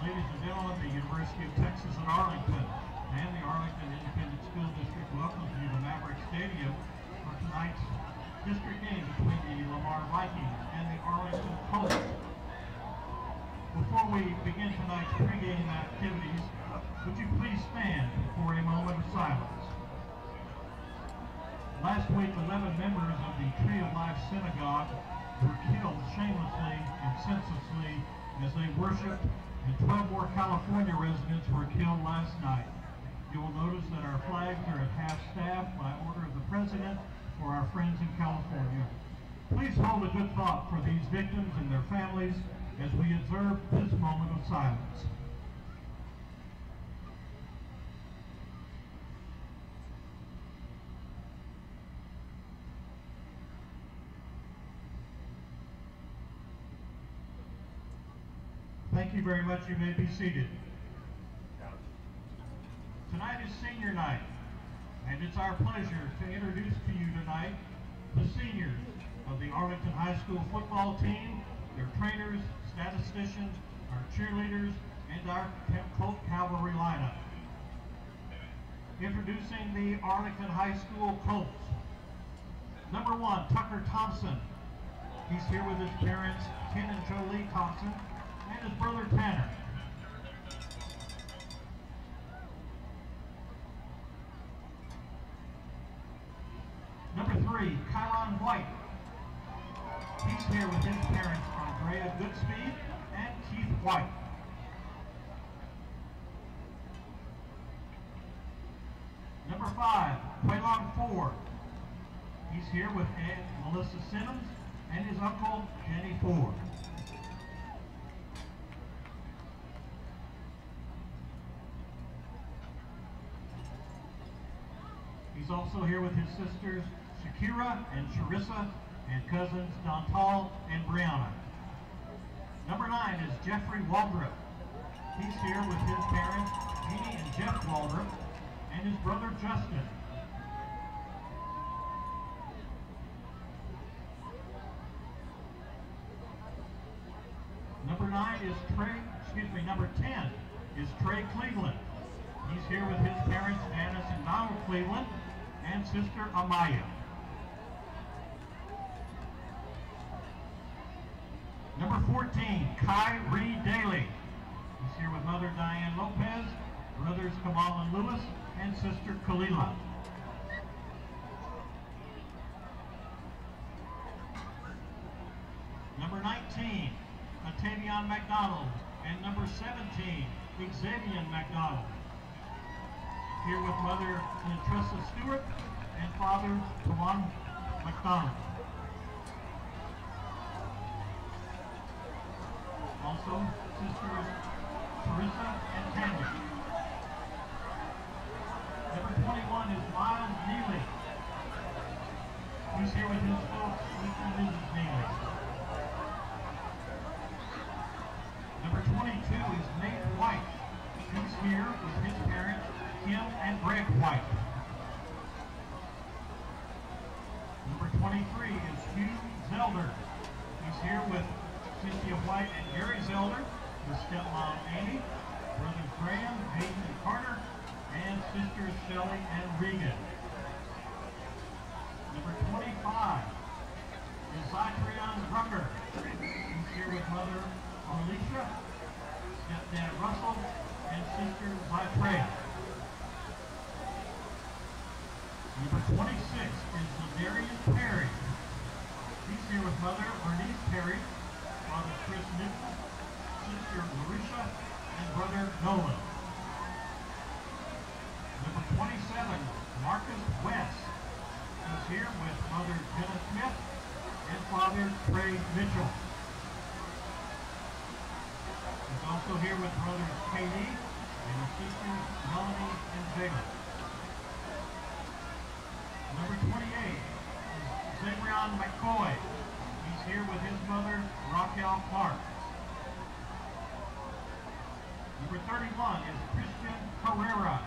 Ladies and gentlemen, the University of Texas at Arlington and the Arlington Independent School District welcomes you to Maverick Stadium for tonight's district game between the Lamar Vikings and the Arlington Colts. Before we begin tonight's pregame activities, would you please stand for a moment of silence? Last week, 11 members of the Tree of Life Synagogue were killed shamelessly and senselessly as they worshiped, and 12 more California residents were killed last night. You will notice that our flags are at half-staff by order of the President for our friends in California. Please hold a good thought for these victims and their families as we observe this moment of silence. Thank you very much. You may be seated. Tonight is senior night, and it's our pleasure to introduce to you tonight the seniors of the Arlington High School football team, their trainers, statisticians, our cheerleaders, and our Colt Cavalry lineup. Introducing the Arlington High School Colts. Number 1, Tucker Thompson. He's here with his parents, Ken and Jolie Thompson, and his brother Tanner. Number 3, Kyron White. He's here with his parents, Andrea Goodspeed and Keith White. Number 5, Quaylon Ford. He's here with Aunt Melissa Simmons and his uncle, Jenny Ford. He's also here with his sisters, Shakira and Charissa, and cousins, Dontal and Brianna. Number 9 is Jeffrey Waldrop. He's here with his parents, Jeannie and Jeff Waldrop, and his brother, Justin. Number 10 is Trey Cleveland. He's here with his parents, Janice and Donald Cleveland, and sister Amaya. Number 14, Kai Reed Daly. He's here with mother Diane Lopez, brothers Kamal and Lewis, and sister Kalila. Number 19, Octavian McDonald, and number 17, Xavier McDonald. Here with mother Tressa Stewart and father Tawan McDonald. Also, sisters Teresa and Tanya. Number 21 is Miles Neely. He's here with his folks, Mr. and Mrs. Neely. Number 22 is Nate White. He's here with his parents, Kim and Greg White. Number 23 is Hugh Zelder. He's here with Cynthia White and Gary Zelder, with stepmom Amy, brothers Graham, Hayden and Carter, and sisters Shelley and Regan. Number 25 is Zytrion Rucker. He's here with mother Alicia, stepdad Russell, and sister Zytrea. Number 26 is Darian Perry. He's here with mother Bernice Perry, father Chris Nixon, sister Larisha, and brother Nolan. Number 27, Marcus West. He's here with mother Jenna Smith and father Trey Mitchell. He's also here with brothers Katie and his sisters Melanie and Jalen. Number 28 is Xavier McCoy. He's here with his mother, Raquel Clark. Number 31 is Christian Carrera.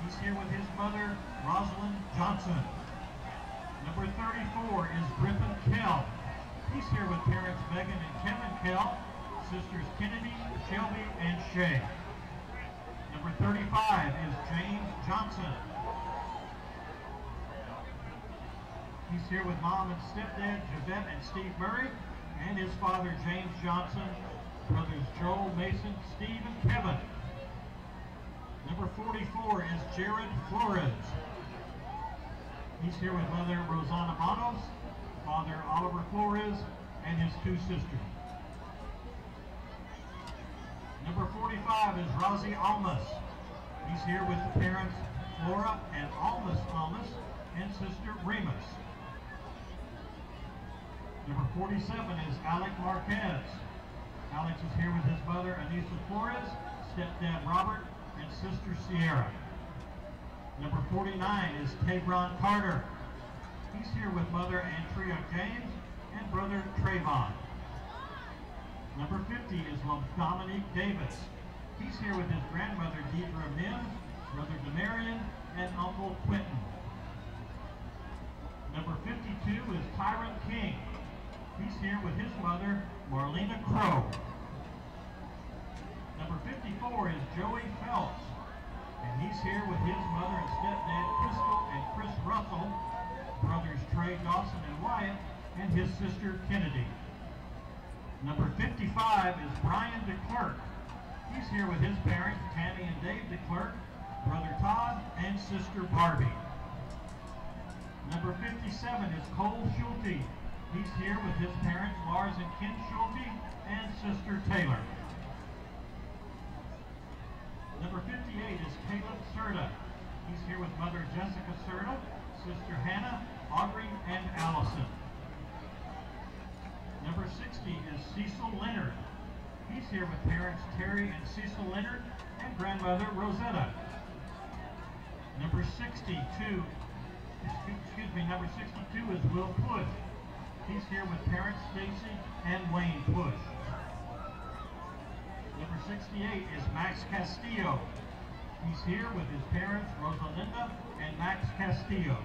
He's here with his mother, Rosalind Johnson. Number 34 is Griffin Kell. He's here with parents Megan and Kevin Kell, sisters Kennedy, Shelby, and Shay. Number 35 is James Johnson. He's here with mom and stepdad, Javette and Steve Murray, and his father, James Johnson, brothers Joel, Mason, Steve, and Kevin. Number 44 is Jared Flores. He's here with mother, Rosanna Manos, father, Oliver Flores, and his two sisters. Number 45 is Rosie Almas. He's here with the parents, Flora and Almas and sister Remus. Number 47 is Alec Marquez. Alex is here with his mother, Anissa Flores, stepdad Robert, and sister Sierra. Number 49 is Tabron Carter. He's here with mother, Antria James, and brother Trayvon. Number 50 is Dominique Davis. He's here with his grandmother, Deidre Mims, brother Demarion, and uncle Quentin. Number 52 is Tyron King. He's here with his mother, Marlena Crow. Number 54 is Joey Phelps, and he's here with his mother and stepdad, Crystal and Chris Russell, brothers Trey Dawson and Wyatt, and his sister Kennedy. Number 55 is Brian DeClerc. He's here with his parents, Tammy and Dave DeClerc, brother Todd, and sister Barbie. Number 57 is Cole Schulte. He's here with his parents, Lars and Ken Schulte, and sister Taylor. Number 58 is Caleb Serta. He's here with mother Jessica Serta, sister Hannah, Audrey, and Allison. Number 60 is Cecil Leonard. He's here with parents Terry and Cecil Leonard and grandmother Rosetta. Number 62 is Will Push. He's here with parents Stacy and Wayne Push. Number 68 is Max Castillo. He's here with his parents Rosalinda and Max Castillo.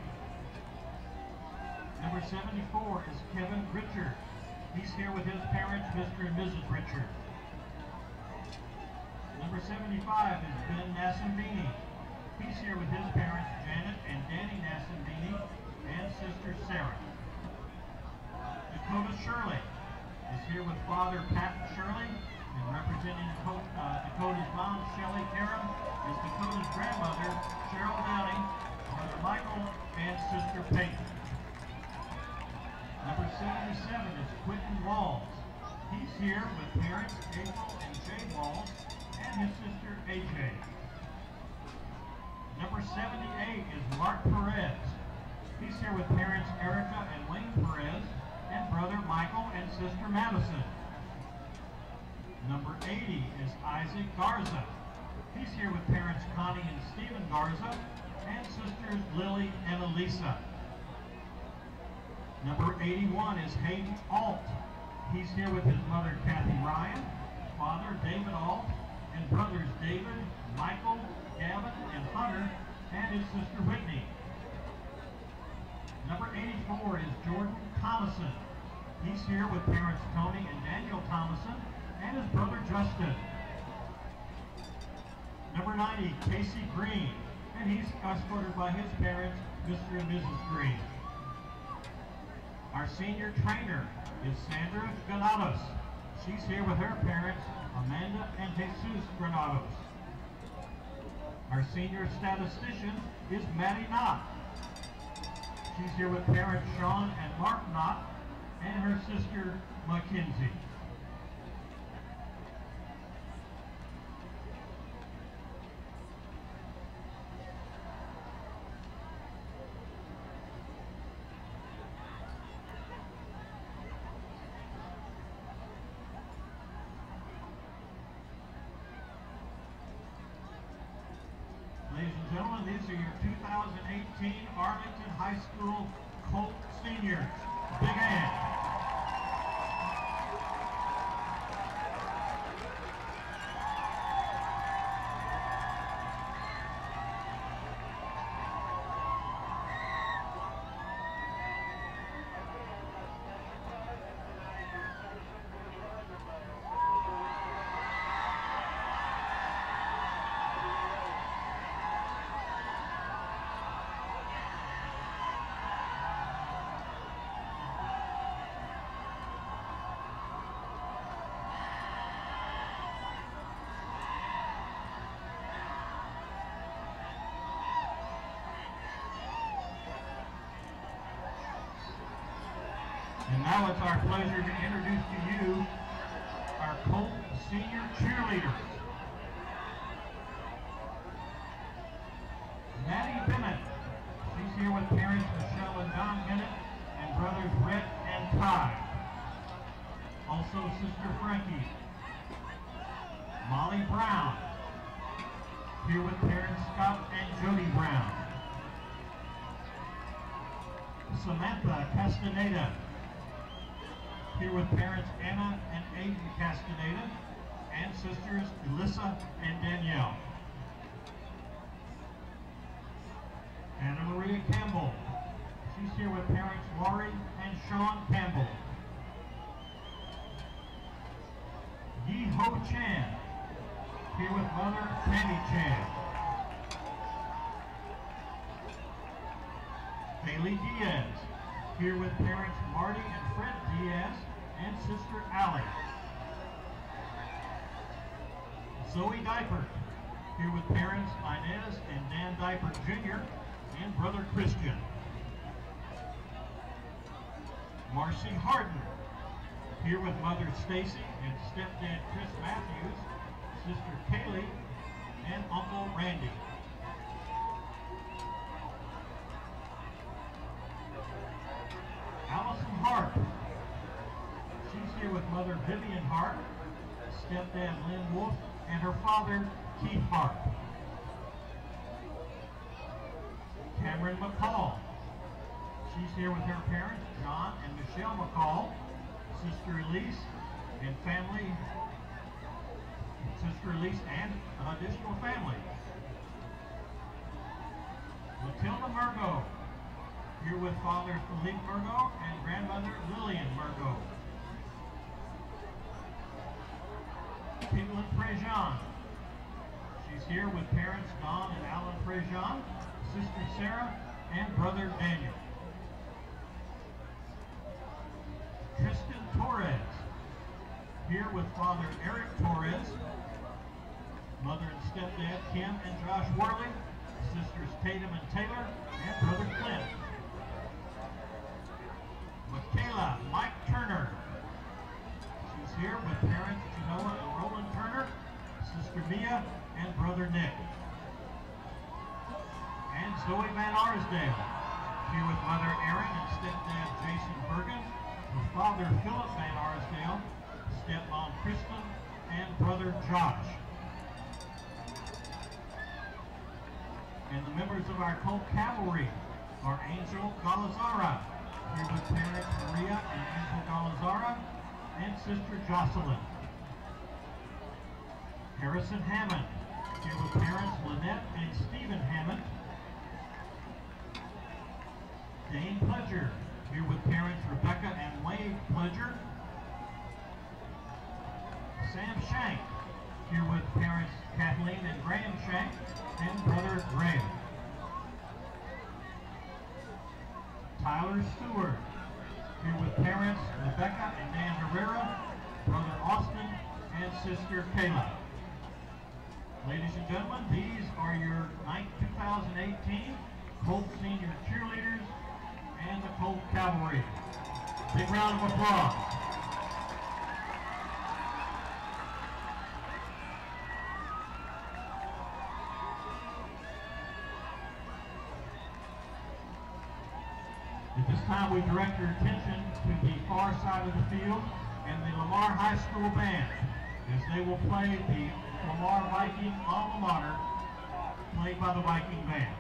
Number 74 is Kevin Richard. He's here with his parents, Mr. and Mrs. Richard. Number 75 is Ben Nascimbini. He's here with his parents, Janet and Danny Nascimbini, and sister Sarah. Dakota Shirley is here with father Pat Shirley, and representing Dakota's mom, Shelley Karam, is Dakota's grandmother, Cheryl Downing, brother Michael, and sister Peyton. Number 77 is Quentin Walls. He's here with parents April and Jay Walls and his sister AJ. Number 78 is Mark Perez. He's here with parents Erica and Wayne Perez and brother Michael and sister Madison. Number 80 is Isaac Garza. He's here with parents Connie and Stephen Garza and sisters Lily and Elisa. Number 81 is Hayden Alt. He's here with his mother Kathy Ryan, father David Alt, and brothers David, Michael, Gavin, and Hunter, and his sister Whitney. Number 84 is Jordan Thomason. He's here with parents Tony and Daniel Thomason, and his brother Justin. Number 90, Casey Green, and he's escorted by his parents, Mr. and Mrs. Green. Our senior trainer is Sandra Granados. She's here with her parents, Amanda and Jesus Granados. Our senior statistician is Maddie Knott. She's here with parents Sean and Mark Knott and her sister Mackenzie. Ladies and gentlemen, these are your 2018 Arlington High School Colt Seniors. Big hand. And now it's our pleasure to introduce to you our Colt senior cheerleaders. Maddie Bennett, she's here with parents Michelle and Don Bennett and brothers Rhett and Ty. Also Sister Frankie. Molly Brown, here with parents Scott and Jody Brown. Samantha Castaneda, here with parents Anna and Aiden Castaneda and sisters Elissa and Danielle. Anna Maria Campbell, she's here with parents Laurie and Sean Campbell. Yi Ho Chan, here with mother Tammy Chan. Haley Diaz, here with parents Marty and Fred Diaz and sister Allie. Zoe Diapert, here with parents Inez and Dan Diapert Jr. and brother Christian. Marcy Harden, here with mother Stacy and stepdad Chris Matthews, sister Kaylee, and Uncle Randy. Allison Hart, she's here with mother Vivian Hart, stepdad Lynn Wolf, and her father Keith Hart. Cameron McCall, she's here with her parents John and Michelle McCall, sister Elise and family, sister Elise and additional family. Matilda Murgo, here with father Philippe Murgo and grandmother Lillian Murgo. Caitlin Prejean, she's here with parents Don and Alan Prejean, sister Sarah, and brother Daniel. Tristan Torres, here with father Eric Torres, mother and stepdad Kim and Josh Worley, sisters Tatum and Taylor, and brother Clint. Michaela Mike Turner, she's here with parents Genoa and Roland Turner, sister Mia, and brother Nick. And Zoe Van Arsdale, here with mother Erin and stepdad Jason Bergen, with father Philip Van Arsdale, stepmom Kristen, and brother Josh. And the members of our Colt Cavalry are Angel Galazara, here with parents Maria and Angel Galazara, and sister Jocelyn. Harrison Hammond, here with parents Lynette and Stephen Hammond. Dane Pledger, here with parents Rebecca and Wade Pledger. Sam Shank, here with parents Kathleen and Graham Shank, and brother Graham. Tyler Stewart, here with parents Rebecca and Dan Herrera, brother Austin, and sister Kayla. Ladies and gentlemen, these are your 2018 Colt Senior Cheerleaders and the Colt Cavalry. Big round of applause. At this time, we direct your attention to the far side of the field and the Lamar High School Band as they will play the Lamar Viking alma mater played by the Viking Band.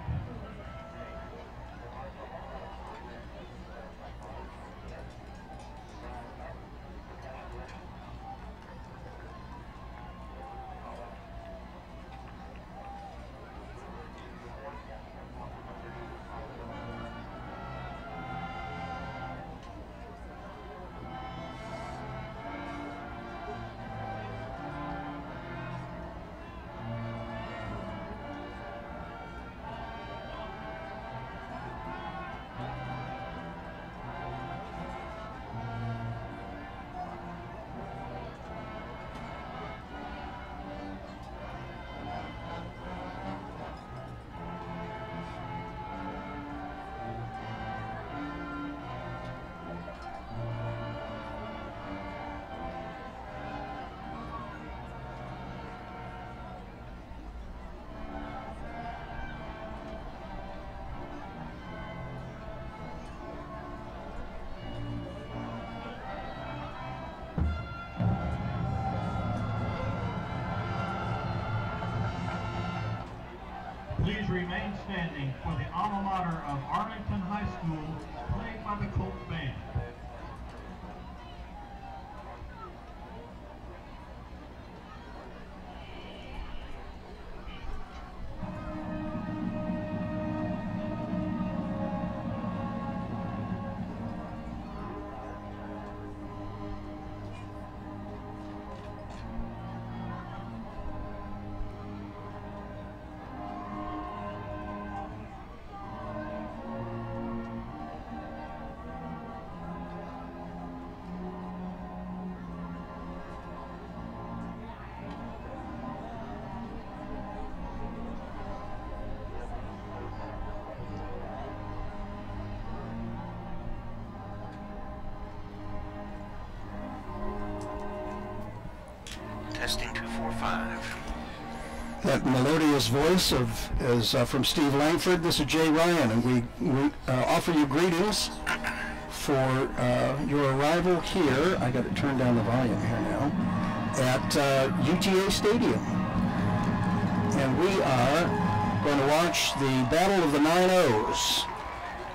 remain standing for the alma mater of Arlington High School, played by the Colts Band. Testing 245. That melodious voice is from Steve Langford. This is Jay Ryan, and we offer you greetings for your arrival here. I got to turn down the volume here now at UTA Stadium, and we are going to watch the Battle of the 9-0s.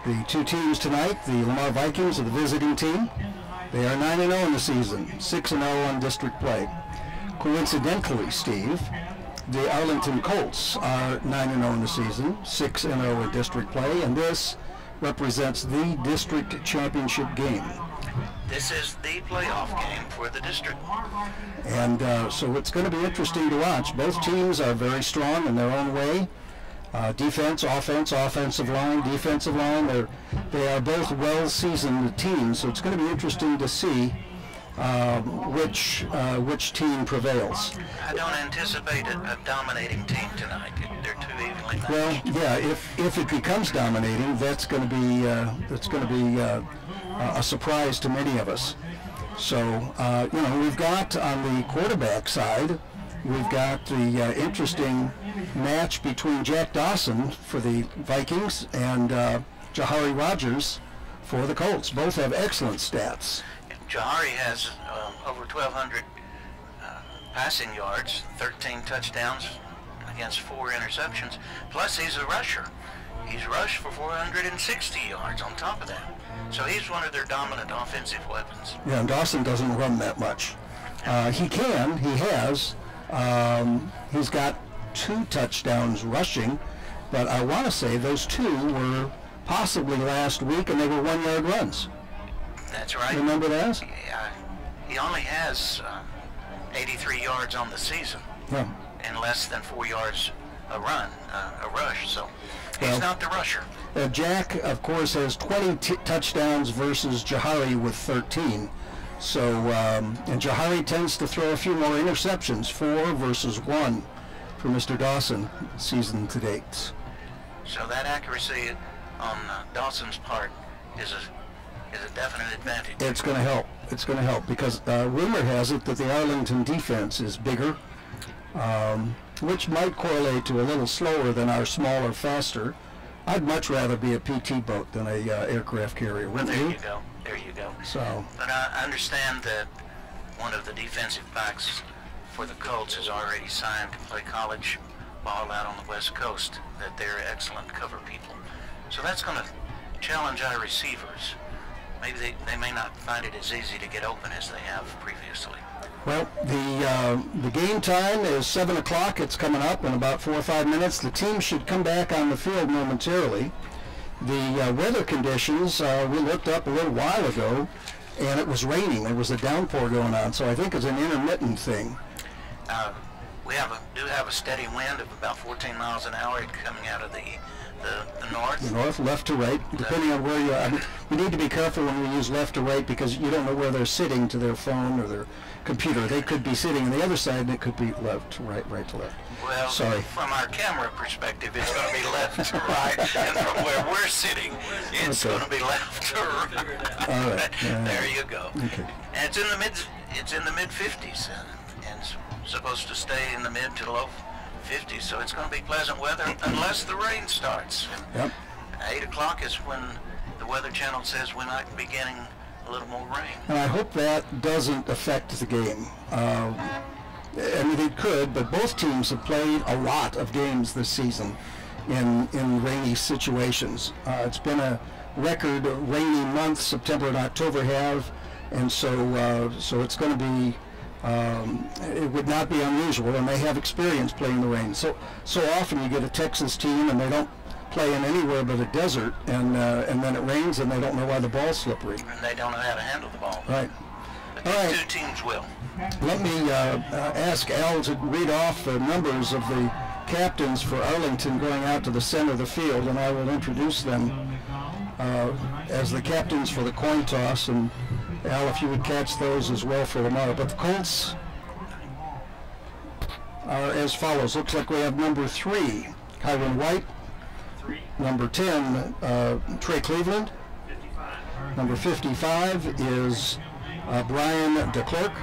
The two teams tonight, the Lamar Vikings are the visiting team. They are 9-0 in the season, 6-0 on district play. Coincidentally, Steve, the Arlington Colts are 9-0 in the season, 6-0 in district play, and this represents the district championship game. This is the playoff game for the district. And so it's going to be interesting to watch. Both teams are very strong in their own way. Defense, offense, offensive line, defensive line, they are both well-seasoned teams, so it's going to be interesting to see which team prevails. I don't anticipate a dominating team tonight. They're too evenly matched. Well, yeah, if it becomes dominating, that's going to be a surprise to many of us. So you know, we've got on the quarterback side, we've got the interesting match between Jack Dawson for the Vikings and Jahari Rogers for the Colts. Both have excellent stats. Jahari has over 1,200 passing yards, 13 touchdowns against 4 interceptions, plus he's a rusher. He's rushed for 460 yards on top of that. So he's one of their dominant offensive weapons. Yeah, and Dawson doesn't run that much. He has. He's got 2 touchdowns rushing, but I want to say those 2 were possibly last week, and they were 1-yard runs. That's right. Remember that? Yeah, he only has 83 yards on the season, yeah, and less than 4 yards a rush. So he's not the rusher. Jack, of course, has 20 touchdowns versus Jahari with 13. So, and Jahari tends to throw a few more interceptions, 4 versus 1 for Mr. Dawson season to date. So that accuracy on Dawson's part is a definite advantage. It's going to help. It's going to help because rumor has it that the Arlington defense is bigger, which might correlate to a little slower than our smaller, faster. I'd much rather be a PT boat than a aircraft carrier. Well, there you go. There you go. So, but I understand that one of the defensive backs for the Colts has already signed to play college ball out on the West Coast, that they're excellent cover people. So that's going to challenge our receivers. Maybe they may not find it as easy to get open as they have previously. Well, the game time is 7 o'clock. It's coming up in about 4 or 5 minutes. The team should come back on the field momentarily. The weather conditions, we looked up a little while ago, and it was raining. There was a downpour going on, so I think it's an intermittent thing. We do have a steady wind of about 14 miles an hour coming out of the north. The north, left to right, depending on where you are. I mean, we need to be careful when we use left to right because you don't know where they're sitting to their phone or their computer. They could be sitting on the other side, and it could be left to right, right to left. Well, sorry. From our camera perspective, it's going to be left to right, and from where we're sitting, it's going to be left to right. All right. There you go. Okay. And it's in the mid 50s, and it's supposed to stay in the mid to low 50s, so it's going to be pleasant weather unless the rain starts. Yep. 8 o'clock is when the Weather Channel says we might be getting a little more rain. And I hope that doesn't affect the game. I mean, it could, but both teams have played a lot of games this season. in rainy situations. It's been a record rainy month. September and October have, and so it's going to be. It would not be unusual, and they have experience playing in the rain. So often you get a Texas team and they don't play in anywhere but a desert, and then it rains and they don't know why the ball's slippery. And they don't know how to handle the ball. Right. But All these right. two teams will. Let me ask Al to read off the numbers of the captains for Arlington going out to the center of the field, and I will introduce them as the captains for the coin toss. And Al, if you would catch those as well for Lamar. But the Colts are as follows. Looks like we have number 3, Kyron White. Number 10, Trey Cleveland. Number 55 is Brian DeClerc.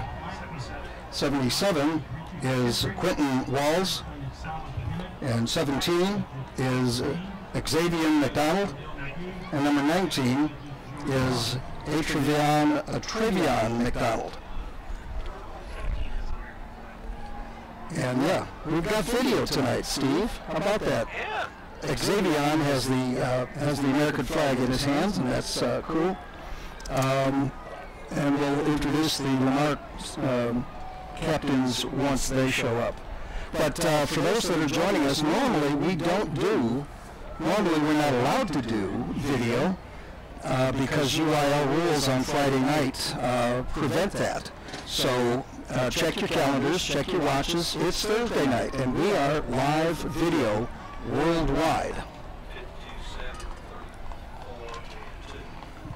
77 is Quentin Walls. And 17 is Xavier McDonald. And number 19 is Trevion McDonald. And yeah, we've got video tonight, Steve. How about that? Yeah. Xavier has the American flag in his hands, and that's cool. And we'll introduce the Lamar captains once they show up. But for those that are joining us, normally we're not allowed to do video because UIL rules on Friday night prevent that. So check your calendars, check your watches. It's Thursday night, and we are live video worldwide.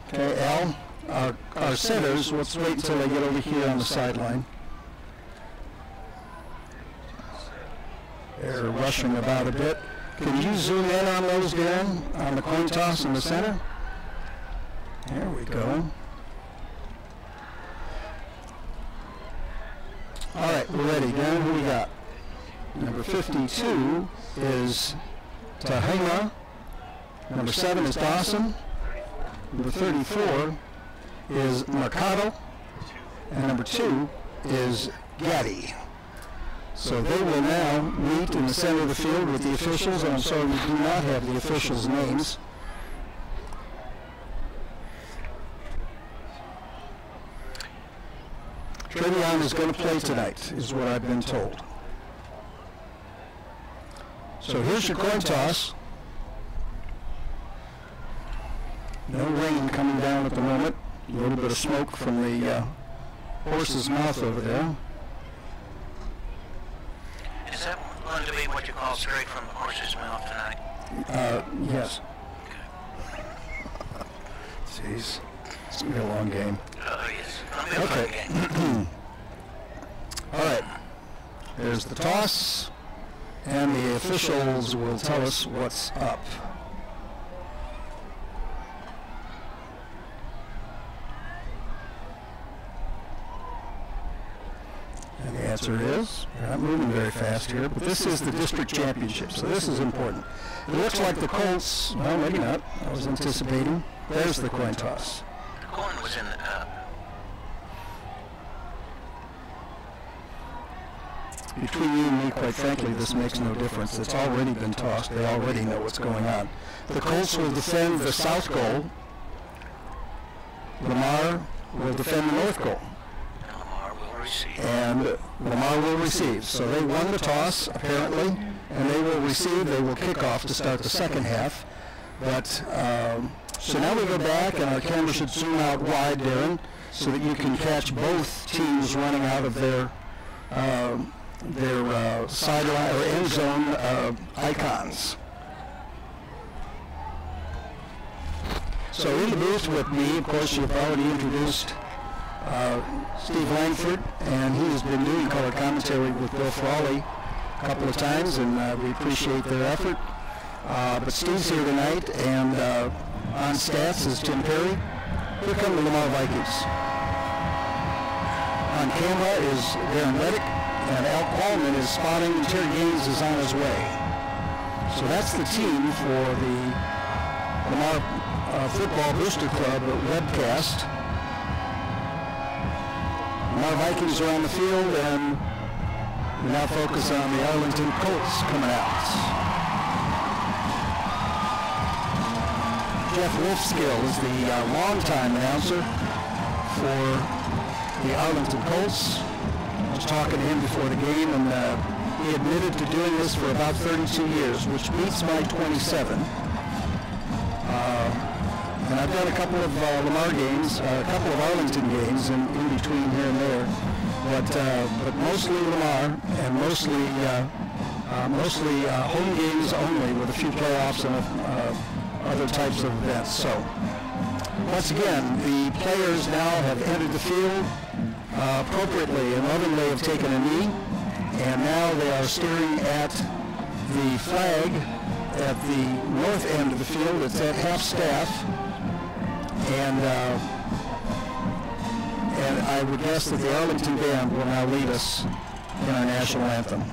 Okay, Al, our centers, let's wait until they get over here on the sideline. They're rushing about a bit. Can you zoom in on those, Darren, on the coin toss in the center? There we go. All right, we're ready. Darren, who we got? Number 52 is Tahima. Number 7 is Dawson. Number 34 is Mercado. And number 2 is Gaddy. So they will now meet in the center of the field with the officials, and I'm sorry we do not have the officials' names. Trevion is going to play tonight, is what I've been told. So here's your coin toss. No rain coming down at the moment. A little bit of smoke from the horse's mouth over there. Is that going to be what you call straight from the horse's mouth tonight? Yes. Jeez, it's going to be a long game. Oh, yes. It'll be a fun game. All right. There's the toss, and the officials will tell us what's up. And the answer is, we're not moving very fast here, but this is the district championship, so this is important. It looks like the Colts, well, maybe not. I was anticipating. There's the coin toss. The coin was in the cup. Between you and me, quite frankly, this makes no difference. It's already been tossed. They already know what's going on. The Colts will defend the south goal. Lamar will defend the north goal. And Lamar will receive. So they won the toss, apparently, and they will receive. They will kick off to start the second half. But so now we go back, and our camera should zoom out wide, Darren, so that you can catch both teams running out of their sideline or end zone icons. So in the booth with me, of course, you've already introduced Steve Langford, and he has been doing color commentary with Bill Frawley a couple of times, and we appreciate their effort. But Steve's here tonight, and on stats is Tim Perry. Here come the Lamar Vikings. On camera is Darren Reddick, and Al Qualman is spotting, and Terry Gaines is on his way. So that's the team for the Lamar Football Booster Club webcast. Lamar Vikings are on the field, and we now focus on the Arlington Colts coming out. Jeff Wolfskill is the longtime announcer for the Arlington Colts. I was talking to him before the game, and he admitted to doing this for about 32 years, which beats my 27. And I've done a couple of Lamar games, a couple of Arlington games in between here and there, but mostly Lamar and mostly home games only, with a few playoffs and other types of events. So once again, the players now have entered the field appropriately and lovingly have taken a knee, and now they are staring at the flag at the north end of the field. It's at half staff, and I would guess that the Arlington band will now lead us in our national anthem.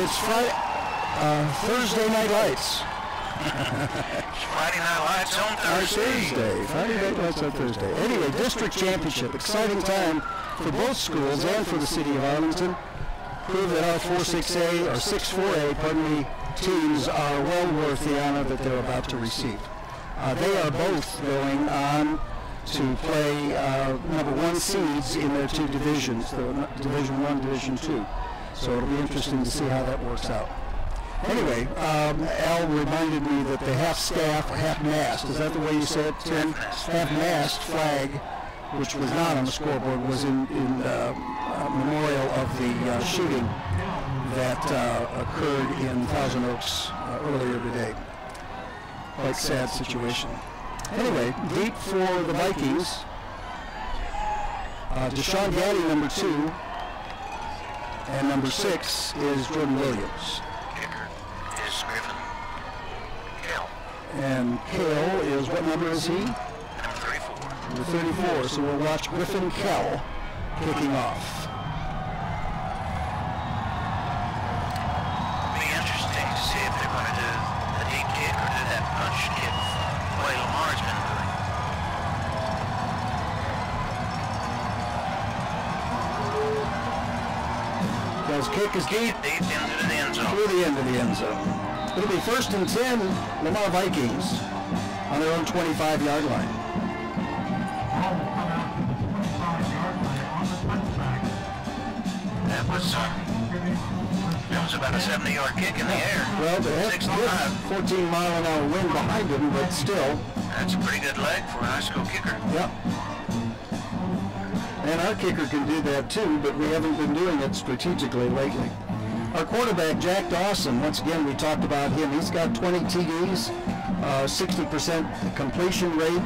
It's Thursday Night Lights. Friday Night Lights on Thursday. Friday Night Lights on Thursday. Anyway, district championship. Exciting time for both schools and for the city of Arlington. Prove that our 4-6A, or 6-4A, teams are well worth the honor that they're about to receive. They are both going on to play number 1 seeds in their 2 divisions, the Division 1, Division 2. So it'll be interesting to see how that works out. Anyway, Al reminded me that the half-staff, half-mast, is that the way you say it, Tim? Half-mast flag, which was not on the scoreboard, was in memorial of the shooting that occurred in Thousand Oaks earlier today. Quite sad situation. Anyway, deep for the Vikings. Deshaun Gaddy, number 2. And number 6 is Jordan Williams. Kicker is Griffin Kell. And Kell is, what number is he? Number 34. Number 34. So we'll watch Griffin Kell kicking off. It'll be interesting to see if they're going to do the deep kick or do that punch kick the way Lamar's been doing. His kick is deep into the end zone. Through the end of the end zone. It'll be 1st and 10, Lamar Vikings on their own 25-yard line. Ball will come out to the 25-yard line on the touchback. That was about a 70-yard kick in the air. Well, the 14-mile-an-hour wind behind him, but still. That's a pretty good leg for a high school kicker. Yep. And our kicker can do that too, but we haven't been doing it strategically lately. Our quarterback, Jack Dawson, once again, we talked about him. He's got 20 TDs, 60% completion rate,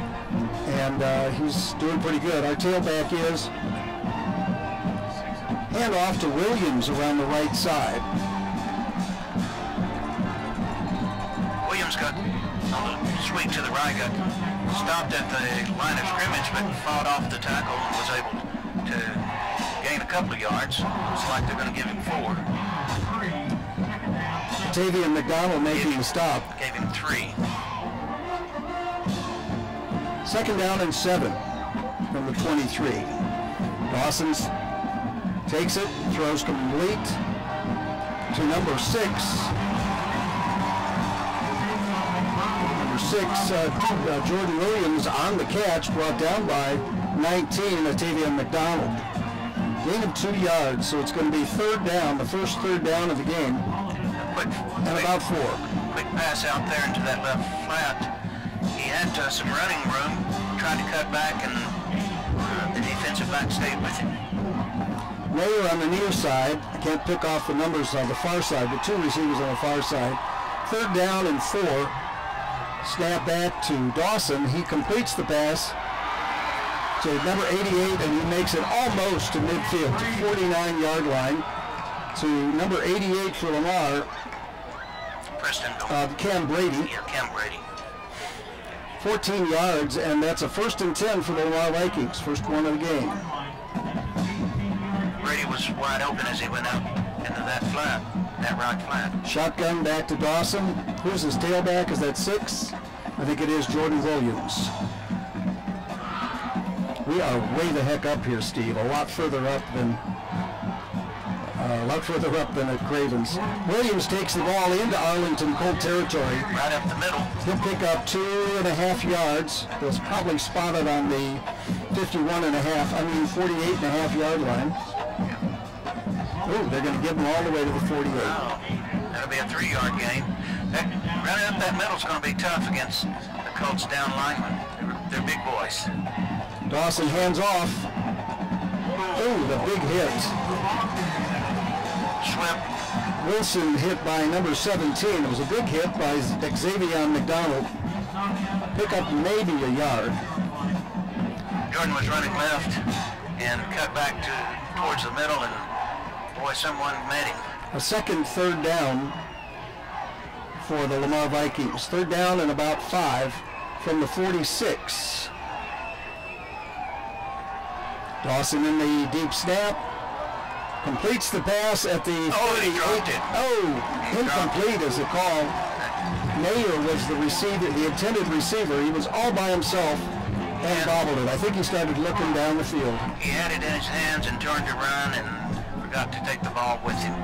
and he's doing pretty good. Our tailback is hand off to Williams around the right side. Williams got on the sweep to the right, got stopped at the line of scrimmage, but fought off the tackle and was able to gain a couple of yards. Looks like they're going to give him 4. Tavian McDonald making the stop. Gave him 3. 2nd down and 7 from the 23. Dawson takes it, throws complete to number 6. Number 6, Jordan Williams on the catch, brought down by 19, Tavian McDonald. Gain of 2 yards, so it's going to be 3rd down, the first 3rd down of the game. And about 4. Quick pass out there into that left flat. He had some running room, tried to cut back, and the defensive back stayed with him. Mayer on the near side. I can't pick off the numbers on the far side, but 2 receivers on the far side. 3rd down and 4. Snap back to Dawson. He completes the pass to number 88, and he makes it almost to midfield, to 49-yard line. To number 88 for Lamar, Cam Brady. Yeah, Cam Brady. 14 yards, and that's a 1st and 10 for the Lamar Vikings. First one of the game. Brady was wide open as he went out into that flat, that right flat. Shotgun back to Dawson. Who's his tailback? Is that 6? I think it is Jordan Williams. We are way the heck up here, Steve. A lot further up than at Cravens. Williams takes the ball into Arlington Colt territory. Right up the middle. He'll pick up 2.5 yards. That's probably spotted on the 48.5 yard line. Oh, they're going to give him all the way to the 48. Wow. That'll be a 3-yard gain. Running up that middle is going to be tough against the Colts down linemen. They're big boys. Dawson hands off. Oh, the big hit. Swept. Wilson hit by number 17. It was a big hit by Xavier McDonald. Pick up maybe a yard. Jordan was running left and cut back towards the middle, and boy, someone met him. A second 3rd down for the Lamar Vikings. 3rd down and about 5 from the 46. Dawson in the deep snap. Completes the pass at the 38. He dropped it. Incomplete is the call. Mayer was the receiver, the intended receiver. He was all by himself and bobbled it. I think he started looking down the field. He had it in his hands and turned to run and forgot to take the ball with him.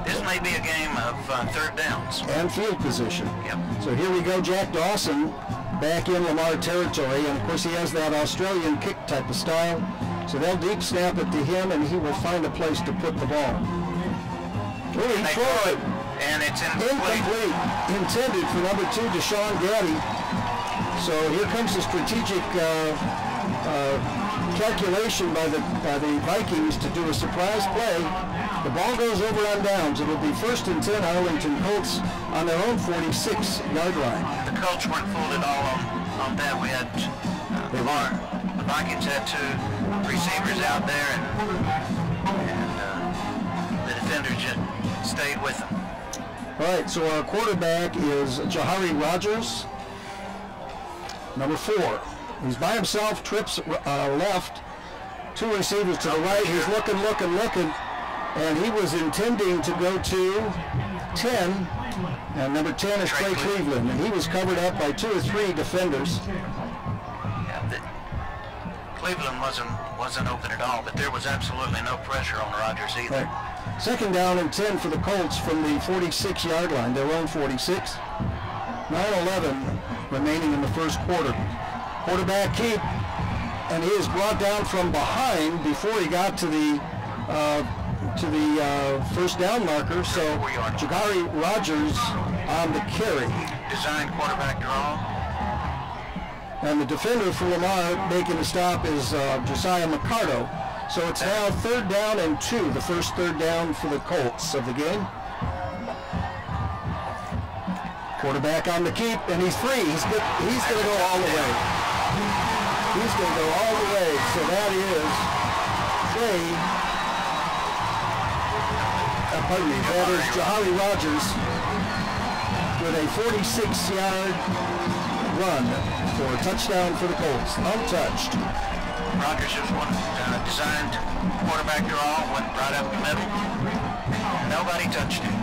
This may be a game of 3rd downs. And field position. Yep. So here we go, Jack Dawson back in Lamar territory, and of course he has that Australian kick type of style. So they'll deep snap it to him, and he will find a place to put the ball. Oh, he threw it. And it's incomplete. Intended for number 2, Deshaun Gaddy. So here comes the strategic calculation by the Vikings to do a surprise play. The ball goes over on downs. It will be 1st and 10 Arlington Colts on their own 46-yard line. The Colts weren't fooled at all on that. We had the Vikings had 2 receivers out there, and the defenders just stayed with them. All right, so our quarterback is Jahari Rogers, number 4. He's by himself, trips left, 2 receivers to the right. He's looking, and he was intending to go to 10, and number 10 is Trey Cleveland, and he was covered up by 2 or 3 defenders. Cleveland wasn't open at all, but there was absolutely no pressure on Rogers either. Right. 2nd down and 10 for the Colts from the 46-yard line, their own 46. 9:11 remaining in the first quarter. Quarterback keep, and he is brought down from behind before he got to the 1st down marker. So Jahari Rogers on the carry. Design quarterback draw. And the defender for Lamar making the stop is Josiah McCardo. So it's now 3rd down and 2, the first 3rd down for the Colts of the game. Quarterback on the keep, and he's free. He's going to go all the way. He's going to go all the way. So that is that is Jahari Rogers with a 46-yard run for a touchdown for the Colts, untouched. Rogers just one designed quarterback draw, went right up the middle. Nobody touched him.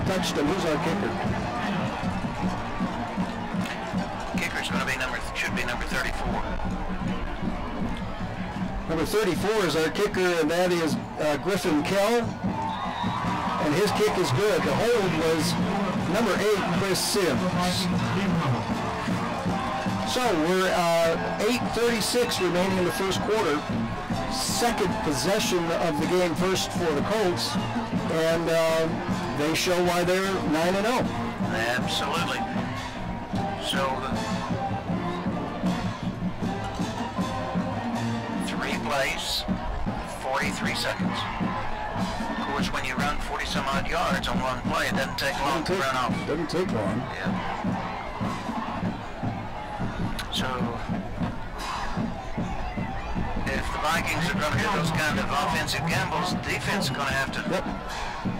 Touched him. Who's our kicker? Kicker's going to be should be number 34. Number 34 is our kicker, and that is Griffin Kell. And his kick is good. The hold was number 8, Chris Sims. So we're 8:36 remaining in the first quarter. Second possession of the game first for the Colts, and they show why they're 9-0. Absolutely. So 3 plays, 43 seconds. Of course, when you run 40-some-odd yards on one play, it doesn't take long to run off. Doesn't take long. Yeah. So, if the Vikings are going to do those kind of offensive gambles, the defense is going to have to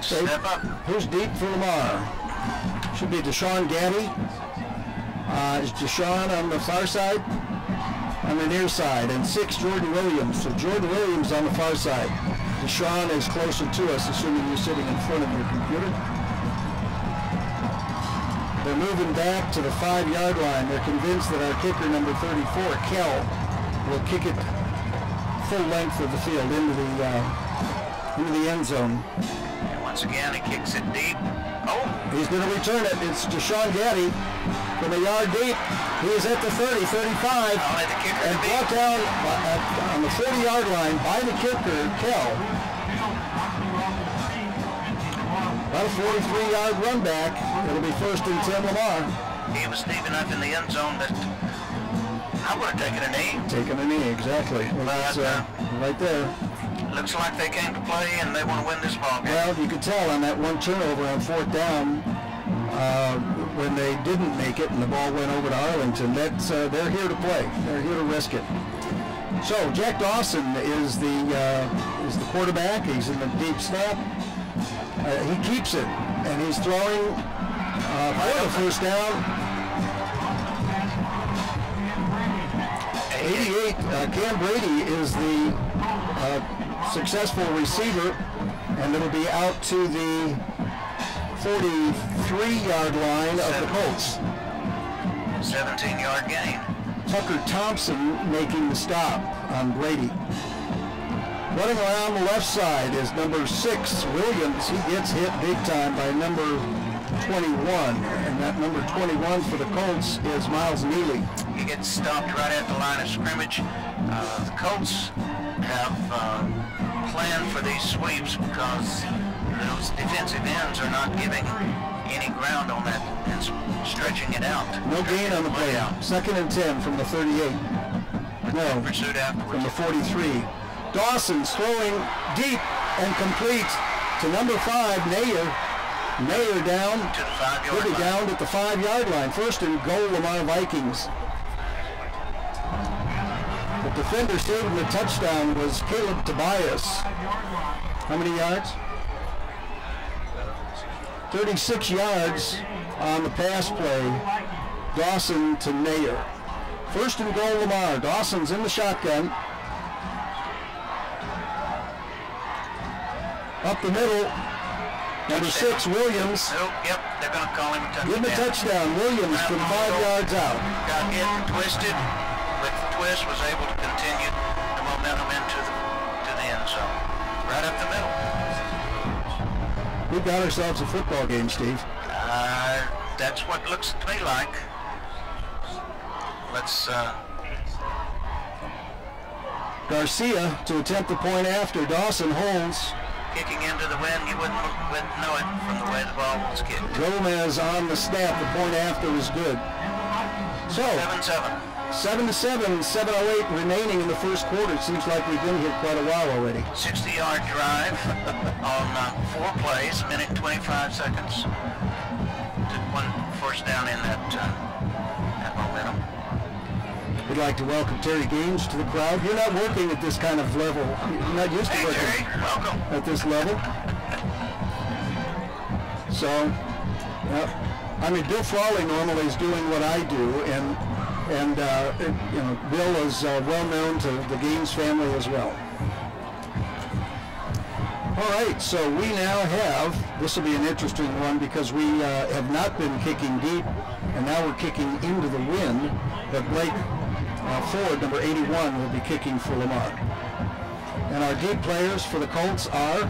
step up. Who's deep for Lamar? Should be Deshaun Gaddy. Is Deshaun on the far side? On the near side. And 6, Jordan Williams. So Jordan Williams on the far side. Deshaun is closer to us, assuming you're sitting in front of your computer. They're moving back to the 5-yard line. They're convinced that our kicker, number 34, Kell, will kick it full length of the field into the end zone. And once again, he kicks it deep. Oh! He's going to return it. It's Deshaun Gaddy from a yard deep. He is at the 30, 35, and brought down on the 40-yard line by the kicker, Kell. About a 43-yard run back. It'll be 1st and 10 Lamar. He was deep enough in the end zone that I would have taken a knee. Taking a knee, exactly. Well, that's right there. Looks like they came to play and they want to win this ball game. Well, you could tell on that one turnover on 4th down when they didn't make it and the ball went over to Arlington. That's they're here to play. They're here to risk it. So Jack Dawson is the quarterback. He's in the deep snap. He keeps it, and he's throwing for the first down. 88, Cam Brady is the successful receiver, and it'll be out to the 43-yard line of the Colts. 17-yard gain. Tucker Thompson making the stop on Brady. Running around the left side is number 6, Williams. He gets hit big time by number 21. And that number 21 for the Colts is Miles Neely. He gets stopped right at the line of scrimmage. The Colts have planned for these sweeps because those defensive ends are not giving any ground on that and stretching it out. No gain on the play out. 2nd and 10 from the 38. No, pursued afterwards. From the 43. Dawson's throwing deep and complete to number 5, Nair. Nair down. To the 5-yard He'll be line. down at the 5-yard line. 1st and goal, Lamar Vikings. The defender saving the touchdown was Caleb Tobias. How many yards? 36 yards on the pass play. Dawson to Nair. 1st and goal, Lamar. Dawson's in the shotgun. Up the middle, number 6, Williams. Oh, yep, they're going to call him a touchdown. Give him a touchdown. Williams from 5 yards out. Got hit and twisted, but the twist was able to continue the momentum into the end zone. Right up the middle. We got ourselves a football game, Steve. That's what it looks to me like. Let's... Garcia to attempt the point after. Dawson holds. Kicking into the wind, you wouldn't know it from the way the ball was kicked. Gomez on the snap. The point after was good. So, 7-7. 7-7, 7:08 remaining in the first quarter. It seems like we've been here quite a while already. 60-yard drive on 4 plays, minute 25 seconds. Took 1 first down in that momentum. We'd like to welcome Terry Gaines to the crowd. You're not working at this kind of level. You're not used to working Terry, welcome. at this level. So, I mean, Bill Frawley normally is doing what I do, and you know, Bill is well known to the Gaines family as well. All right, so we now have, this will be an interesting one because we have not been kicking deep, and now we're kicking into the wind, but Blake Ford, number 81, will be kicking for Lamar. And our deep players for the Colts are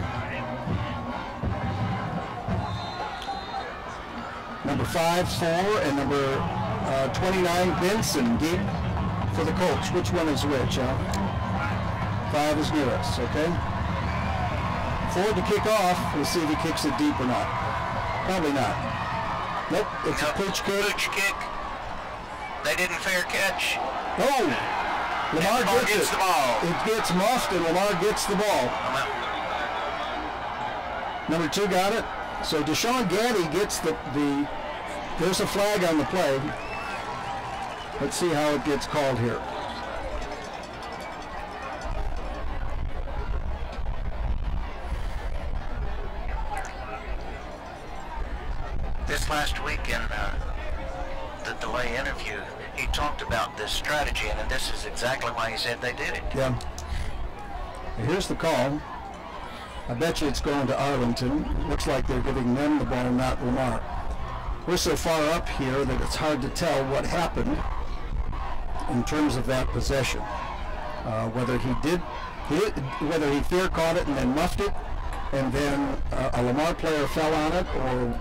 number 5-4 and number 29 Benson deep for the Colts. Which one is which? 5 is near us, okay? Ford to kick off. We'll see if he kicks it deep or not. Probably not. Nope, it's a pitch kick. Pitch kick. They didn't fair catch. Oh! Lamar gets the ball. It gets muffed and Lamar gets the ball. Number 2 got it. So Deshaun Gaddy gets there's a flag on the play. Let's see how it gets called here. This last week in the delay interview, he talked about this strategy, and this is exactly why he said they did it. Yeah. Here's the call. I bet you it's going to Arlington. Looks like they're giving them the ball, not Lamar. We're so far up here that it's hard to tell what happened in terms of that possession. Whether he fair caught it and then muffed it, and then a Lamar player fell on it,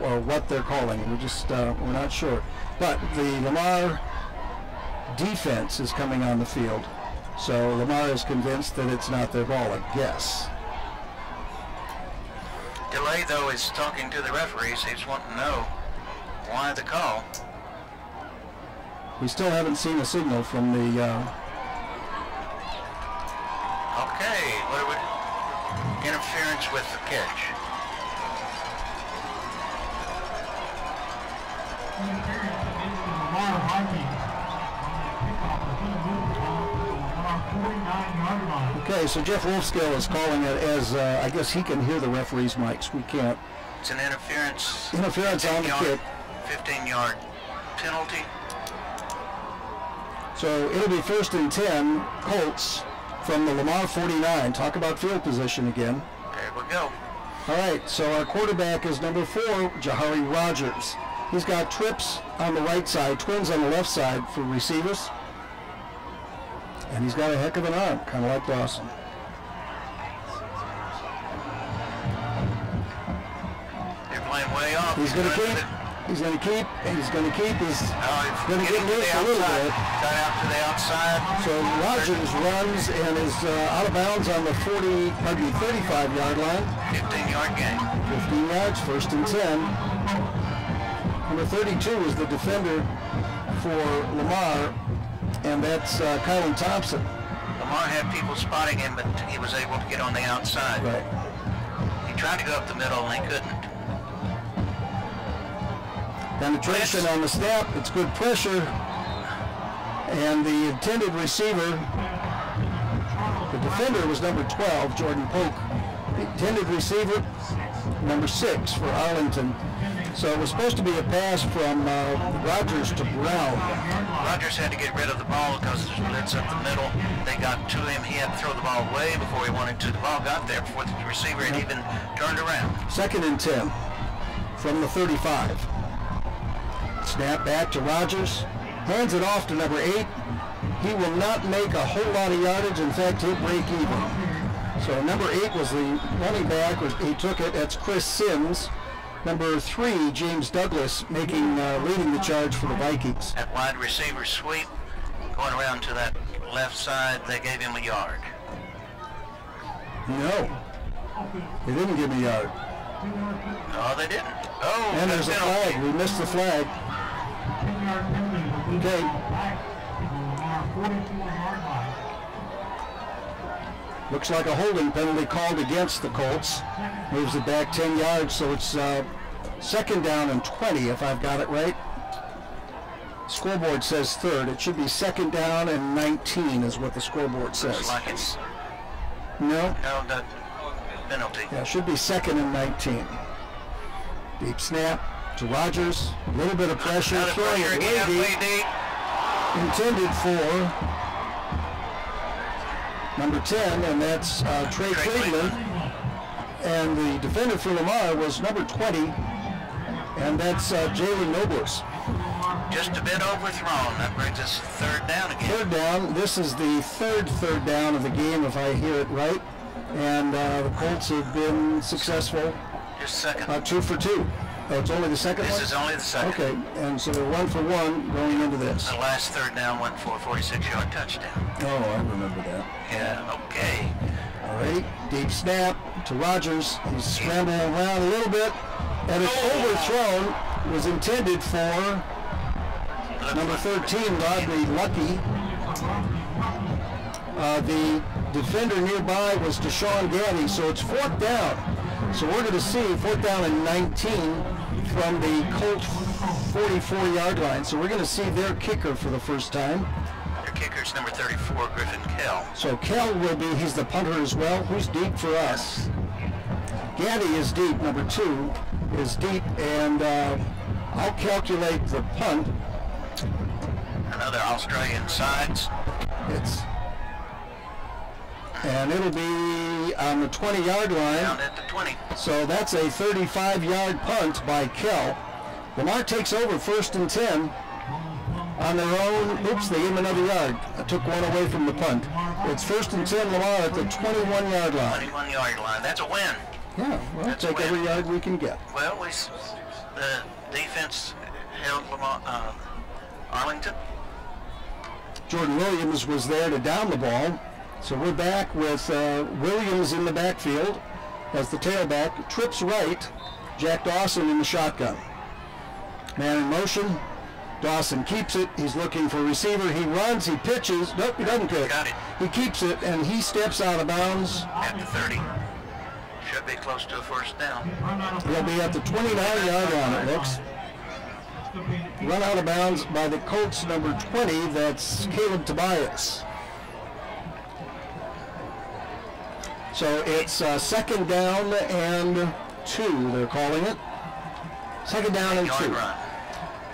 or what they're calling. We're not sure. But the Lamar defense is coming on the field, so Lamar is convinced that it's not their ball, I guess. Delay, though, is talking to the referees. He's wanting to know why the call. We still haven't seen a signal from the... Okay, what are we... Interference with the catch. Interference against the Lamar Vikings on that kickoff. They're going to move the ball to the Lamar 49-yard line. Okay, so Jeff Wolfskill is calling it as, I guess he can hear the referee's mics. We can't. It's an interference. Interference on the kick. 15-yard penalty. So it'll be 1st and 10, Colts from the Lamar 49. Talk about field position again. There we go. All right, so our quarterback is number 4, Jahari Rogers. He's got trips on the right side, twins on the left side for receivers. And he's got a heck of an arm, kind of like Dawson. They're playing way off. He's going to keep. He's going to keep. He's going to keep. He's going to get loose a little bit. Got out to the outside. So Rogers runs and is out of bounds on the 35-yard line. 15-yard gain. 15 yards, 1st and 10. Number 32 is the defender for Lamar, and that's Kylan Thompson. Lamar had people spotting him, but he was able to get on the outside. Right. He tried to go up the middle, and he couldn't. Penetration on the snap, it's good pressure, and the intended receiver, the defender was number 12, Jordan Polk. The intended receiver, number 6 for Arlington. So it was supposed to be a pass from Rogers to Brown. Rogers had to get rid of the ball because there's blitz up the middle. They got to him. He had to throw the ball way before he wanted to. The ball got there before the receiver had even turned around. 2nd and 10 from the 35. Snap back to Rogers. Hands it off to number 8. He will not make a whole lot of yardage. In fact, he'll break even. So number 8 was the running back. He took it. That's Chris Sims. Number 3, James Douglas, leading the charge for the Vikings. That wide receiver sweep, going around to that left side, they gave him a yard. No, they didn't give him a yard. No, they didn't. Oh, and there's a flag. We missed the flag. Okay. 44-yard line. Looks like a holding penalty called against the Colts. Moves it back 10 yards, so it's second down and 20, if I've got it right. Scoreboard says third. It should be second down and 19 is what the scoreboard says. Looks like it's... No? No, the penalty. Yeah, it should be second and 19. Deep snap to Rogers. A little bit of pressure. Throwing it way deep. Intended for number 10, and that's Trey Cleveland. And the defender for Lamar was number 20, and that's Jalen Nobles. Just a bit overthrown. That brings us third down again. Third down. This is the third down of the game, if I hear it right. And the Colts have been successful. Just second. 2 for 2. Oh, it's only the second one? This is only the second. Okay, and so they're 1 for 1 going into this. The last third down went for a 46-yard touchdown. Oh, I remember that. Yeah, okay. All right, deep snap to Rogers. He's scrambling around a little bit, and it's overthrown. Was intended for number 13, Rodney Lucky. The defender nearby was Deshaun Gaddy, so it's fourth down. So we're going to see fourth down and 19 from the Colt 44-yard line. So we're going to see their kicker for the first time. Their kicker's number 34, Griffin Kell. So Kell will be, he's the punter as well. Who's deep for us? Gaddy is deep, number 2 is deep, and I'll calculate the punt. Another Australian sides. And it'll be on the 20-yard line. Down at the 20. So that's a 35-yard punt by Kell. Lamar takes over first and 10 on their own. Oops, they gave him another yard. I took one away from the punt. It's first and 10, Lamar at the 21-yard line. 21-yard line. That's a win. Yeah, well, That's take every yard we can get. Well, the defense held Arlington. Jordan Williams was there to down the ball. So we're back with Williams in the backfield as the tailback. Trips right, Jack Dawson in the shotgun. Man in motion. Dawson keeps it. He's looking for a receiver. He runs. He pitches. Nope, he doesn't pitch. Got it. He keeps it, and he steps out of bounds. At the 30. Should be close to a first down. He'll be at the 29-yard line, it looks. Run out of bounds by the Colts number 20. That's Caleb Tobias. So it's second down and 2, they're calling it. Second down and 2. Run.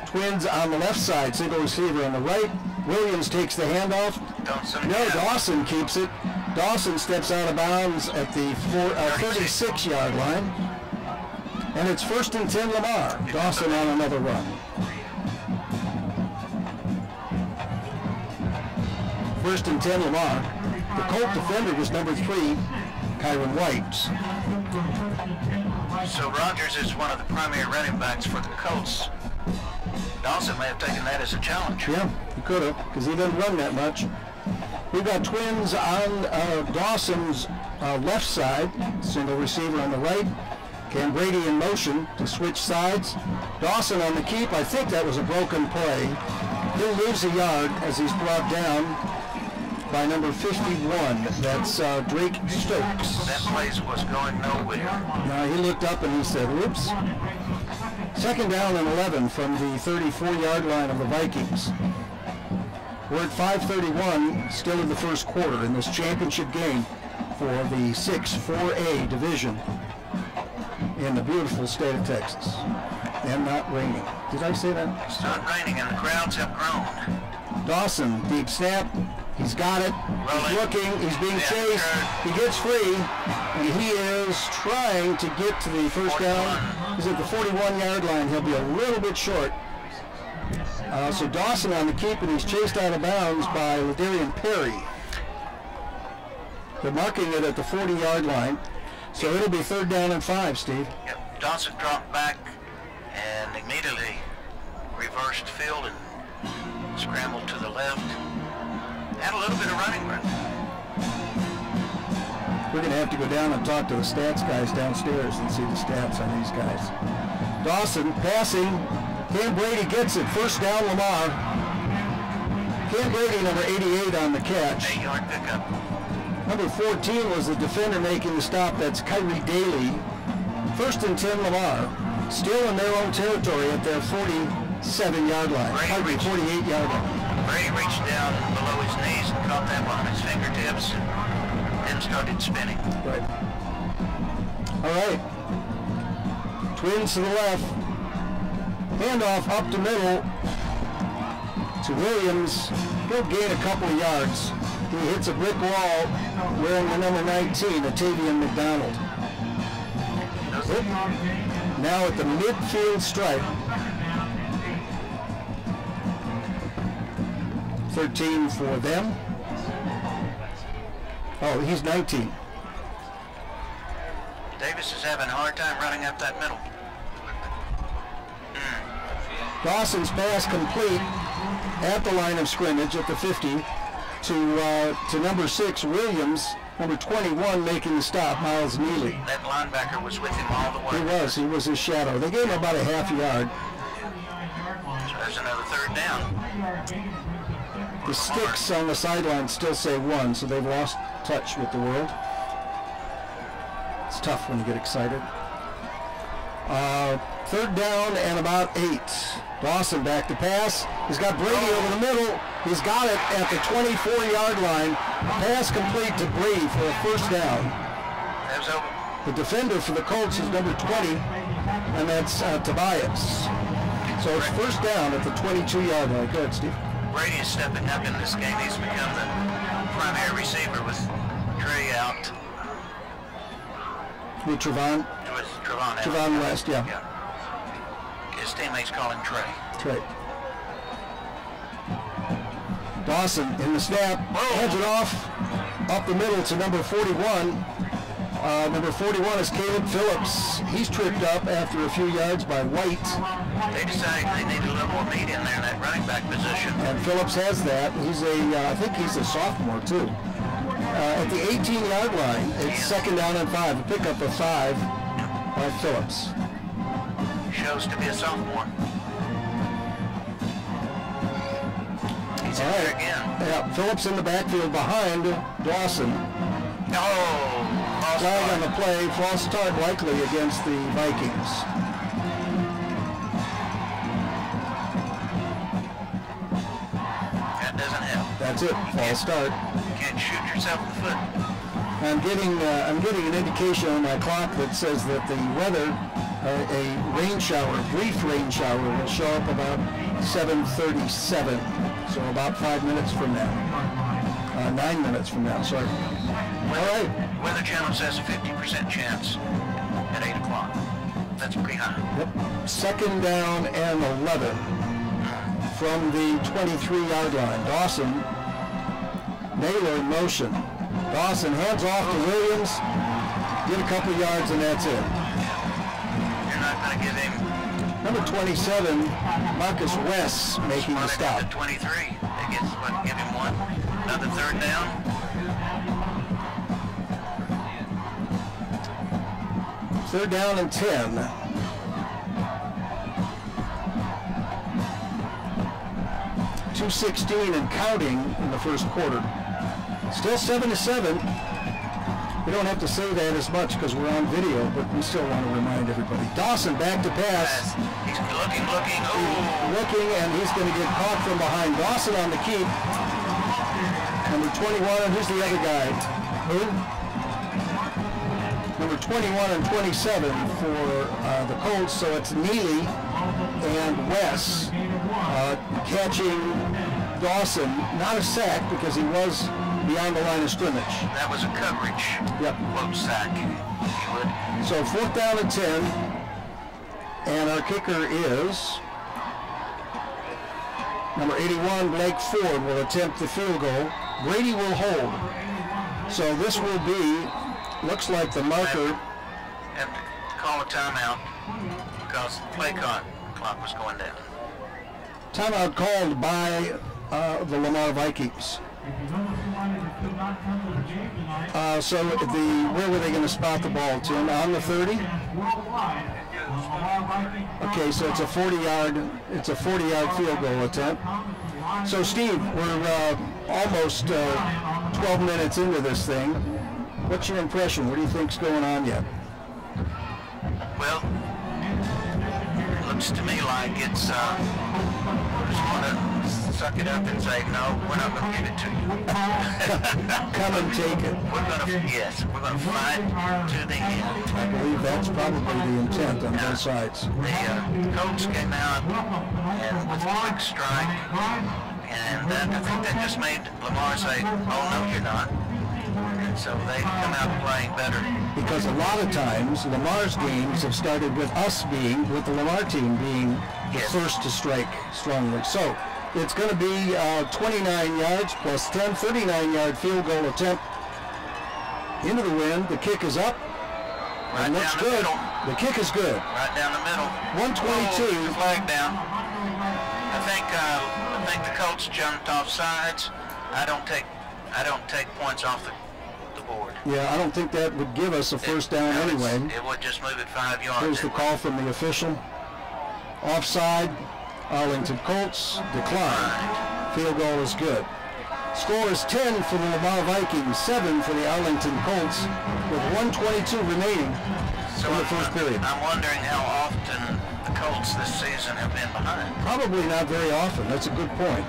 Twins on the left side, single receiver on the right. Williams takes the handoff. Dawson keeps it. Dawson steps out of bounds at the 36-yard line. And it's first and 10 Lamar. Dawson on another run. First and 10 Lamar. The Colt defender was number 3, Kyron White. So Rogers is one of the primary running backs for the Colts. Dawson may have taken that as a challenge. Yeah, he could have, because he doesn't run that much. We've got twins on Dawson's left side, single receiver on the right. Cam Brady in motion to switch sides. Dawson on the keep. I think that was a broken play. He'll lose a yard as he's brought down by number 51. That's Drake Stokes. That play was going nowhere. Now he looked up and he said, "Whoops." Second down and 11 from the 34-yard line of the Vikings. We're at 5:31, still in the first quarter in this championship game for the 6-4A division in the beautiful state of Texas. And not raining. Did I say that? It's not raining and the crowds have grown. Dawson, deep snap. He's got it. He's looking. He's being chased. He gets free. And he is trying to get to the first down. He's at the 41-yard line. He'll be a little bit short. So Dawson on the keep, and he's chased out of bounds by Ladarian Perry. They're marking it at the 40-yard line. So it'll be third down and 5, Steve. Yep. Dawson dropped back and immediately reversed field and scrambled to the left. Had a little bit of running room. We're going to have to go down and talk to the stats guys downstairs and see the stats on these guys. Dawson passing. Cam Brady gets it. First down, Lamar. Cam Brady, number 88 on the catch. 8-yard pickup. Number 14 was the defender making the stop. That's Kyrie Daly. 1st and 10 Lamar. Still in their own territory at their 47-yard line. Kyrie, 48-yard line. Brady reached down below his knees and caught that one on his fingertips and then started spinning. Right. All right. Twins to the left. Handoff up the middle to Williams. He'll gain a couple of yards. He hits a brick wall wearing the number 19, Atavian McDonald. Now at the midfield stripe. 13 for them. Oh, he's 19. Davis is having a hard time running up that middle. Dawson's pass complete at the line of scrimmage at the 50 to number 6, Williams. Number 21 making the stop, Miles Neely. That linebacker was with him all the way. He was his shadow. They gave him about a half yard. So there's another 3rd down. The sticks on the sideline still say 1, so they've lost touch with the world. It's tough when you get excited. 3rd down and about 8. Dawson back to pass. He's got Brady over the middle. He's got it at the 24-yard line. Pass complete to Brady for a 1st down. That was over. The defender for the Colts is number 20, and that's Tobias. So it's 1st down at the 22-yard line. Go ahead, Steve. Brady is stepping up in this game. He's become the primary receiver with Trey out. With Trevon? With Trevon out. Trevon West, yeah. His teammates call him Trey. Trey. Dawson in the snap, hands it off, up the middle to number 41. Number 41 is Caleb Phillips. He's tripped up after a few yards by White. They decided they needed a little more meat in there in that running back position. And Phillips has that. He's I think he's a sophomore too. At the 18-yard line, it's 2nd down and 5. A pickup of 5 by Phillips. Shows to be a sophomore. He's in there again. Yeah, Phillips in the backfield behind Dawson. Flag on the play, false start likely against the Vikings. That doesn't help. That's it, false start. You can't shoot yourself in the foot. I'm getting an indication on my clock that says that the weather, a rain shower, brief rain shower, will show up about 7:37, so about 5 minutes from now. 9 minutes from now, sorry. All right. Weather Channel says a 50% chance at 8 o'clock. That's pretty high. Yep. 2nd down and 11 from the 23-yard line. Dawson, Naylor in motion. Dawson hands off to Williams. Get a couple yards and that's it. You're not going to give him... Number 27, Marcus West making the stop. 23. They get what? Give him 1. Another 3rd down. 3rd down and 10. .216 and counting in the 1st quarter. Still 7-7. We don't have to say that as much because we're on video, but we still want to remind everybody. Dawson back to pass. He's looking. Oh. Looking, and he's going to get caught from behind. Dawson on the keep. Number 21, and who's the other guy? Who? Number 21 and 27 for the Colts, so it's Neely and Wes catching Dawson. Not a sack because he was beyond the line of scrimmage. That was a coverage. Yep. Quote sack, if you would. So 4th down and 10, and our kicker is number 81, Blake Ford will attempt the field goal. Brady will hold. So this will be, looks like the marker. Have to call a timeout because the play clock was going down. Timeout called by the Lamar Vikings. So where were they going to spot the ball, Tim? On the 30? Okay, so it's a 40-yard field goal attempt. So Steve, we're almost 12 minutes into this thing. What's your impression? What do you think's going on yet? Well, looks to me like it's just want to suck it up and say, no, we're not going to give it to you. Come and take it. We're going to, yes, we're going to fight to the end. I believe that's probably the intent on both sides. The coach came out and with a quick strike, and I think that just made Lamar say, oh, no, you're not. And so they come out playing better. Because a lot of times, Lamar's games have started with us being, with the Lamar team being the first to strike strongly. So it's going to be 29 yards plus 10, 39-yard field goal attempt into the wind. The kick is up. Right and looks down the good. middle. The kick is good. Right down the middle. 122. Oh, flag down. I think the Colts jumped off sides. I don't take points off the board. Yeah, I don't think that would give us a first down anyway. It would just move it 5 yards. Here's the call from the official. Offside. Arlington Colts decline. Field goal is good. Score is 10 for the Lamar Vikings, 7 for the Arlington Colts, with 1:22 remaining in the first period. I'm wondering how often the Colts this season have been behind. Probably not very often. That's a good point.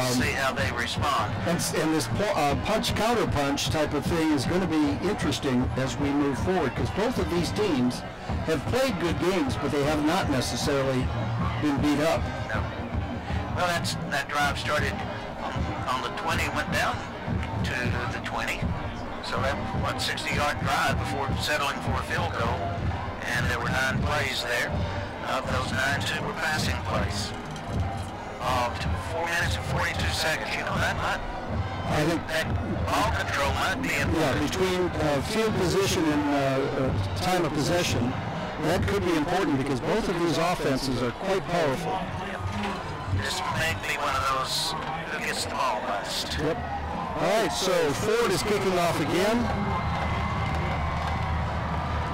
See how they respond. And this punch-counter-punch type of thing is going to be interesting as we move forward, because both of these teams have played good games, but they have not necessarily been beat up. No. Well, that drive started on the 20, went down to the 20. So that, 60-yard drive before settling for a field goal. And there were 9 plays there. Of those 9, 2 were passing plays. 4 minutes and 42 seconds, you know, that ball control might be important. Yeah, between field position and time of possession, that could be important because both of these offenses are quite powerful. Yep. This may be one of those who gets the ball last. Yep. All right, so Ford is kicking off again.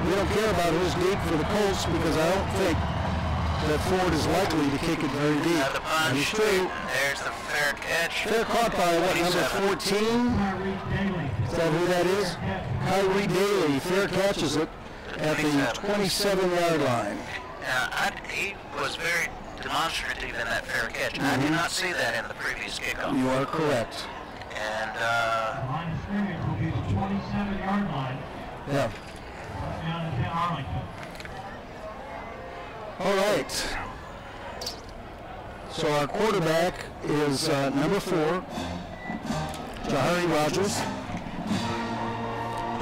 We don't care about who's deep for the Colts because I don't think that Ford is likely to kick it very deep. Now the punch. He's true. There's the fair catch. Fair caught by what, number 14? Is that who that is? Kyrie Daly. Fair catches it at the 27-yard line. He was very demonstrative in that fair catch. I did not see that in the previous kickoff. You are correct. And The line of scrimmage will be the 27-yard line. Yeah. Down in Arlington. All right. So our quarterback is number 4, Jahari Rogers.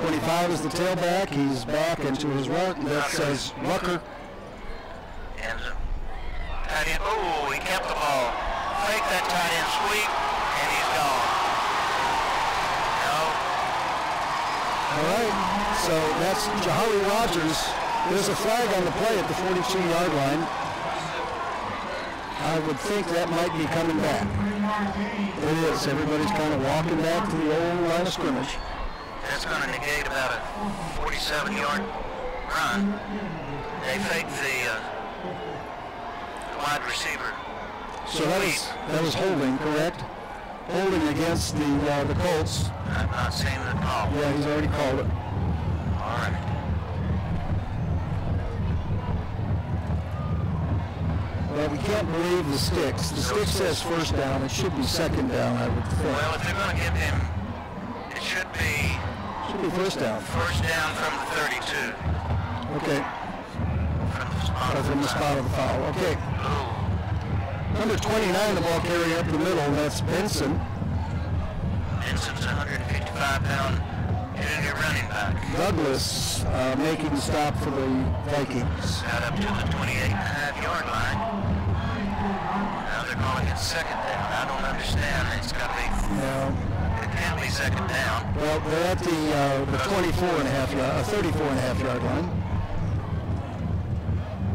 25 is the tailback. He's back into his right. That says Rucker. And tight end. Oh, he kept the ball. Fake that tight end sweep, and he's gone. No. All right. So that's Jahari Rogers. There's a flag on the play at the 42-yard line. I would think that might be coming back. It is. Everybody's kind of walking back to the old line of scrimmage. That's going to negate about a 47-yard run. They faked the wide receiver. So that was holding, correct? Holding against the Colts. I've not seen the call. Yeah, he's already called it. All right. Well, we can't believe the sticks. The stick says first down. It should be second down, I would think. Well, if they're going to give him, it should be First down. first down from the 32. Okay. From the spot of the foul. Okay. Number 29, the ball carrier up the middle. That's Benson. Benson's 155-pound junior running back. Douglas making the stop for the Vikings. Out up to the 28.5-yard line. Now they're calling it second down. I don't understand. It's got to be. No. It can't be second down. Well, they're at the 34.5 yard line.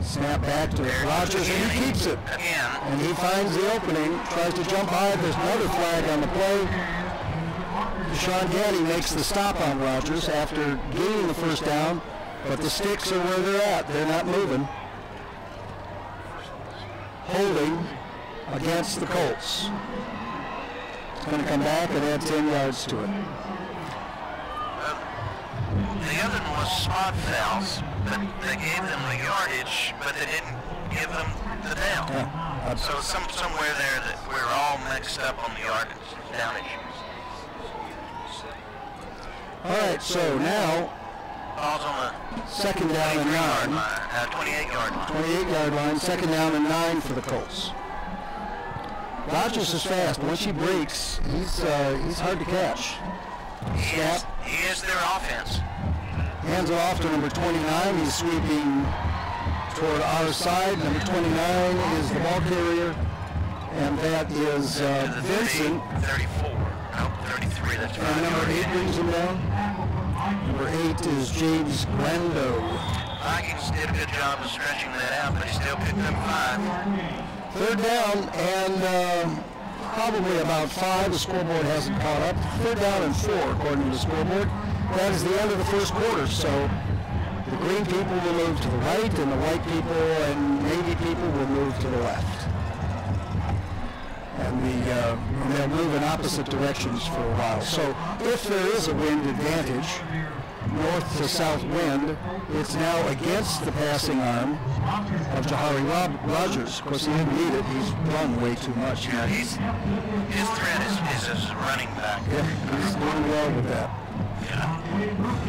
Snap back to Rogers, and he keeps it. Again. And he finds the opening, tries to jump high. There's another flag on the play. Deshaun Gaddy makes the stop on Rogers after gaining the first down, but the sticks are where they're at. They're not moving. Holding against the Colts. It's going to come back and add 10 yards to it. The other one was spot fouls, but they gave them the yardage, but they didn't give them the down. Yeah. So somewhere there that we're all mixed up on the yardage down issues. All right, so now Ball's on the second down and 9. 28-yard line. 28-yard line, second down and 9 for the Colts. Rodgers is fast. Once he breaks, he's hard to catch. Snap. He is their offense. Hands it off to number 29. He's sweeping toward our side. Number 29 is the ball carrier, and that is Vincent. 34. No, 33. That's right. And number 8 brings him down. Number 8 is James Brando. Vikings did a good job of stretching that out, but he still picked up 5. Third down and probably about 5. The scoreboard hasn't caught up. Third down and 4 according to the scoreboard. That is the end of the first quarter, so the green people will move to the right and the white people and navy people will move to the left. And they'll move in opposite directions for a while. So if there is a wind advantage, north to south wind, it's now against the passing arm of Jahari Rogers. Of course, he didn't need it. He's run way too much. Yeah, his threat is as a running back. Yeah, he's doing well with that. Yeah.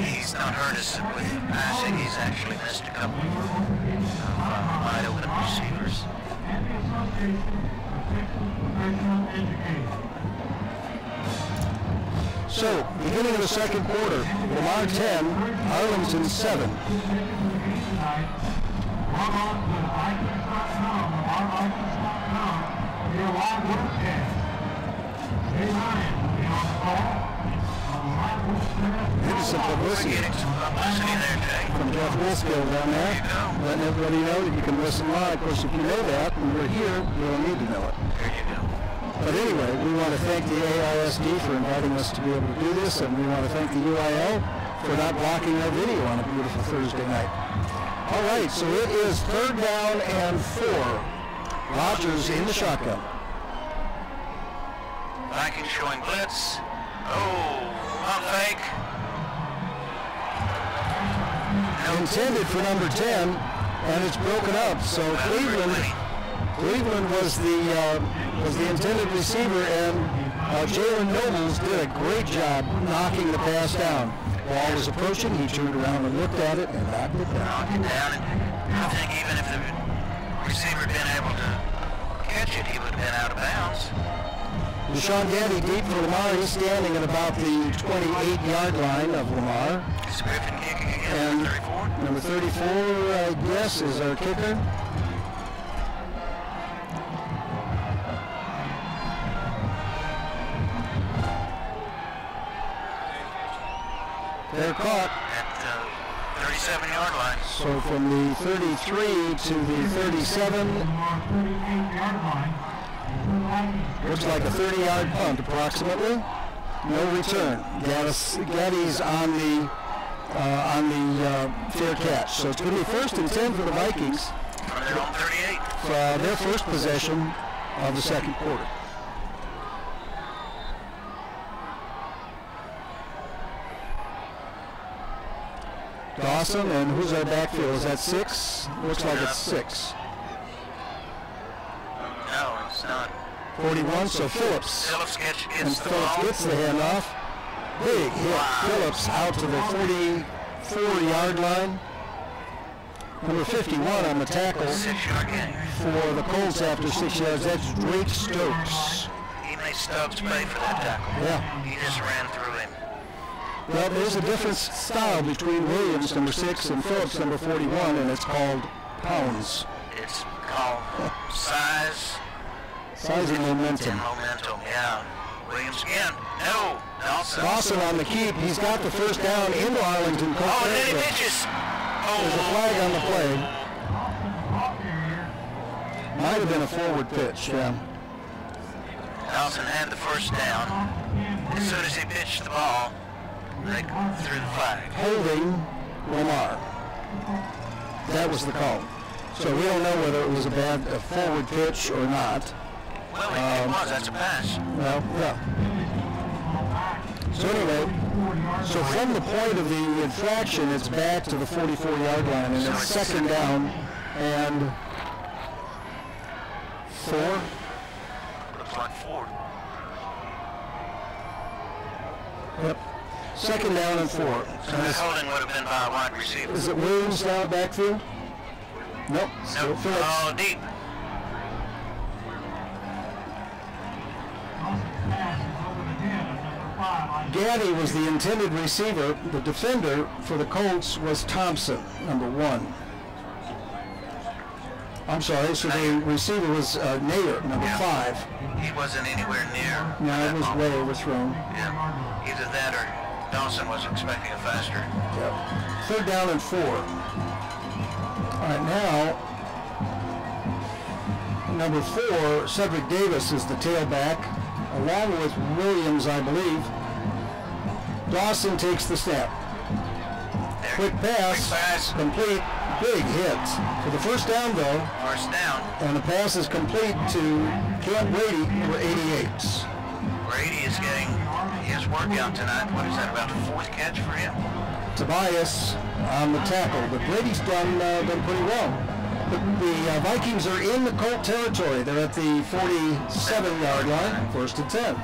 He's not hurt us with passing. He's actually missed a couple of wide open receivers. So, beginning of the second quarter, Lamar 10, Arlington 7. Log on to Vikings.com, LamarVikings.com, for your live webcast. Jay Ryan will be on the call. Maybe some publicity Getting some publicity there, Jay. from Jeff Wolfskill down there, letting everybody know that you can listen live. Of course, if you know that and we're here, you don't need to know it. There you go. But anyway, we want to thank the AISD for inviting us to be able to do this, and we want to thank the UIL for not blocking our video on a beautiful Thursday night. All right, so it is third down and 4. Rodgers in the shotgun. Vikings showing blitz. Oh, pump fake. Intended for number 10, and it's broken up. So Cleveland was the intended receiver, and Jalen Nobles did a great job knocking the pass down. Ball was approaching, he turned around and looked at it and knocked it down. Knocked it down, and I think even if the receiver had been able to catch it, he would have been out of bounds. Deshaun Gandy deep for Lamar. He's standing at about the 28-yard line of Lamar. Is Griffin kicking again? And Number 34? number 34, I guess, is our kicker. They're caught. At the 37-yard line. So from the 33 to the 37, looks like a 30-yard punt approximately. No return. Gaddy's on the fair catch. So it's going to be 1st and 10 for the Vikings. From their own 38. For their first possession of the second quarter. Dawson, and who's our backfield? Is that 6? Looks like it's 6. No, it's not. 41, so Phillips. Phillips And gets the Phillips ball. gets the handoff. Big hit. Wow. Phillips out to the 44-yard line. Number 51 on the tackle 6-yard gain. for the Colts after 6 yards. That's Drake Stokes. He made Stokes pay for that tackle. Yeah. He just ran through him. Well, there's a different style between Williams, number 6, and Phillips, number 41, and it's called pounds. It's called size Size and momentum. and momentum. Yeah. Williams again. No. Dawson. Dawson on the keep. He's got the first down into Arlington. Oh, and then he pitches. There's a flag on the play. Might have been a forward pitch, yeah. Dawson had the first down. As soon as he pitched the ball, they threw the flag. Holding Lamar. That was the call. So we don't know whether it was a forward pitch or not. Well, it was. That's a pass. Well, yeah. So anyway, so from the point of the infraction, it's back to the 44-yard line, and it's second down and 4. Looks like 4. Yep. Second down and 4. So the holding would have been by a wide receiver. Is it Williams now backfield? Nope. Still Nope. Phillips. Oh, deep. Gaddy was the intended receiver. The defender for the Colts was Thompson, number 1. I'm sorry, so the receiver was Nair, number 5. He wasn't anywhere near. No, it was way overthrown. Yeah. Either that or Dawson was expecting a faster. Yep. Third down and 4. All right, now, number 4, Cedric Davis is the tailback, along with Williams, I believe. Dawson takes the snap. Quick pass, complete, big hit. For the first down, though. First down. And the pass is complete to Camp Brady, number 88. Brady is getting his workout tonight. What is that, about the 4th catch for him? Tobias on the tackle, but Brady's done pretty well. The Vikings are in the Colt territory. They're at the 47-yard line, 1st and 10.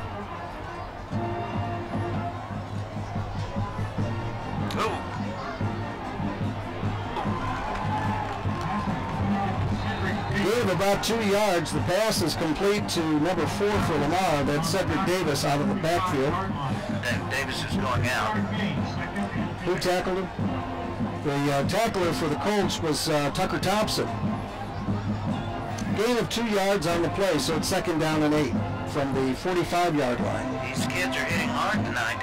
Gain of about 2 yards. The pass is complete to number 4 for Lamar. That's Cedric Davis out of the backfield. Davis is going out. Who tackled him? The tackler for the Colts was Tucker Thompson. Gain of 2 yards on the play, so it's second down and 8 from the 45-yard line. These kids are hitting hard tonight.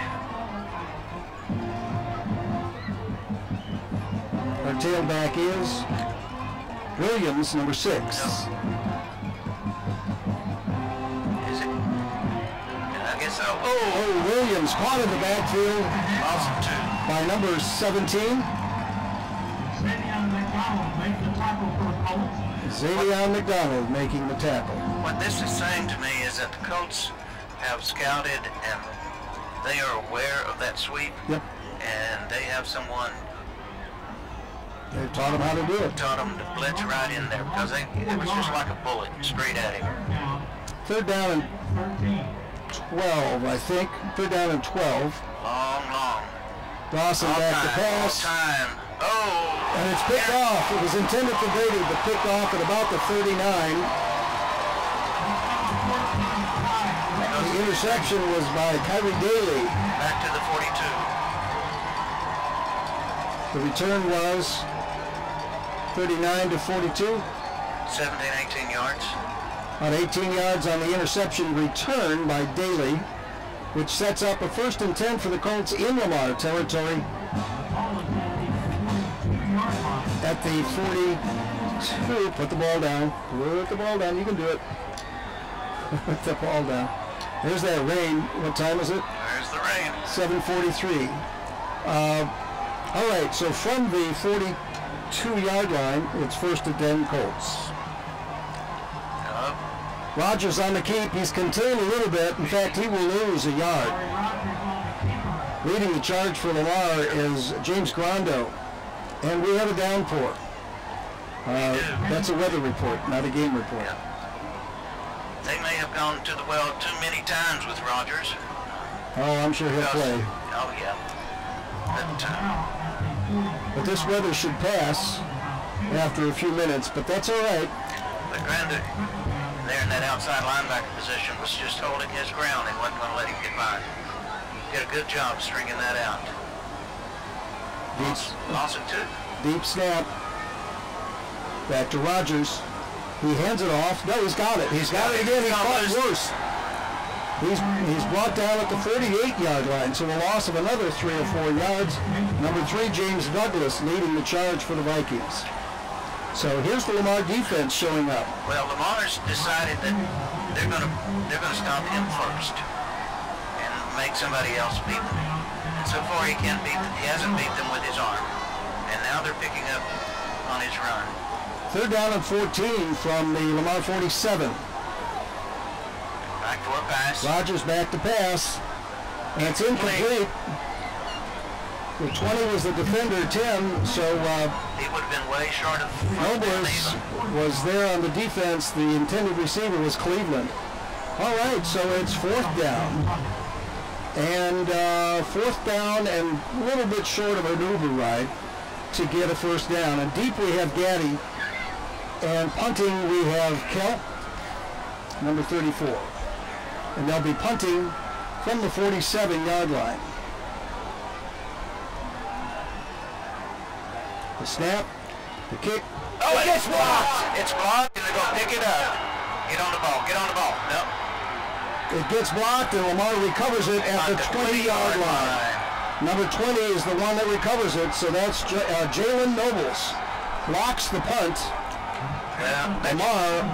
Our tailback is Williams, number 6. Is it? I guess so. Oh, Williams caught in the backfield by number 17. Xavion McDonald making the tackle. What this is saying to me is that the Colts have scouted and they are aware of that sweep. Yep. And they have someone. They've taught him how to do it. Taught him to blitz right in there because it was just like a bullet straight at him. Third down and 12, I think. Third down and 12. Long. Dawson All back time, to pass. All time. Oh! And it's picked off. It was intended for Brady, but picked off at about the 39. The interception was by Kyrie Daly. Back to the 42. The return was 39 to 42. 17, 18 yards. About 18 yards on the interception return by Daly, which sets up a 1st and 10 for the Colts in Lamar territory at the 42. Put the ball down. Put the ball down. You can do it. Put the ball down. There's that rain. What time is it? There's the rain. 7:43. All right, so from the 42-yard line, it's 1st and 10 Colts. Rogers on the keep. He's contained a little bit. In fact, he will lose a yard. Leading the charge for Lamar is James Grando. And we have a downpour. That's a weather report, not a game report. Yeah. They may have gone to the well too many times with Rogers. Oh, I'm sure he'll play. Oh, yeah. But this weather should pass after a few minutes, but that's all right. But Grando, there in that outside linebacker position, was just holding his ground and wasn't going to let him get by. Did a good job stringing that out. Awesome, too. Deep snap. Back to Rogers. He hands it off. No, he's got it. He's got it again. He's caught worse. He's brought down at the 48-yard line, so a loss of another 3 or 4 yards. Number 3, James Douglas, leading the charge for the Vikings. So here's the Lamar defense showing up. Well, Lamar's decided that they're going to stop him first and make somebody else beat them. And so far he hasn't beat them with his arm. And now they're picking up on his run. Third down and 14 from the Lamar 47. for a pass. Rogers back to pass. And it's incomplete. The 20 was the defender, Tim, so he would have been way short of Nobles was there on the defense. The intended receiver was Cleveland. All right, so it's fourth down. And fourth down and a little bit short of an Uber ride to get a first down. And deep we have Gaddy. And punting we have Kelp, number 34. And they'll be punting from the 47-yard line. The snap, the kick. Oh, it gets blocked! It's blocked, and they're going to pick it up. Get on the ball, get on the ball. No. It gets blocked, and Lamar recovers it at the 20-yard line. Number 20 is the one that recovers it, so that's Jalen Nobles. Blocks the punt. Yeah, Lamar,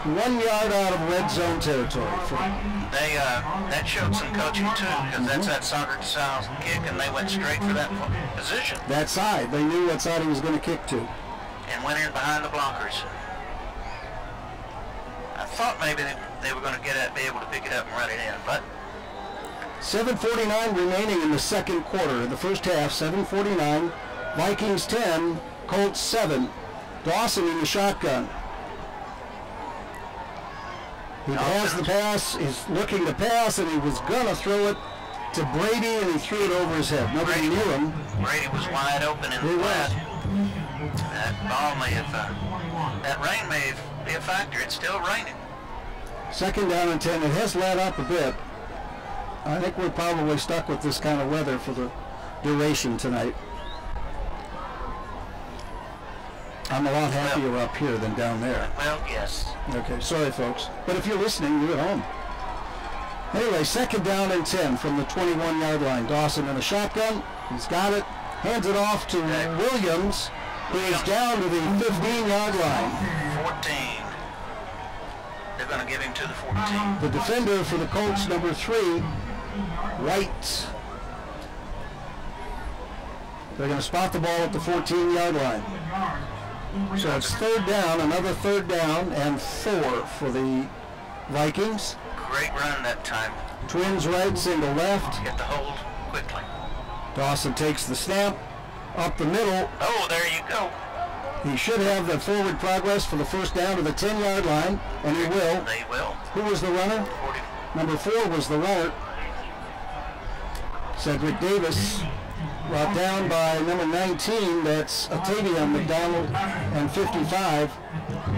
1 yard out of red zone territory. That showed some coaching too, because that's that soccer-style kick, and they went straight for that position. That side, they knew what side he was going to kick to. And went in behind the blockers. I thought maybe they were going to be able to pick it up and run it in, but 7:49 remaining in the second quarter. In the first half, 7:49. Vikings 10, Colts 7. Dawson in the shotgun. He has the pass, he's looking to pass, and he was going to throw it to Brady, and he threw it over his head. Nobody knew him. Brady was wide open in the flat. That ball may have, that rain may be a factor. It's still raining. Second down and 10. It has let up a bit. I think we're probably stuck with this kind of weather for the duration tonight. I'm a lot happier up here than down there. Well, yes. Okay, sorry folks. But if you're listening, you're at home. Anyway, second down and 10 from the 21-yard line. Dawson in a shotgun. He's got it. Hands it off to Williams, who is down to the 15-yard line. 14. They're going to give him to the 14. The defender for the Colts, number 3, White. They're going to spot the ball at the 14-yard line. So it's third down, another third down, and 4 for the Vikings. Great run that time. Twins right, single left. Get the hold quickly. Dawson takes the snap, up the middle. Oh, there you go. He should have the forward progress for the first down to the 10-yard line, and he will. They will. Who was the runner? 40. Number 4 was the runner. Cedric Davis, brought down by number 19, that's Octavian McDonald, and 55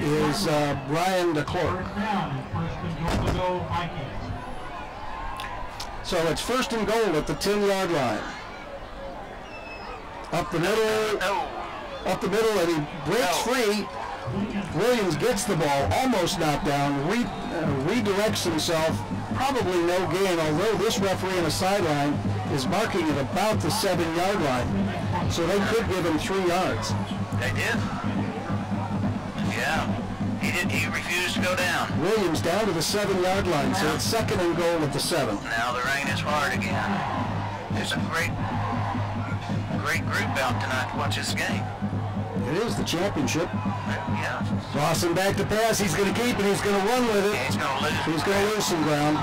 is Brian DeClerc. So it's first and goal at the 10-yard line. Up the middle, and he breaks free. Williams gets the ball, almost knocked down, redirects himself, probably no gain, although this referee on the sideline is marking it about the 7-yard line. So they could give him 3 yards. They did. Yeah. He refused to go down. Williams down to the 7-yard line, so it's second and goal at the 7. Now the rain is hard again. There's a great group out tonight to watch this game. It is the championship. Yeah. Dawson back to pass. He's going to keep it. He's going to run with it. He's going to lose. He's going to lose some ground.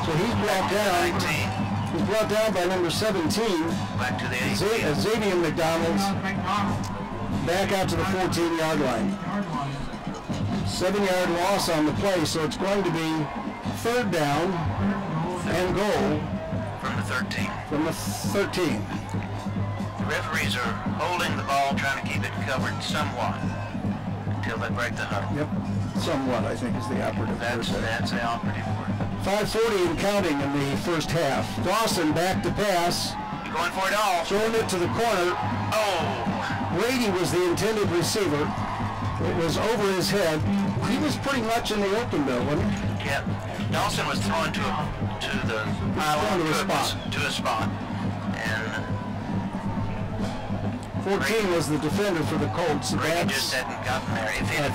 So he's brought down. 19. He's brought down by number 17. Back to the 18. Xavier McDonald's back out to the 14-yard line. 7-yard loss on the play, so it's going to be third down and goal from the 13. From the 13. The referees are holding the ball, trying to keep it covered somewhat until they break the huddle. Yep, somewhat I think is the operative word. That's the operative word. 5:40 and counting in the first half. Dawson back to pass. You're going for it all. Throwing it to the corner. Oh! Brady was the intended receiver. It was over his head. He was pretty much in the open though, wasn't he? Yeah. Dawson was thrown to the pile to a spot. And 14 was the defender for the Colts. Brady just hadn't gotten there. If he had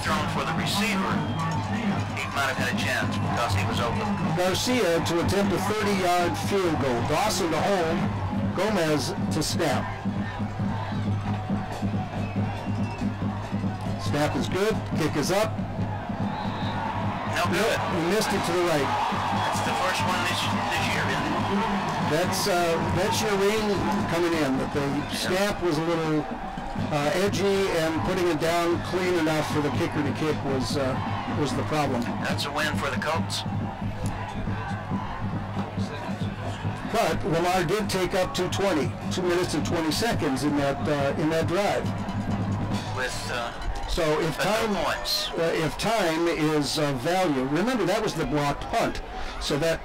thrown for the receiver, he might have had a chance because he was open. Garcia to attempt a 30-yard field goal. Dawson to hold. Gomez to snap. Snap is good. Kick is up. No good. He missed it to the right. That's the first one this year, isn't it? That's your ring coming in. That the snap was a little edgy, and putting it down clean enough for the kicker to kick was the problem. That's a win for the Colts. But Lamar did take up 2:20, 2 minutes and 20 seconds in that drive. With so if time is value, remember that was the blocked punt, so that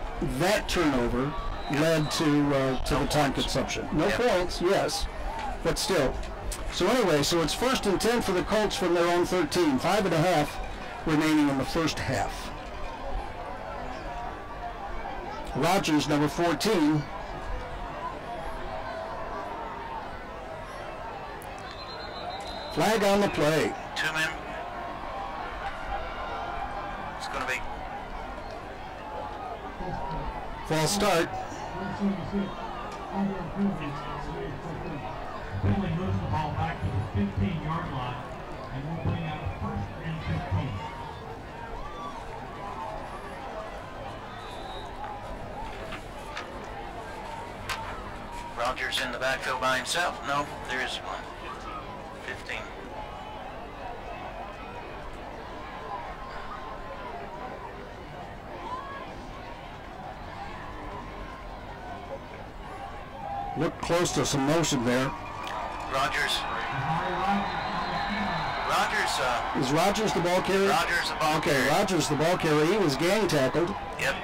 turnover led to the time consumption. No points, yes, but still. So anyway, so it's 1st and 10 for the Colts from their own 13. 5.5 remaining in the first half. Rodgers, number 14. Flag on the play. 2 men. It's going to be false start. Finley moves the ball back to the 15-yard line, and we'll bring out 1st and 15. Rodgers in the backfield by himself. No, there is one. 15. Look close to some motion there. Rodgers. Is Rodgers the ball carrier? Rodgers the ball carrier. Okay, Rodgers the ball carrier. He was gang tackled. Yep.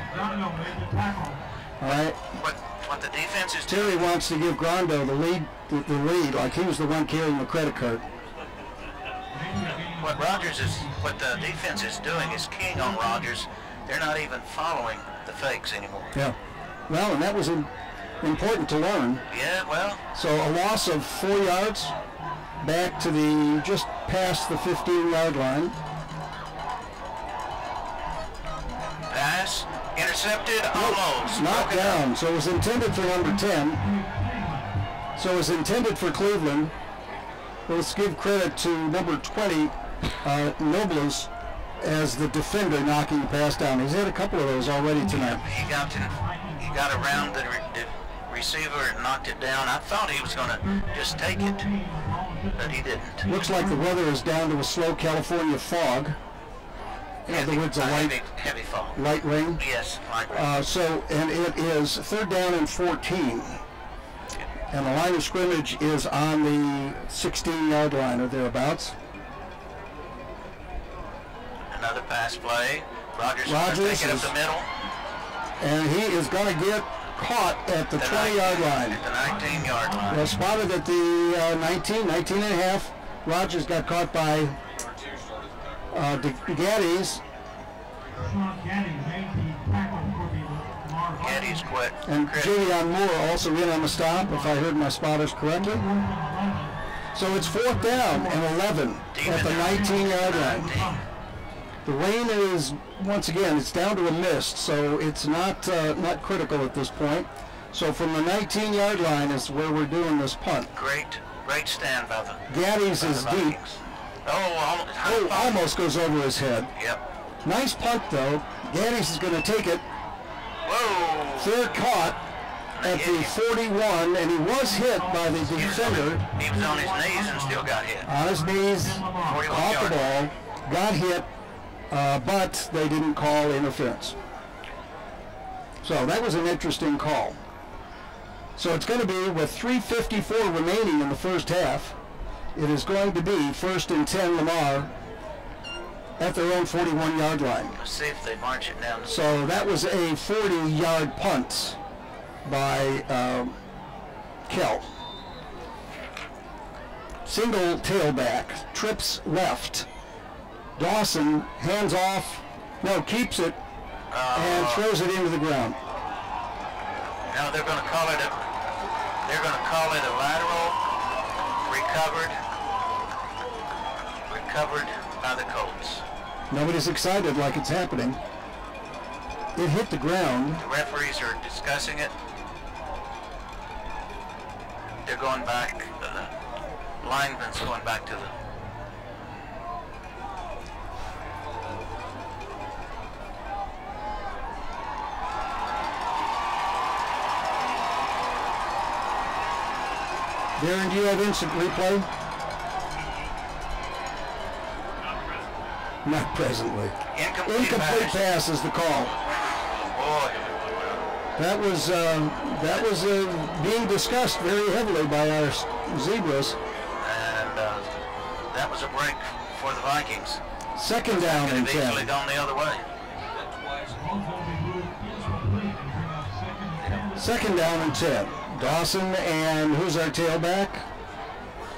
All right. What the defense is Terry wants to give Grondo the lead, like he was the one carrying the credit card. What the defense is doing is keying on Rodgers. They're not even following the fakes anymore. Yeah. Well, and that was important to learn. Yeah, well. So a loss of 4 yards back to just past the 15-yard line. Pass intercepted, almost knocked down. So it was intended for number 10. So it was intended for Cleveland. Let's give credit to number 20, Nobles, as the defender knocking the pass down. He's had a couple of those already tonight. He got around the receiver and knocked it down. I thought he was going to just take it, but he didn't. Looks like the weather is down to a slow California fog. In other words, a heavy fog. Light rain? Yes, light rain. And it is 3rd down and 14. And the line of scrimmage is on the 16-yard line or thereabouts. Another pass play. Rodgers is taking up the middle. And he is going to get caught at the 20-yard line. At the 19-yard line. Well, spotted at the 19 and a half. Rodgers got caught by Gaddy's. Gaddy's quit. And Javion Moore also in on the stop, if I heard my spotters correctly. So it's 4th down and 11 at the 19-yard line. The rain is, once again, it's down to a mist, so it's not critical at this point. So from the 19-yard line is where we're doing this punt. Great stand by the Gaddy's is deep. Almost goes over his head. Yep. Nice punt, though. Gaddy's is going to take it. Whoa! Fair caught at the 41, and he was hit by the defender. He was on his knees and still got hit. On his knees, caught the ball, got hit, but they didn't call interference. So that was an interesting call. So it's going to be, with 3:54 remaining in the first half, it is going to be 1st and 10 Lamar at their own 41-yard line. Let's see if they march it down. So that was a 40-yard punt by Kell. Single tailback, trips left. Dawson hands off, keeps it, and throws it into the ground. Now they're going to call it a lateral, recovered by the Colts. Nobody's excited like it's happening. It hit the ground. The referees are discussing it. They're going back, the lineman's going back to the... Darren, do you have instant replay? Not presently. Incomplete pass is the call. Boy. That was being discussed very heavily by our Zebras. And that was a break for the Vikings. Second down and 10. Could have easily gone the other way. Second down and 10. Dawson and who's our tailback?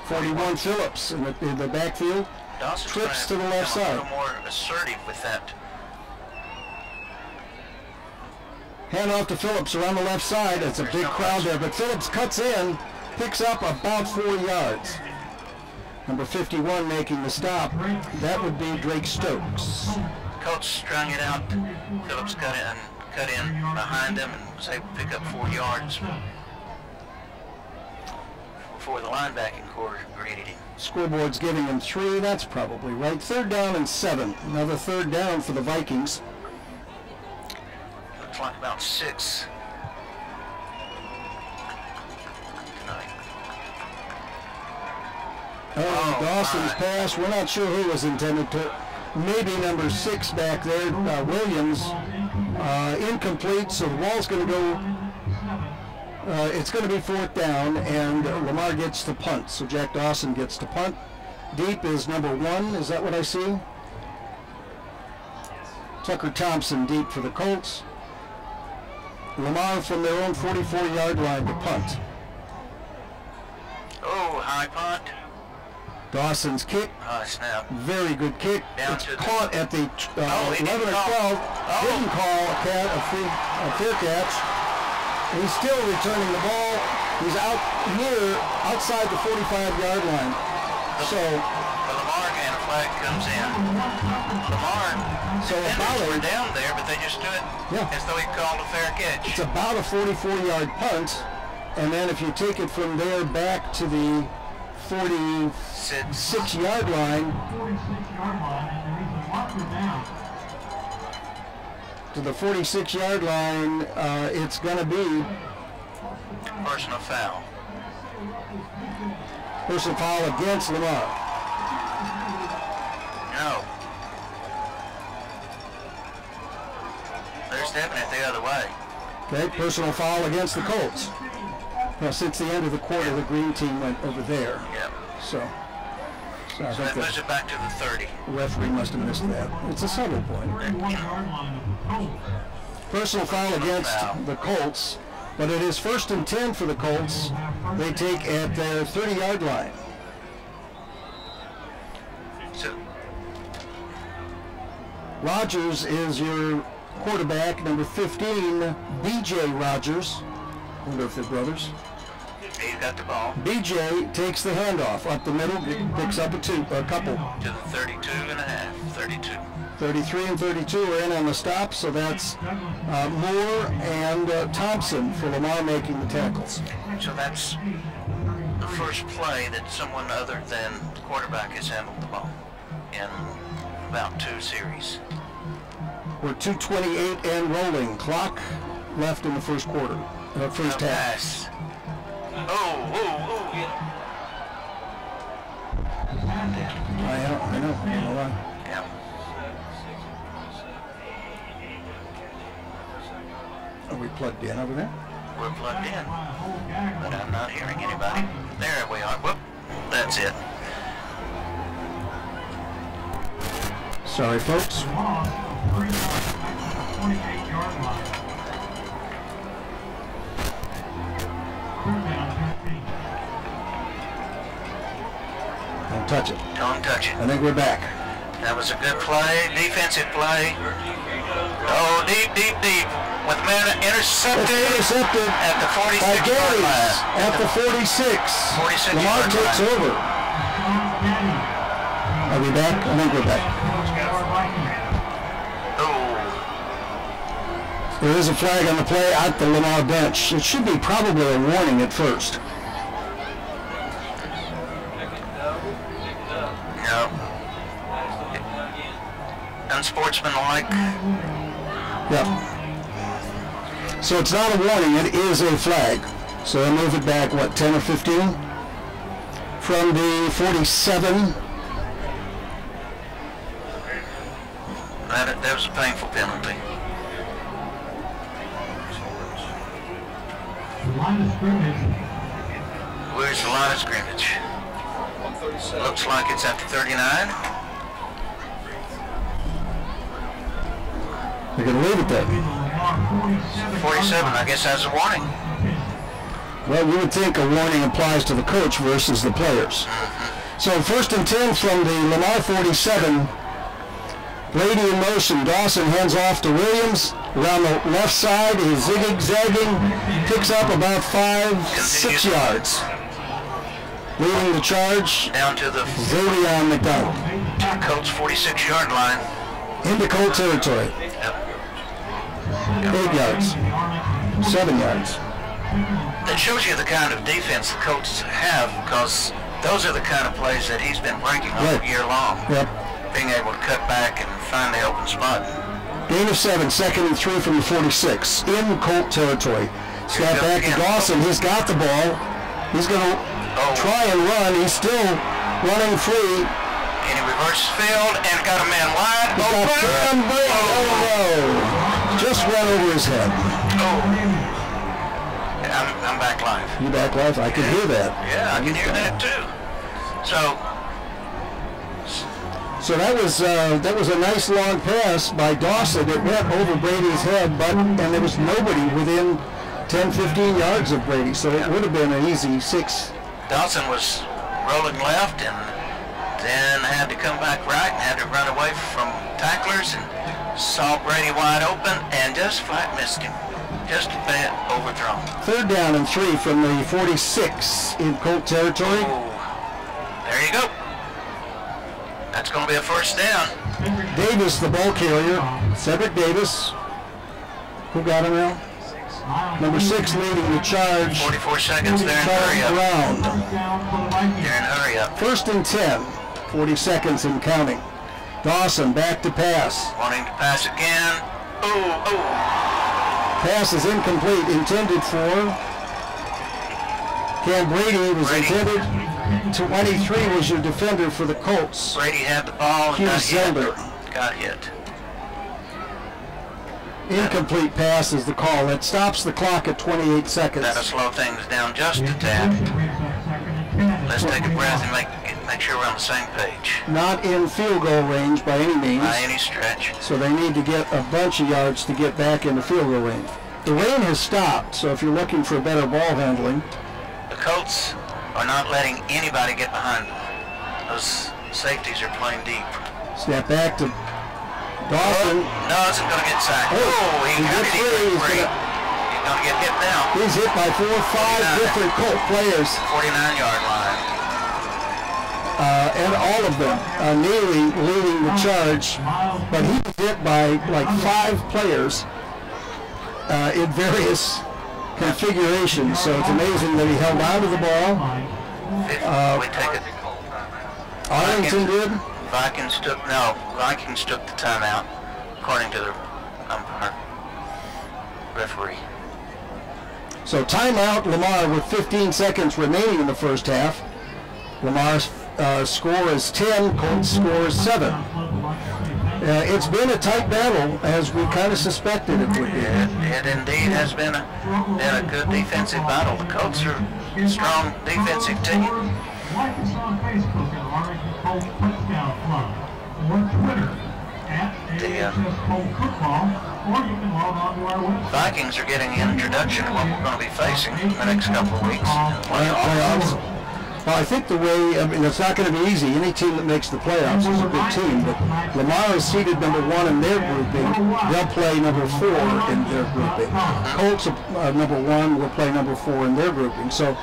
41 Phillips in the backfield. Dawson's trips to the left side. A little more assertive with that. Hand off to Phillips around the left side. It's a big crowd there, but Phillips cuts in, picks up about 4 yards. Number 51 making the stop. That would be Drake Stokes. Coach strung it out. Phillips cut in behind him and was able to pick up 4 yards before the linebacking core greeted him. Scoreboard's giving him 3. That's probably right. Third down and 7. Another third down for the Vikings. Looks like about 6 tonight. Oh, Dawson's pass. We're not sure who was intended to. Maybe number 6 back there, Williams. Incomplete, so the ball's going to go. It's going to be 4th down, and Lamar gets to punt. So Jack Dawson gets to punt. Deep is number 1. Is that what I see? Tucker Thompson deep for the Colts. Lamar from their own 44-yard line to punt. Oh, high punt. Dawson's kick. Snap. Very good kick. Down it's to caught at the 11 or 12. Didn't call a fair catch. He's still returning the ball. He's outside the 45-yard line. So Lamar and a flag comes in. Lamar. So about were down there, but they just do it as though he called a fair catch. It's about a 44-yard punt, and then if you take it from there back to the 46-yard line, to the 46-yard line, it's going to be personal foul. Personal foul against Lamar. No. They're stepping it the other way. Okay, personal foul against the Colts. Well, since the end of the quarter, the green team went over there. Yep. So I that think moves it back to the 30. The referee must have missed that. It's a subtle point. Personal foul against the Colts, but it is 1st and 10 for the Colts. They take at their 30-yard line. So Rogers is your quarterback, number 15, B.J. Rogers. I wonder if they're brothers. he's got the ball. B.J. takes the handoff up the middle, picks up a couple. To the 32 and a half, 32. 33 and 32 are in on the stop, so that's Moore and Thompson for Lamar making the tackles. So that's the first play that someone other than the quarterback has handled the ball in about 2 series. We're 2:28 and rolling. Clock left in the first quarter, first half. Pass. Oh. I know. Yeah. Are we plugged in over there? We're plugged in, but I'm not hearing anybody. There we are. Whoop. That's it. Sorry, folks. 28-yard line. Don't touch it. Don't touch it. I think we're back. That was a good play, defensive play. Oh, deep. With man intercepted. It's intercepted at the 46 by yard Gaines line. at the 46. 46 Lamar yard takes line. over. Are we back? I think we're back. Oh, There is a flag on the play at the Lamar bench. It should be probably a warning at first. no. Unsportsmanlike. Yep. So it's not a warning, it is a flag. So they move it back, what, 10 or 15? from the 47. That was a painful penalty. Line of scrimmage. Where's the line of scrimmage? Looks like it's at the 39. They're going to leave it there. 47, I guess that's a warning. Well, you would think a warning applies to the coach versus the players. So 1st and 10 from the Lamar 47. Brady in motion. Dawson hands off to Williams. Around the left side, he's zigzagging. Picks up about 5-6 yards. Leading the charge. Down to the Zodion McDonald. Colts 46-yard line. Into Colt territory. Yep. 8 yards. 7 yards. That shows you the kind of defense the Colts have, because those are the kind of plays that he's been breaking all year long. Yep. Being able to cut back and find the open spot. Gain of 7, 2nd and 3 from the 46. In Colt territory. Snap back to Dawson. He's got the ball. He's going to try and run. He's still running free. And he reverses field and got a man wide. He's got Cam Brady. Oh no. Just run over his head. I'm back live. You back live? I can hear that. Yeah, I can hear that too. So that was a nice long pass by Dawson. It went over Brady's head, and there was nobody within 10, 15 yards of Brady, so it would have been an easy 6. Dawson was rolling left and then had to come back right and had to run away from tacklers and saw Brady wide open and just flat missed him. Just a bit overthrown. 3rd down and 3 from the 46 in Colt territory. There you go. That's going to be a 1st down. Davis, the ball carrier. Cedric Davis. Who got him now? Number 6 leading the charge. 44 seconds. They're in hurry up. They're in hurry up. 1st and 10. 40 seconds and counting. Dawson back to pass. Wanting to pass again. Pass is incomplete. Intended for Cam Brady. Was intended. 23 was your defender for the Colts. Brady had the ball and got hit. Incomplete pass is the call. It stops the clock at 28 seconds. That'll slow things down just a tad. Let's take a breath and make sure we're on the same page. Not in field goal range by any means. By any stretch. So they need to get a bunch of yards to get back into field goal range. The rain has stopped, so if you're looking for better ball handling. The Colts are not letting anybody get behind them. Those safeties are playing deep. Snap back to Dawson. No, isn't going to get sacked. He gets free. He's going to get hit now. He's hit by 4 or 5 different Colt players. 49-yard line. And all of them. Neely leading the charge, but he was hit by like 5 players in various configurations. So it's amazing that he held on to the ball. We take it. Arlington did. Vikings took the timeout, according to the umpire referee. So timeout, Lamar with 15 seconds remaining in the 1st half. Lamar's score is 10, Colts score is 7. It's been a tight battle, as we kind of suspected it would be. It indeed has been a good defensive battle. The Colts are a strong defensive team. Like us on Facebook at Arlington Colt Touchdown Club, or Twitter at AHS Colt Football, or you can log on to our website. Vikings are getting an introduction to what we're going to be facing in the next couple of weeks. Playoffs. Well, I think the way, it's not going to be easy. Any team that makes the playoffs is a good team, but Lamar is seeded number 1 in their grouping. They'll play number 4 in their grouping. Colts, number 1, will play number 4 in their grouping. So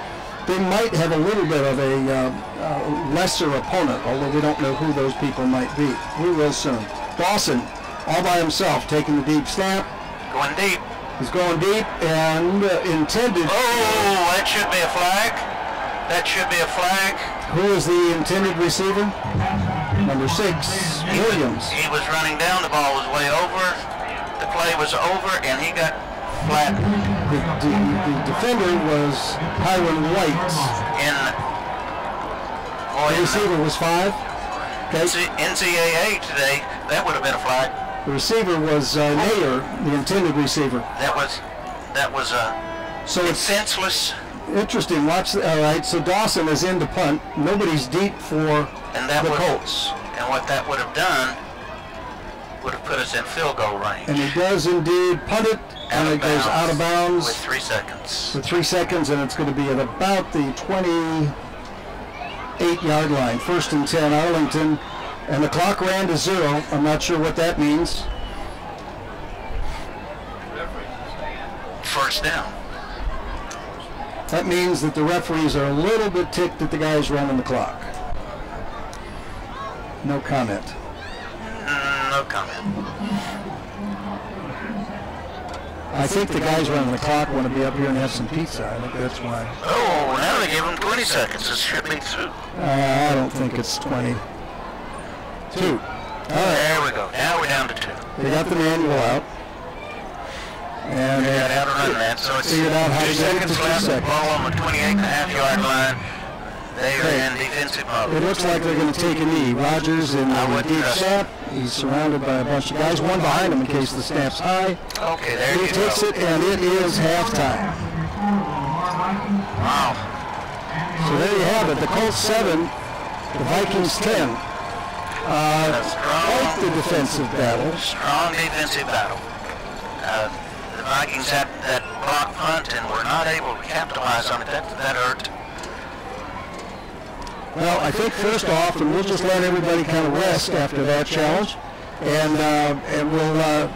they might have a little bit of a lesser opponent, although we don't know who those people might be. We will soon. Dawson, all by himself, taking the deep snap. Going deep. He's going deep and intended. Oh, that should be a flag. That should be a flag. Who is the intended receiver? Number 6, Williams. He was running down. The ball was way over. The play was over, and he got flattened. The defender was Hiram White. The receiver was 5. Okay. NCAA today, that would have been a flag. The receiver was Nayer, the intended receiver. That was so it's senseless. Interesting. Watch. All right. So Dawson is in to punt. Nobody's deep for the Colts. And what that would have done would have put us in field goal range. And he does indeed punt it, and it goes out of bounds with 3 seconds. For 3 seconds, and it's going to be at about the 28-yard line. 1st and 10, Arlington, and the clock ran to 0. I'm not sure what that means. First down. That means that the referees are a little bit ticked that the guy's running the clock. No comment. No comment. I think the guys running the clock want to be up here and have some pizza. I think that's why. Oh, now they give them 20 seconds. It should be 2. I don't think it's 20. 2. All right. There we go. Now we're down to 2. They got the manual out. And they got how to run that. So it's 2 seconds left. Ball on the 28.5-yard line. They are in defensive mode. It looks like they're going to take a knee. Rogers in the deep snap. He's surrounded by a bunch of guys. One behind him in case the snap's high. Okay, there you go. He takes it, and it is halftime. Wow. So there you have it. The Colts 7, the Vikings 10. Quite the defensive battle. Strong defensive battle. The Vikings had that block punt and were not able to capitalize on it. That hurt. Well, I think first off, and we'll just let everybody kind of rest after that challenge, and we'll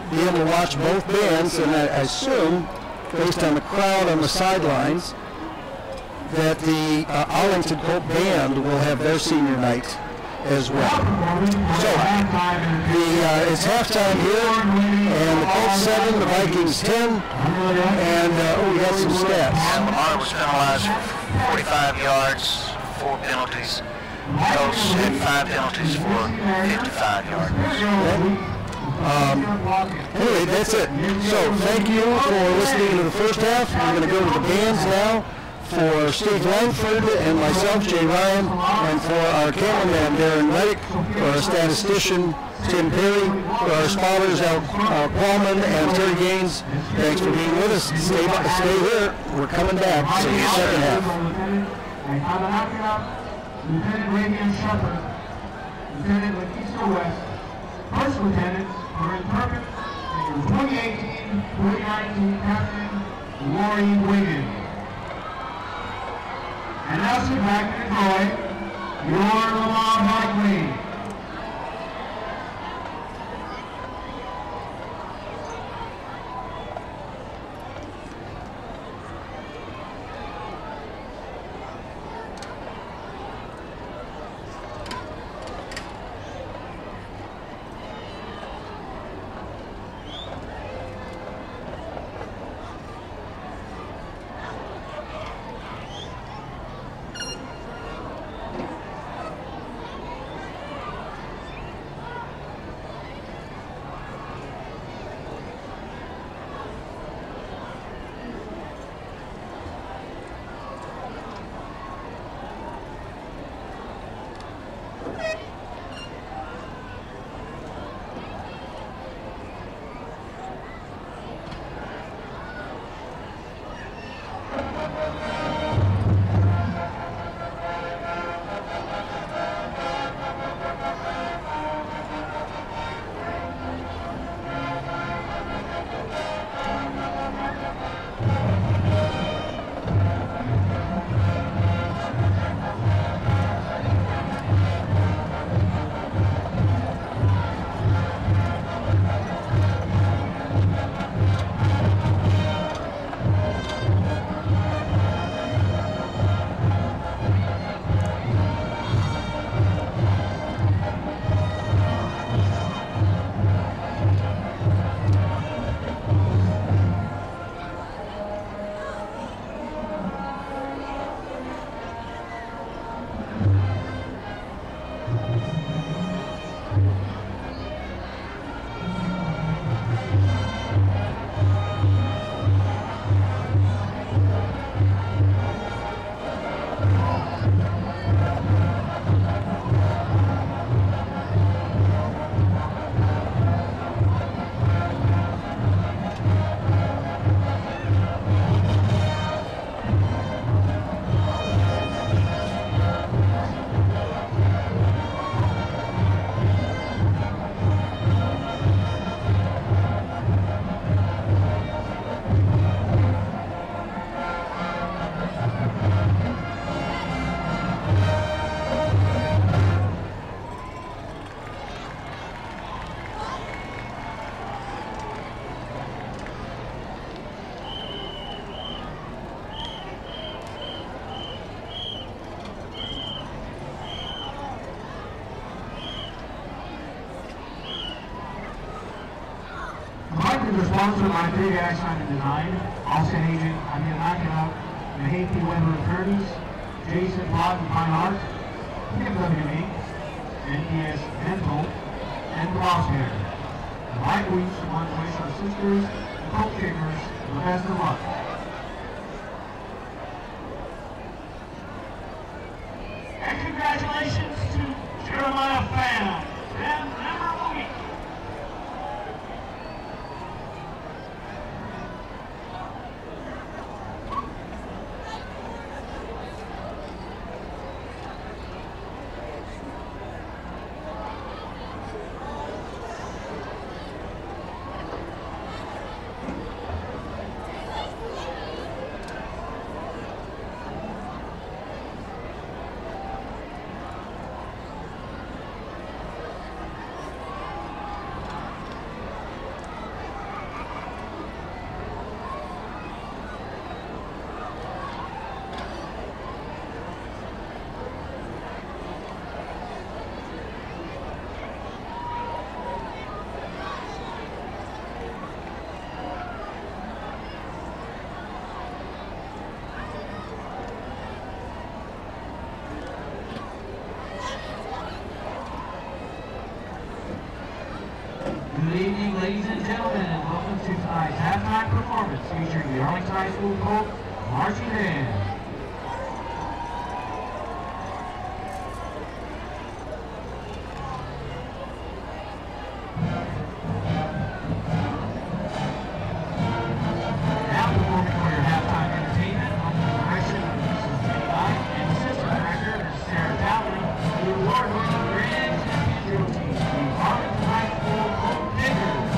be able to watch both bands, and I assume, based on the crowd on the sidelines, that the Arlington Colt Band will have their senior night as well. So, it's halftime here, and the Colts 7, the Vikings 10, and we got some stats. Lamar was penalized for 45 yards. 4 penalties. Colts had 5 penalties for 55 yards. Anyway, that's it. So thank you for listening to the first half. We're going to go to the bands now for Steve Langford and myself, Jay Ryan, and for our cameraman, Darren Reddick, for our statistician, Tim Perry, for our spotters, Al Qualman and Terry Gaines. Thanks for being with us. Stay here. We're coming back. See you second half. Lieutenant Ravian Shepard, Lieutenant Lakeisha West, First Lieutenant, for interpret, and your 2018-2019 Captain, Lori Wiggins. And now sit back and enjoy your Lamar Vikings. Hopkins are sponsored by Big Axe Sign and Design, Austin agent Amir Nakano, Mahati Weber Attorneys, Jason Plott and Fine Art, PFW Inc., NPS Dental, and Crosshair. The Light Weeks want to wish our sisters and Colt Kickers the best of luck. And congratulations to Jeremiah Pham and Member of the Week. Good evening, ladies and gentlemen, and welcome to tonight's halftime performance featuring the Arlington High School Colt Marching Band. Now performing for your halftime entertainment under the direction of Mrs. Jenny Knight and Assistant Director Mrs. Sarah Dowling, the award-winning Grand Champion Drill Team, the Arlington High School Colt Kickers.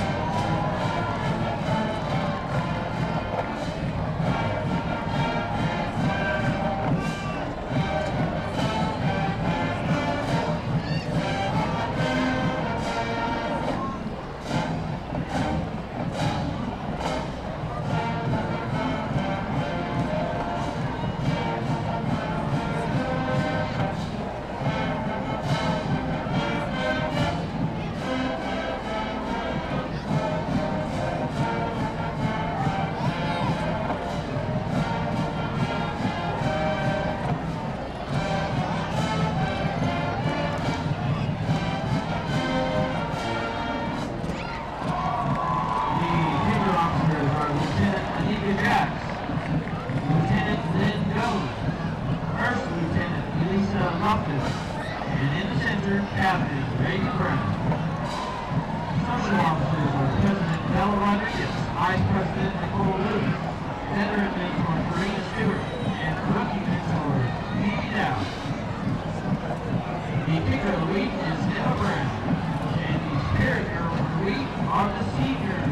And in the center, Captain Reagan Brown. Social officers are President Bella Rodriguez, Vice President Nicole Lewis, Veteran Mentor Karina Stewart, and Rookie Mentor Pete Dow. The Kicker of the Week is Emma Brown, and the Spirit Girl of the Week are the Seniors.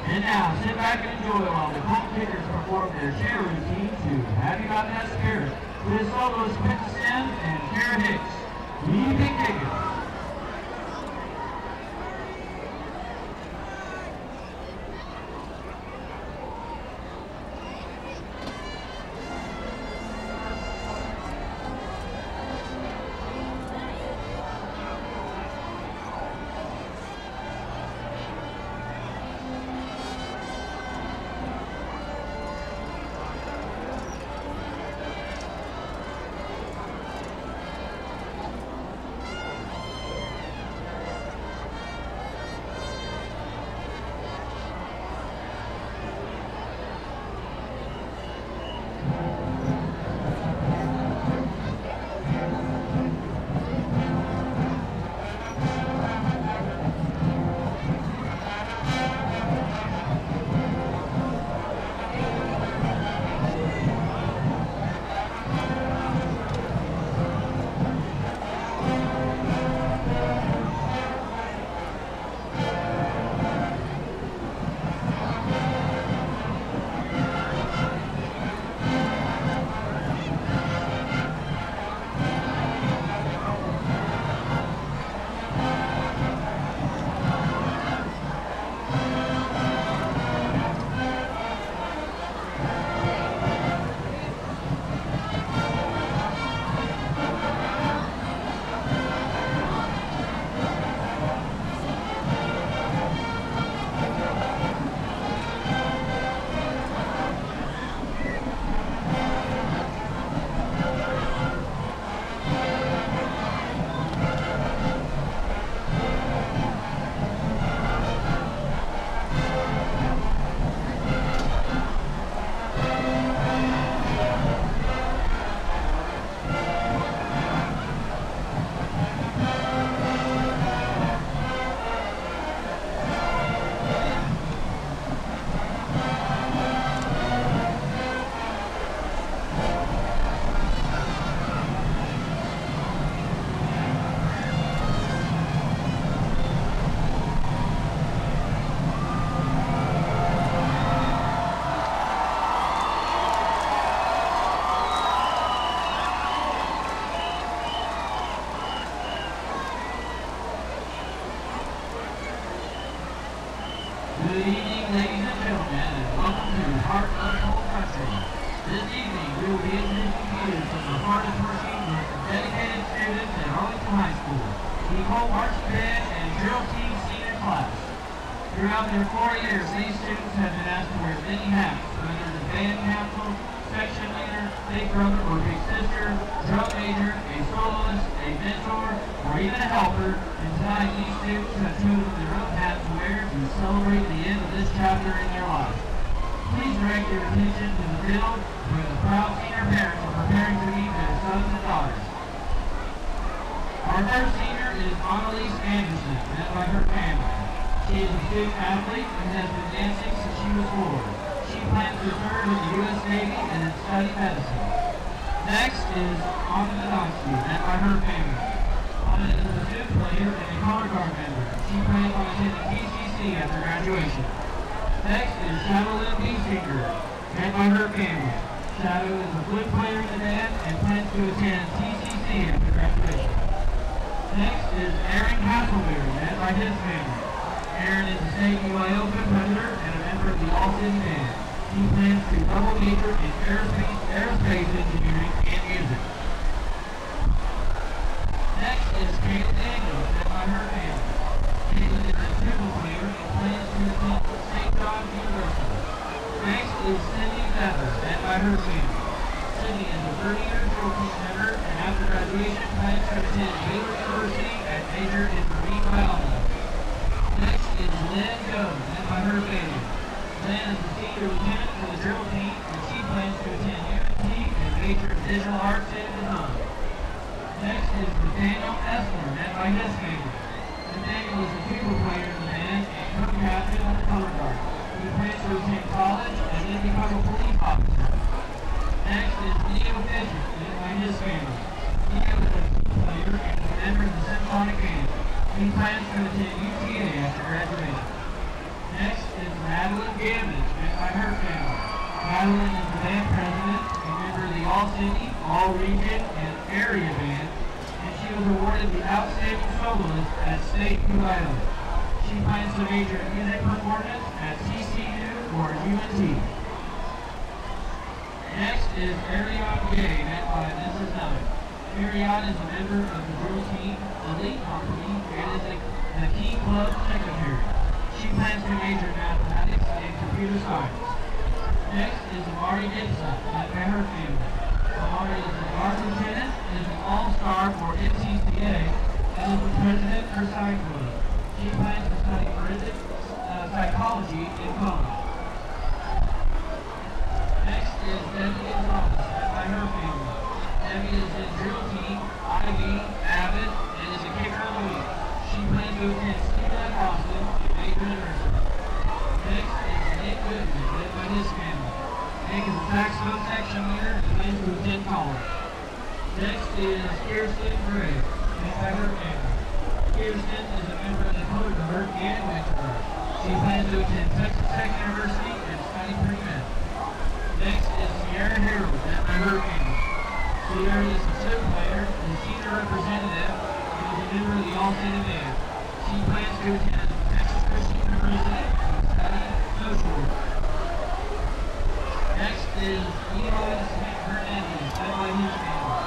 And now, sit back and enjoy while the Colt Kickers perform their cheer routine to Have You Got That Spirit with soloists Quentin Sims and Kara Hicks. The Big Kickers. Good evening, ladies and gentlemen, and welcome to Heart of Coal Country. This evening, we will be introducing you to the hardest working group of dedicated students at Arlington High School, the Coal Marching Band and Drill Team Senior Class. Throughout their 4 years, these students have been asked to wear many hats, whether the band council, section leader, big brother or big sister, drum major, a soloist, a mentor, or even a helper. And tonight, these students have chosen their own hat to wear to celebrate the end of this chapter in their life. Please direct your attention to the field where the proud senior parents are preparing to meet their sons and daughters. Our first senior is Annalise Anderson, met by her family. She is a student athlete and has been dancing since she was 4. She plans to serve in the U.S. Navy and then study medicine. Next is Anna Donofsky, met by her family. Anna is a flute player and a color guard member. She plans on attending PCC after graduation. Next is Shadow Lynn Biesinger, met by her family. Shadow is a flute player in the band and plans to attend TCC after graduation. Next is Aaron Castleberry, met by his family. Aaron is a state UIO competitor and a member of the All-City Band. He plans to double major in aerospace engineering and music. Next is Caitlin Daniels, met by her family. Caitlin is a tuba player and plans to attend St. John's University. Next is Cindy Feather, met by her family. Cindy is a 30-year drill team member and after graduation plans to attend Baylor University and major in marine biology. Next is Lynn Jones, met by her family. Lynn is a senior lieutenant for the drill team, and she plans to attend UNT and major in visual arts and design. Next is Nathaniel Essler, met by his family. Nathaniel is a tuba player in the band and co-captain of the color guard. He plans to attend college and then become a police officer. Next is Neo Fidget, met by his family. Neo is a tuba player and is a member of the symphonic band. He plans to attend UTA after graduation. Next is Madeline Gambage, met by her family. Madeline is the band president, a member of the All-City, All-Region, and Area Band, and she was awarded the Outstanding Soloist at State UIO. She plans to major in music performance at TCU or UNT. Next is Ariane Gay, met by Mrs. Nutter. Ariane is a member of the drill team, Elite Company, and is the key club secretary. She plans to major in mathematics and computer science. Next is Amari Gibson, met by her family. Amari is a guard lieutenant, is an all-star for NCCA, and is the president for Sign Club. She plans to study forensic psychology in college. Next is Debbie Gonzalez, met by her family. Debbie is in drill team, IB, Avid, and is a kicker of the week. She plans to attend Stephen Boston and major in nursing. Next is Nick Goodman, led by his family. Nick is a saxophone section leader and plans to attend college. Next is Kirsten Gray, led by her family. Kirsten is a member of the color guard and winter guard. She plans to attend Texas Tech University and study pre-med. Next is Sierra Harold, led by her family. Sierra is a flute player and a senior representative and is a member of the All-City Band. She plans to attend Texas Christian University and study social work. Next is Elias Hernandez, led by his family.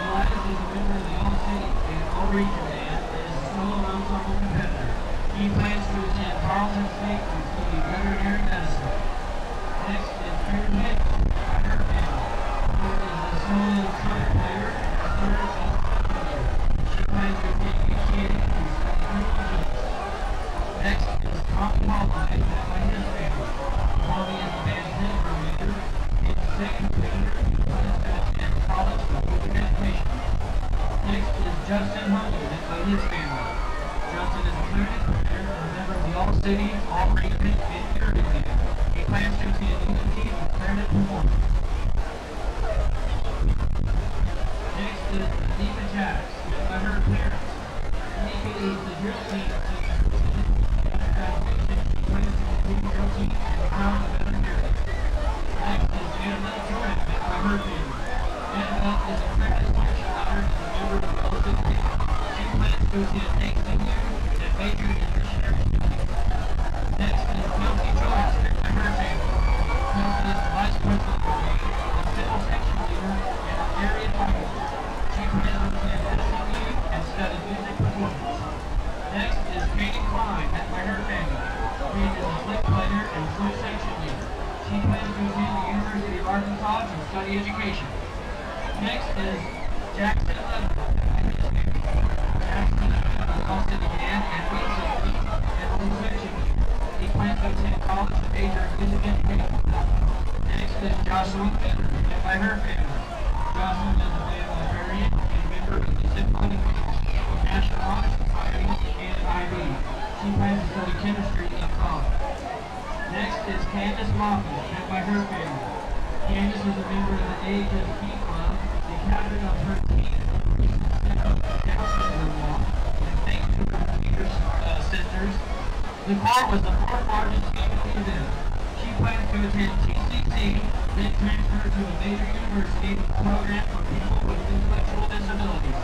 Elias is a member of the All-City and All-Region Band and is a solo ensemble competitor. He plans to attend Carleton State to study veterinary medicine. Next is Karen Hicks, by her family. Solo trumpet player and a third instrument player. She plans to attend UTA to study criminal justice. Next is Tommy Holloway, met by his family. Tommy is the band's head coordinator and second competitor who plans to attend college with open education. Next is Justin Hunter, met by his family. Justin is a clarinet player and a member of the All-City, All-Region, and Area Band. He plans to attend UNT with clarinet performance. Next is Anika Jacks, met by her parents. Anika is the drill team since after graduation. She plans to complete drill team and become a veterinarian. Next is Annabelle Jordan, met by her family. Annabelle is a clarinet section leader and a member of the All-City Band. She plans to attend next senior and major in missionary studies. Next is University of Arkansas to study education. Next is Jackson Lamar. Jackson is also the band and lead symphony and lead section. He plans to attend college and major in music education. Next is Jocelyn Fender, led by her family. Jocelyn is a band librarian and member of the Symphony National Honor Society and IB. She plans to study chemistry in college. Next is Candace Moffitt, led by her family. Candace is a member of the AHSP Club, the captain of her team of the recent Scouting Walk, and thanks to her leader sisters. The Corps was the fourth largest community event. She plans to attend TCC, then transfer to a major university program for people with intellectual disabilities.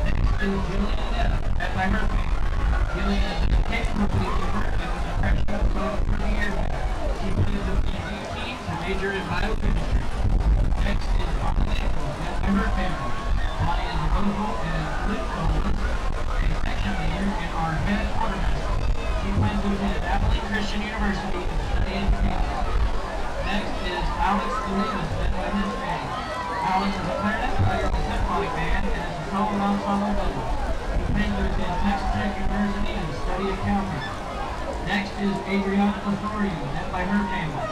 Next is Jillian Neff, led by her family. Jillian is an occasional police member and was a freshman club for the year. She plans to be UT to major in biochemistry. Next is Bonnie Nickel, led by her family. Bonnie is a vocal and flute soloist, a section leader, and our head quartermaster. She plans to attend Abilene Christian University to study education. Next is Alex Lewis, led by his family. Alex is a clarinet player in the symphonic band and is a solo ensemble vocal. He plans to attend Texas Tech University to study accounting. Next is Adriana Osorio, led by her family.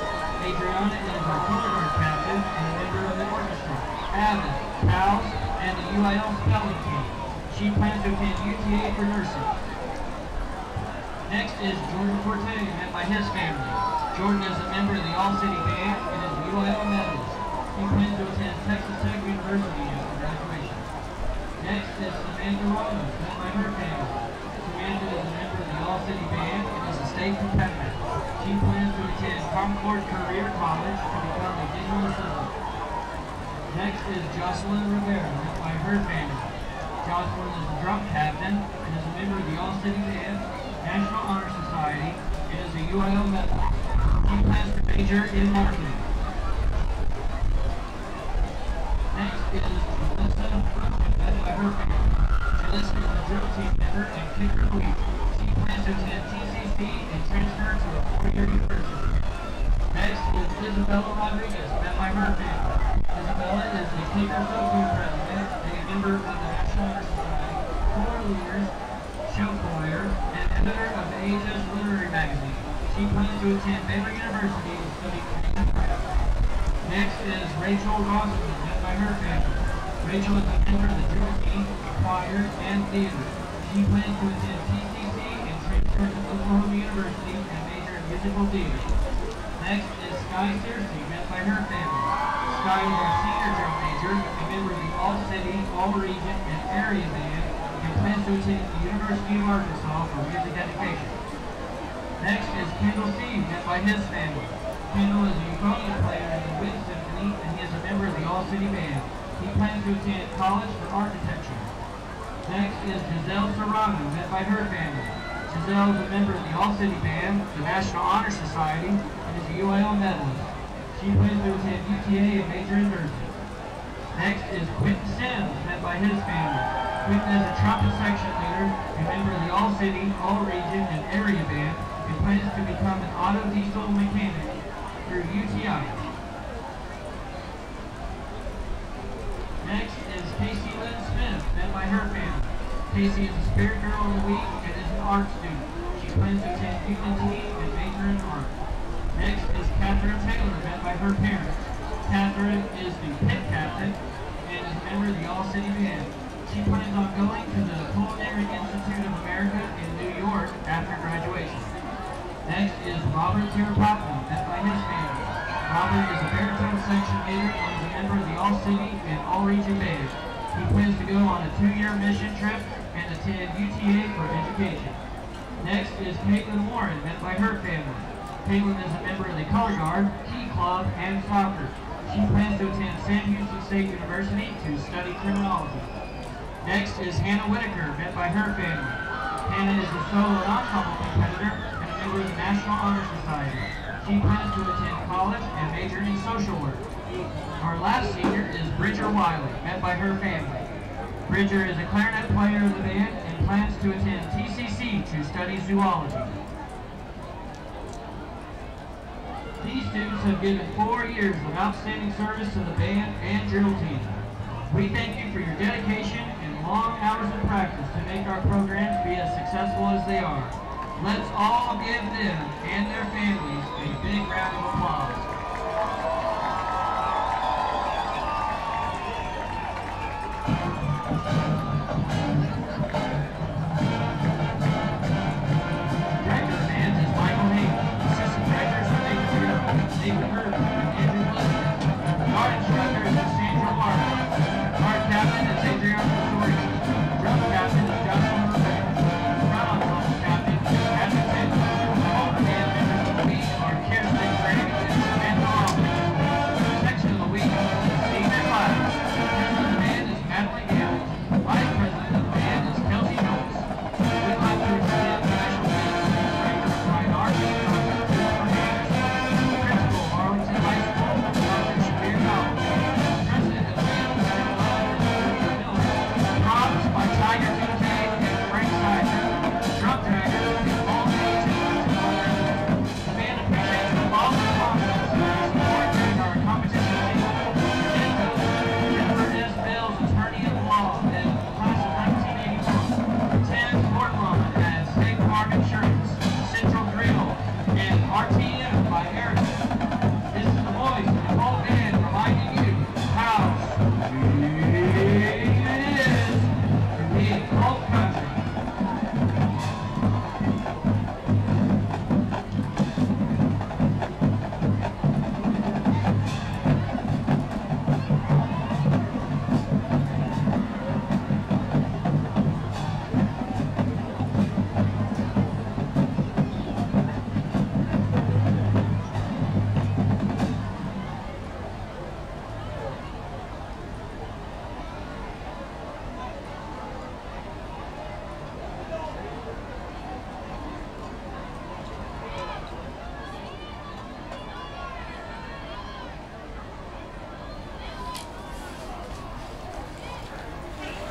Adriana is our kindergarten captain and a member of the orchestra, Avid, PALS, and the UIL spelling team. She plans to attend UTA for nursing. Next is Jordan Forte, led by his family. Jordan is a member of the All-City Band and is a UIL medalist. He plans to attend Texas Tech University after graduation. Next is Samantha Ramos, led by her family. Samantha is a member of the All-City Band and is a state competitor. She plans to attend Concord Career College to become a digital assistant. Next is Jocelyn Rivera, led by her family. Jocelyn is a drum captain and is a member of the All-City Band, National Honor Society, and is a UIL medalist. She plans to major in marketing. Next is Melissa Brooklyn, led by her family. Melissa is a drill team member and kicker lead. She plans to attend TCC and transfer to a four-year university. Next is Isabella Rodriguez, led by her family. Isabella is the kicker program president and a member of the National Honor Society, choir leaders, show choir, and editor of the AHS Literary Magazine. She plans to attend Baylor University and study creative craft. Next is Rachel Rosman, led by her family. Rachel is a member of the drill team, choir, and theater. She plans to attend TCC and transfer to Oklahoma University and major in musical theater. Next is Sky Searcy, led by her family. Sky is our senior drum major, a member of the All-City, All-Region, and Area Band, and plans to attend the University of Arkansas for music education. Next is Kendall Steve, led by his family. Kendall is a euphonium player in the Wind Symphony, and he is a member of the All-City Band. He plans to attend college for architecture. Next is Giselle Serrano, led by her family. Giselle is a member of the All-City Band, the National Honor Society, and is a UIL medalist. She plans to attend UTA and major in nursing. Next is Quentin Sims, led by his family. Quentin is a trumpet section leader, a member of the All-City, All-Region, and Area Band, and plans to become an auto diesel mechanic through UTI. Next is Casey Lynn Smith, led by her family. Casey is a spirit girl of the week and is an art student. She plans to attend UNT and major in art. Next is Catherine Taylor, led by her parents. Catherine is the pit captain and is a member of the All-City Band. She plans on going to the Culinary Institute of America in New York after graduation. Next is Robert Tirapatna, led by his family. Robert is a baritone section leader and is a member of the All-City and All-Region Band. He plans to go on a 2-year mission trip and attend UTA for education. Next is Caitlin Warren, led by her family. Caitlin is a member of the Color Guard, Key Club, and soccer. She plans to attend Sam Houston State University to study criminology. Next is Hannah Whitaker, led by her family. Hannah is a solo and ensemble competitor and a member of the National Honor Society. She plans to attend college and major in social work. Our last senior is Bridger Wiley, led by her family. Bridger is a clarinet player of the band and plans to attend TCC to study zoology. These students have given 4 years of outstanding service to the band and drill team. We thank you for your dedication and long hours of practice to make our programs be as successful as they are. Let's all give them and their families a big round of applause.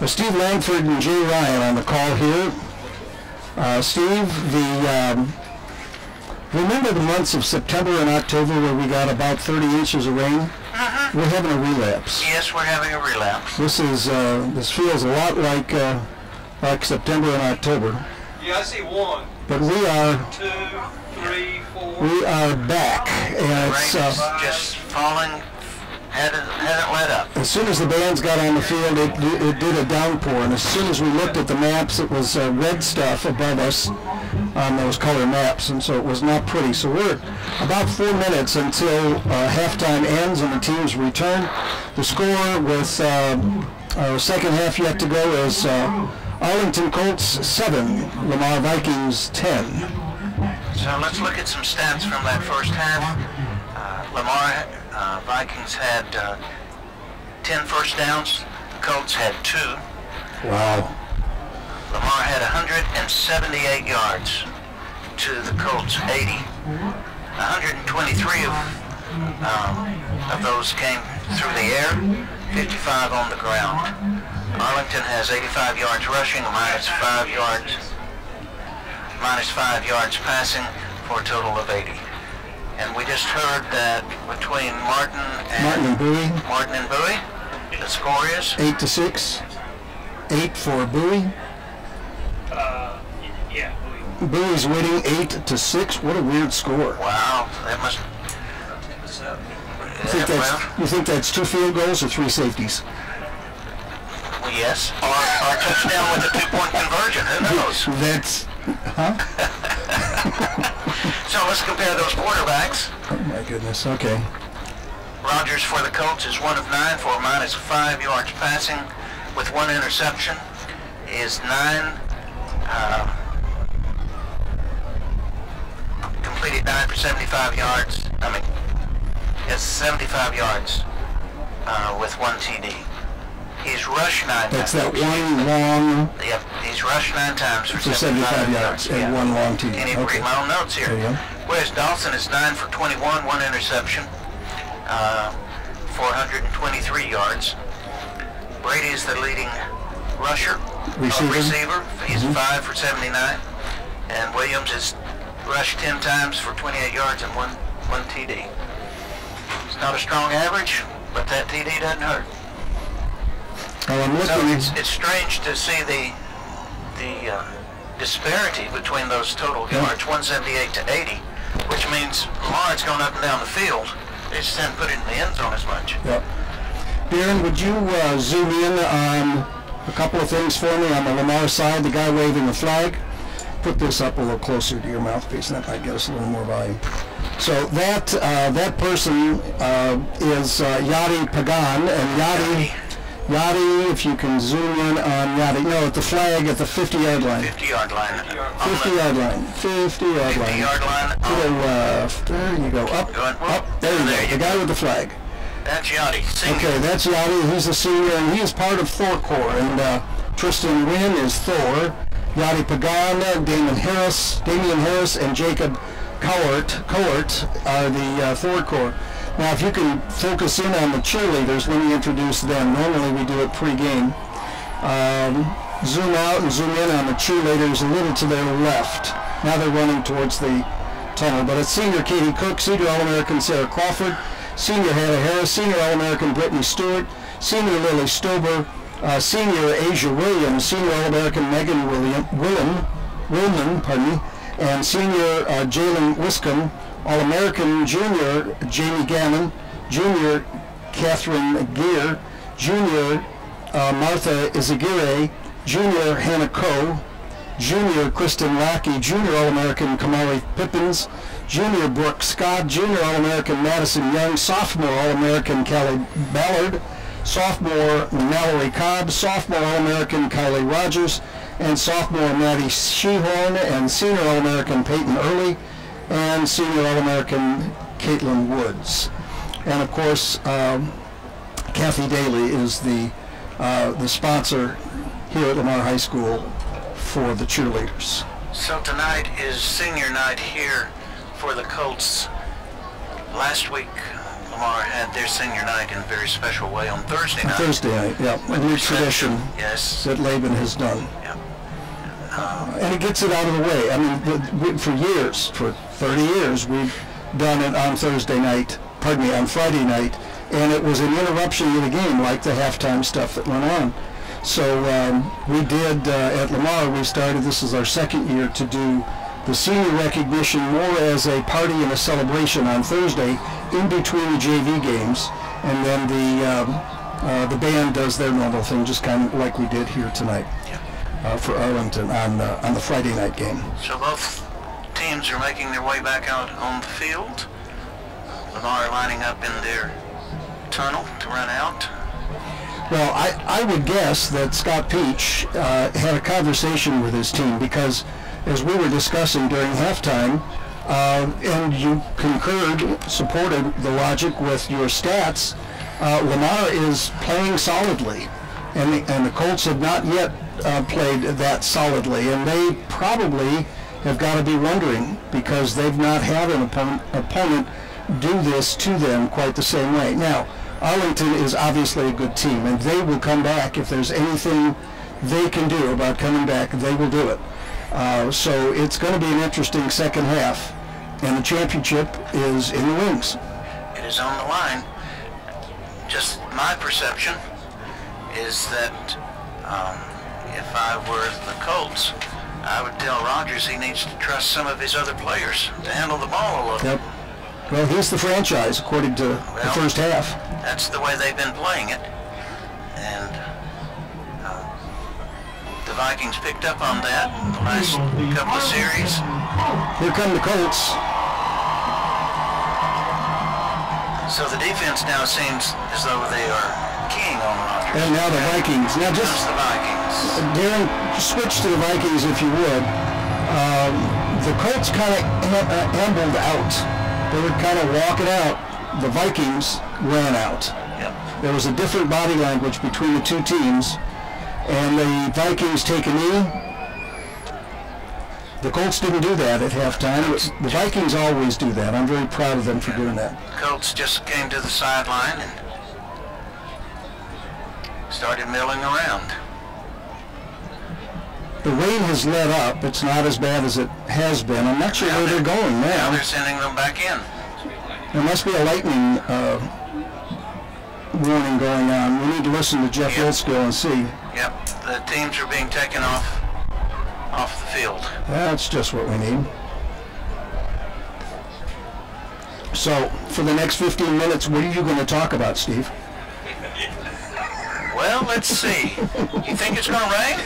Steve Langford and Jay Ryan on the call here. Steve, remember the months of September and October where we got about 30 inches of rain? We're having a relapse. Yes, we're having a relapse. This feels a lot like September and October. Yeah, I see one. But we are 2, 3, 4. We are back, and it's just falling. Hadn't let up. As soon as the bands got on the field, it did a downpour, and as soon as we looked at the maps, it was red stuff above us on those color maps, and so it was not pretty. So we're about 4 minutes until halftime ends and the teams return. The score with our second half yet to go is Arlington Colts 7, Lamar Vikings 10. So let's look at some stats from that first half. Lamar Vikings had 10 first downs. Colts had 2. Wow. Lamar had 178 yards to the Colts 80. 123 of those came through the air, 55 on the ground. Arlington has 85 yards rushing, minus 5 yards passing, for a total of 80. And we just heard that between Martin and Bowie, the score is 8-6. 8 for Bowie. Yeah, Bowie. Bowie's winning 8-6. What a weird score. Wow, that must. You think that's 2 field goals or 3 safeties? Well, yes. Or touchdown with a 2-point conversion. Who knows? That's, huh? So let's compare those quarterbacks. Oh my goodness. Okay. Rogers for the Colts is 1 of 9 for minus 5 yards passing with 1 interception. Is completed 9 for 75 yards. It's 75 yards with 1 TD. He's rushed 9 times. That's that one long. Yep, he's rushed 9 times for 75 yards and 1 long TD. And you read my own notes here. Whereas Dawson is 9 for 21, 1 interception, 423 yards. Brady is the leading receiver. He's 5 for 79. And Williams is rushed 10 times for 28 yards and 1 one TD. It's not a strong average, but that TD doesn't hurt. Well, I'm So looking. it's strange to see the disparity between those total yards, 178 to 80, which means Lamar's going up and down the field. They just didn't put it in the end zone as much. Yep. Darren, would you zoom in on a couple of things for me on the Lamar side, the guy waving the flag? Put this up a little closer to your mouthpiece, and that might get us a little more volume. So that person is Yadi Pagan, and Yadi, if you can zoom in on Yadi. No, at the flag at the 50-yard line. 50-yard line. 50-yard line. 50-yard line. 50-yard line. To the left. There you go. Up. Up. There you go. The guy with the flag. That's Yadi. Senior. Okay, that's Yadi. He's a senior, and he is part of Thor Corps. And Tristan Wynn is Thor. Yadi Pagan, Damian Harris, and Jacob Cowart are the Thor Corps. Now, if you can focus in on the cheerleaders when you introduce them, normally we do it pre-game. Zoom out and zoom in on the cheerleaders a little to their left. Now they're running towards the tunnel. But it's senior Katie Cook, senior All-American Sarah Crawford, senior Hannah Harris, senior All-American Brittany Stewart, senior Lily Stober, senior Asia Williams, senior All-American Megan Willman, and senior Jalen Wiscombe, All-American Junior Jamie Gannon, Junior Catherine Gear, Junior Martha Izagire, Junior Hannah Coe, Junior Kristen Lackey, Junior All-American Kamari Pippins, Junior Brooke Scott, Junior All-American Madison Young, Sophomore All-American Callie Ballard, Sophomore Mallory Cobb, Sophomore All-American Kylie Rogers, and Sophomore Maddie Shehorn, and Senior All-American Peyton Early, and Senior All-American Caitlin Woods. And of course, Kathy Daly is the sponsor here at Lamar High School for the cheerleaders. So tonight is senior night here for the Colts. Last week, Lamar had their senior night in a very special way on Thursday night. Thursday night, yeah. A new tradition yes. that Laban has done. Yeah. And it gets it out of the way. I mean, for years, for 30 years, we've done it on on Friday night, and it was an interruption to the game, like the halftime stuff that went on. So we did, at Lamar, this is our second year, to do the senior recognition more as a party and a celebration on Thursday in between the JV games, and then the band does their normal thing, just kind of like we did here tonight. For Arlington on the Friday night game. So both teams are making their way back out on the field. Lamar lining up in their tunnel to run out. Well, I would guess that Scott Peach had a conversation with his team, because as we were discussing during halftime, and you supported the logic with your stats, Lamar is playing solidly, and the Colts have not yet played that solidly, and they probably have got to be wondering, because they've not had an opponent do this to them quite the same way. Now, Arlington is obviously a good team, and they will come back. If there's anything they can do about coming back, they will do it. So it's going to be an interesting second half, and the championship is in the wings. It is on the line. Just my perception is that if I were the Colts, I would tell Rodgers he needs to trust some of his other players to handle the ball a little. Yep. Well, he's the franchise, according to the first half. That's the way they've been playing it. And the Vikings picked up on that in the last couple of series. Here come the Colts. So the defense now seems as though they are keying on Rodgers. And now the Vikings. Now just the Vikings. Darren, switch to the Vikings if you would. The Colts kind of ambled out. They were kind of walking out. The Vikings ran out. Yep. There was a different body language between the two teams, and the Vikings take a knee. The Colts didn't do that at halftime. The Vikings always do that. I'm very proud of them for doing that. The Colts just came to the sideline and started milling around. The rain has let up. It's not as bad as it has been. I'm not sure where they're going now. Now they're sending them back in. There must be a lightning warning going on. We need to listen to Jeff Wilskill and see. Yep, the teams are being taken off the field. That's just what we need. So, for the next 15 minutes, what are you going to talk about, Steve? Well, let's see. You think it's going to rain?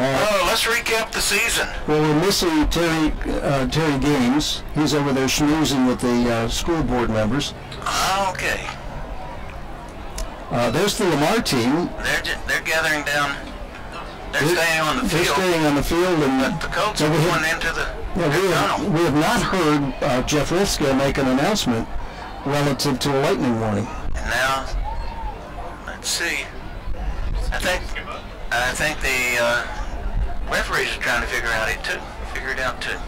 Oh, let's recap the season. Well, we're missing Terry Gaines. He's over there schmoozing with the school board members. Okay. There's the Lamar team. They're gathering down. They're staying on the field. They're staying on the field, and but the Colts are going into the tunnel. We have not heard Jeff Wilskill make an announcement relative to a lightning warning. And now, let's see. I think the referees are trying to figure it out too.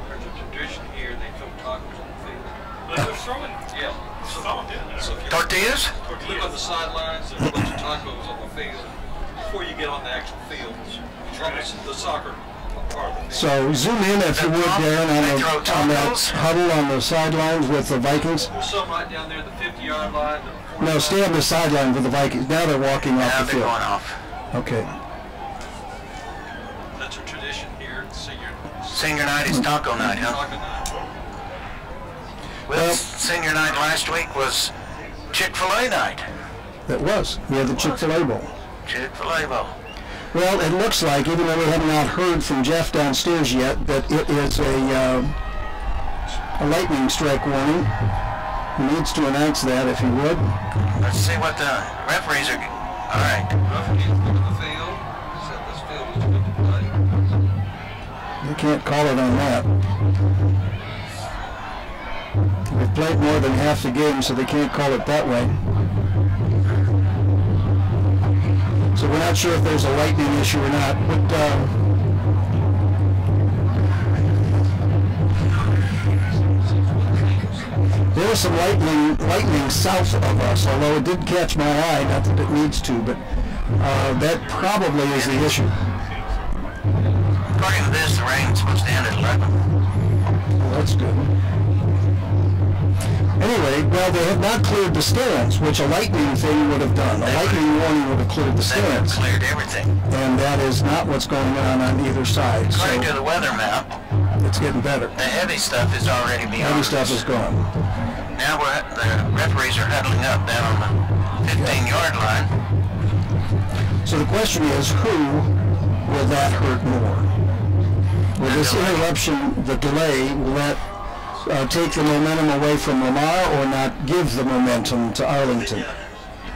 There's a tradition here, they throw tacos on the field. They're throwing, yeah. So if you Tortillas? live on the sidelines, there's a bunch of tacos on the field before you get on the actual field. The soccer part of the field. So zoom in, if you would, Darren, on that huddle on the sidelines with the Vikings. There's some right down there, the 50-yard line. No, stay on the sideline with the Vikings. Now they're walking off the field. Now they're going off. Okay. That's a tradition here. Senior night is taco night, huh? Taco night. Well, senior night last week was Chick-fil-A night. It was. We had the Chick-fil-A Bowl. Chick-fil-A Bowl. Well, it looks like, even though we have not heard from Jeff downstairs yet, that it is a lightning strike warning. He needs to announce that, if he would. Let's see what the referees are... All right. Referees look at the field. Said this field is good to play. You can't call it on that. We've played more than half the game, so they can't call it that way. So we're not sure if there's a lightning issue or not, but there was some lightning south of us, although it did catch my eye, not that it needs to, but that probably is the issue. According to this, the rain's supposed to end at 11. Well, that's good. Anyway, well, they have not cleared the stands, which a lightning thing would have done. A lightning warning would have cleared the stands. They cleared everything. And that is not what's going on either side. According to the weather map, it's getting better. the heavy stuff is already beyond. Heavy stuff is gone. Now the referees are huddling up down on the 15-yard line. So the question is, who will that hurt more? Will this interruption, the delay, will that take the momentum away from Lamar or not give the momentum to Arlington?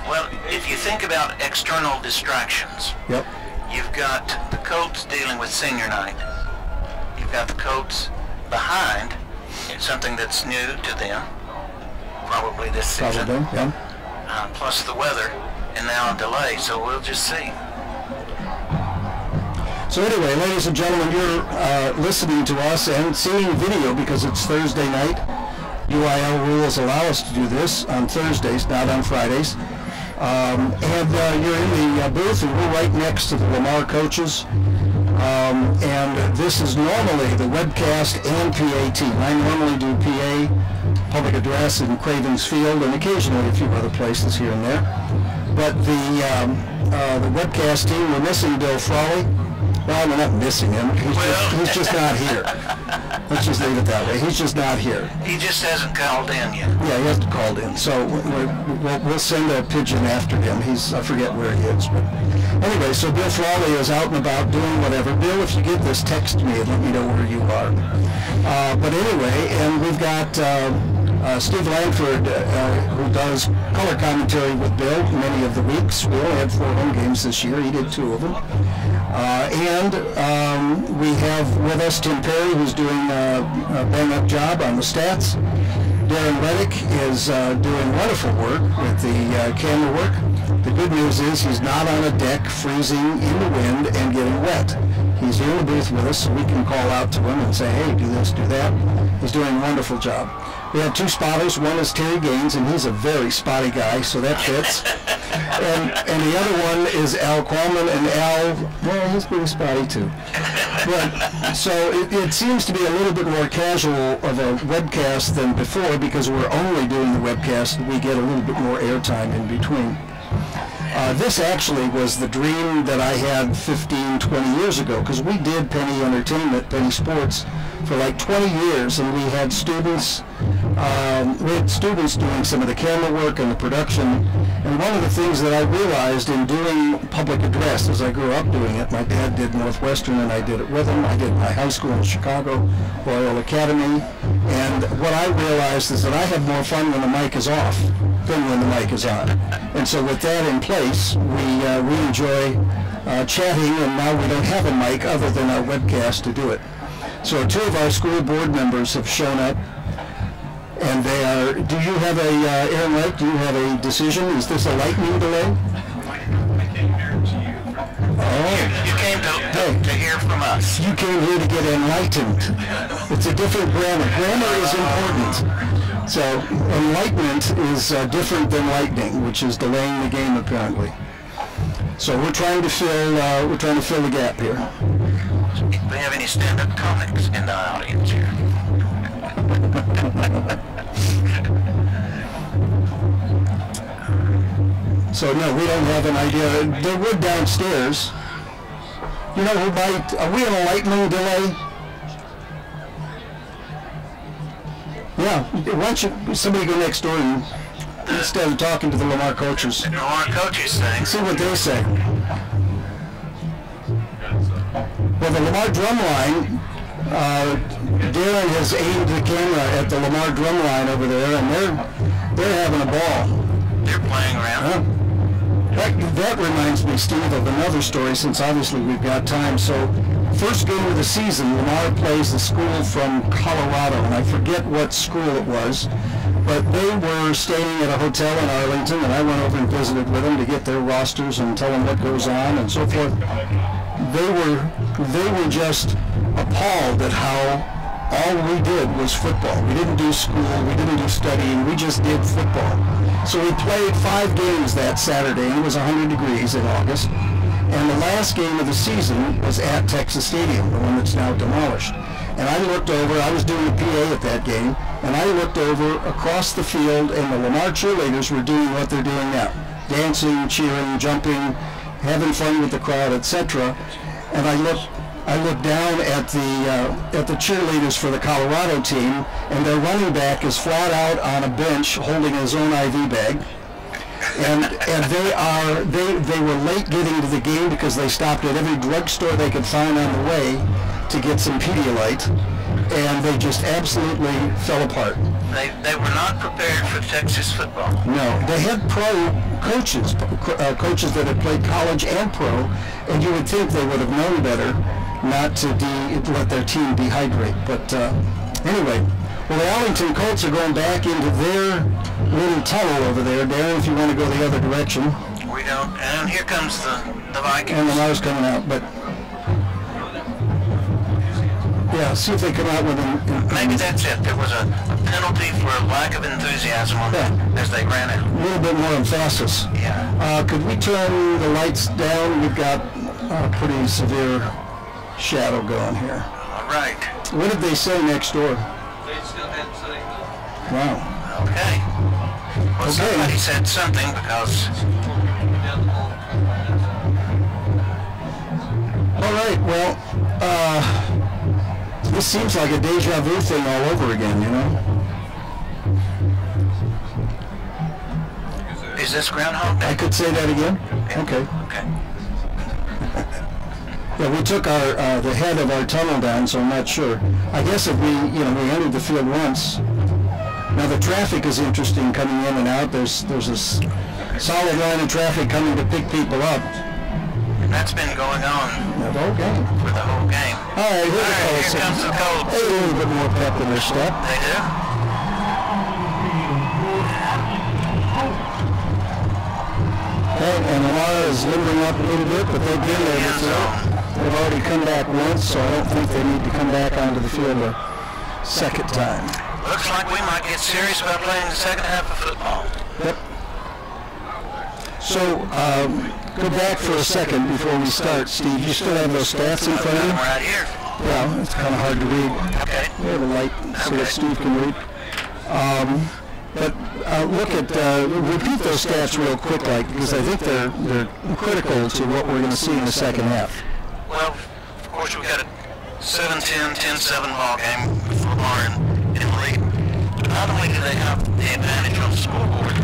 Well, if you think about external distractions, Yep. you've got the Colts dealing with senior night. You've got the Colts behind. It's something that's new to them, probably this season. Probably, yeah. Plus the weather, and now a delay, so we'll just see. So anyway, ladies and gentlemen, you're listening to us and seeing video because it's Thursday night. UIL rules allow us to do this on Thursdays, not on Fridays. And you're in the booth, and we're right next to the Lamar coaches. And this is normally the webcast and PA team. I normally do PA, public address in Cravens Field, and occasionally a few other places here and there. But the webcast team, we're missing Bill Frawley. Well, we're not missing him. He's just not here. Let's just leave it that way. He's just not here. He just hasn't called in yet. Yeah, he hasn't called in. So we'll send a pigeon after him. I forget where he is. But anyway, so Bill Frawley is out and about doing whatever. Bill, if you get this, text me and let me know where you are. But anyway, and we've got Steve Langford, who does color commentary with Bill many of the weeks. We only had 4 home games this year. He did 2 of them. And we have with us Tim Perry, who's doing a bang-up job on the stats. Darren Reddick is doing wonderful work with the camera work. The good news is he's not on a deck freezing in the wind and getting wet. He's here in the booth with us, so we can call out to him and say, hey, do this, do that. He's doing a wonderful job. We have 2 spotters. One is Terry Gaines, and he's a very spotty guy, so that fits. And the other one is Al Qualman, and Al, well, he's pretty spotty too. But so it seems to be a little bit more casual of a webcast than before because we're only doing the webcast and we get a little bit more airtime in between. This actually was the dream that I had 15, 20 years ago because we did Penny Entertainment, Penny Sports for like 20 years, and we had students doing some of the camera work and the production. And one of the things that I realized in doing public address, as I grew up doing it, my dad did Northwestern and I did it with him. I did my high school in Chicago, Royal Academy. And what I realized is that I have more fun when the mic is off than when the mic is on. And so with that in place, we enjoy chatting, and now we don't have a mic other than our webcast to do it. So 2 of our school board members have shown up, and they are, do you have a, Aaron Wright, do you have a decision? Is this a lightning delay? I came here to you. Oh. You came to hear from us. You came here to get enlightened. It's a different grammar. Grammar is important. So enlightenment is different than lightning, which is delaying the game apparently. So we're trying to fill the gap here. Do we have any stand-up comics in the audience here? So no, we don't have an idea. They would downstairs. You know who might? Are we in a lightning delay? Yeah. Why don't you somebody go next door and instead of talking to the Lamar coaches? The Lamar coaches thing. See what they say. Well, the Lamar drum line, Darren has aimed the camera at the Lamar drum line over there, and they're having a ball. They're playing around. That reminds me, Steve, of another story, since obviously we've got time. So, first game of the season, Lamar plays the school from Colorado, and I forget what school it was, but they were staying at a hotel in Arlington, and I went over and visited with them to get their rosters and tell them what goes on and so forth. They were just appalled at how all we did was football. We didn't do school, we didn't do studying, we just did football. So we played 5 games that Saturday, and it was 100 degrees in August. And the last game of the season was at Texas Stadium, the one that's now demolished. And I looked over, I was doing the PA at that game, and I looked over across the field, and the Lamar cheerleaders were doing what they're doing now. Dancing, cheering, jumping, having fun with the crowd, etc. And I looked down at the cheerleaders for the Colorado team, and their running back is flat out on a bench holding his own IV bag. And they were late getting to the game because they stopped at every drugstore they could find on the way to get some Pedialyte, and they just absolutely fell apart. They were not prepared for Texas football. No, they had pro coaches, coaches that had played college and pro, and you would think they would have known better not to let their team dehydrate. But anyway, well, the Arlington Colts are going back into their little tunnel over there. Darren, if you want to go the other direction. We don't. And here comes the Vikings. And Lamar's coming out, but yeah, see if they come out with them. Maybe that's it. There was a penalty for a lack of enthusiasm on them as they ran out. A little bit more emphasis. Yeah. Could we turn the lights down? We've got a pretty severe shadow going here. All right. What did they say next door? They still hadn't said anything. Wow. Okay. Well, somebody said something because... All right, well, this seems like a deja vu thing all over again, you know? Is this Groundhog Day? I could say that again? Okay. Okay. Yeah, we took the head of our tunnel down, so I'm not sure. I guess if we entered the field once. Now the traffic is interesting coming in and out. There's a solid line of traffic coming to pick people up. That's been going on The whole game. for the whole game. All right, Here comes the Colts. Hey, a little bit more pep in their step. They do. Okay, and Lamar is limbering up a little bit, but they've been there before. They've already come back once, so I don't think they need to come back onto the field a second time. Looks like we might get serious about playing the second half of football. Yep. So, go back for a second before we start, Steve. You still have those stats in front of you? Right here. Well, it's kind of hard to read. Okay. We have a light so that Steve can read. But look at, repeat those stats real quick, because I think they're critical to what we're going to see in the second half. Well, of course, we've got a 7-10, 10-7 ball game for Lamar in the lead. Not only do they have the advantage on the scoreboard,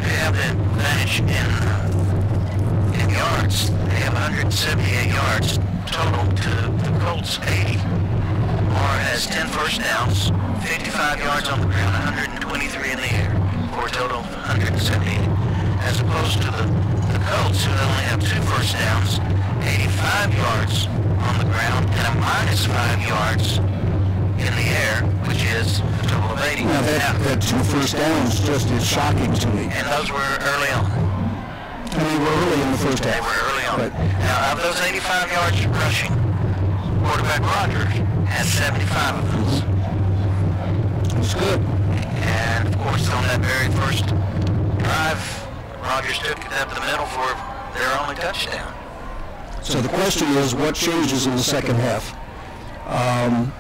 they have the advantage in yards. They have 178 yards total to the Colts 80. Lamar has 10 first downs, 55 yards on the ground, 123 in the air, for a total of 178. As opposed to the Colts, who only have 2 first downs, 85 yards on the ground, and a -5 yards in the air, which is a total of 80. Now that 2 first downs just is shocking to me. And those were early on. And they were early in the first half. They were early on. Right. Now, of those 85 yards rushing, quarterback Rodgers has 75 of those. It's good. And, of course, on that very first drive, Rodgers took it up the middle for their only touchdown. So the question is, what changes in the second half?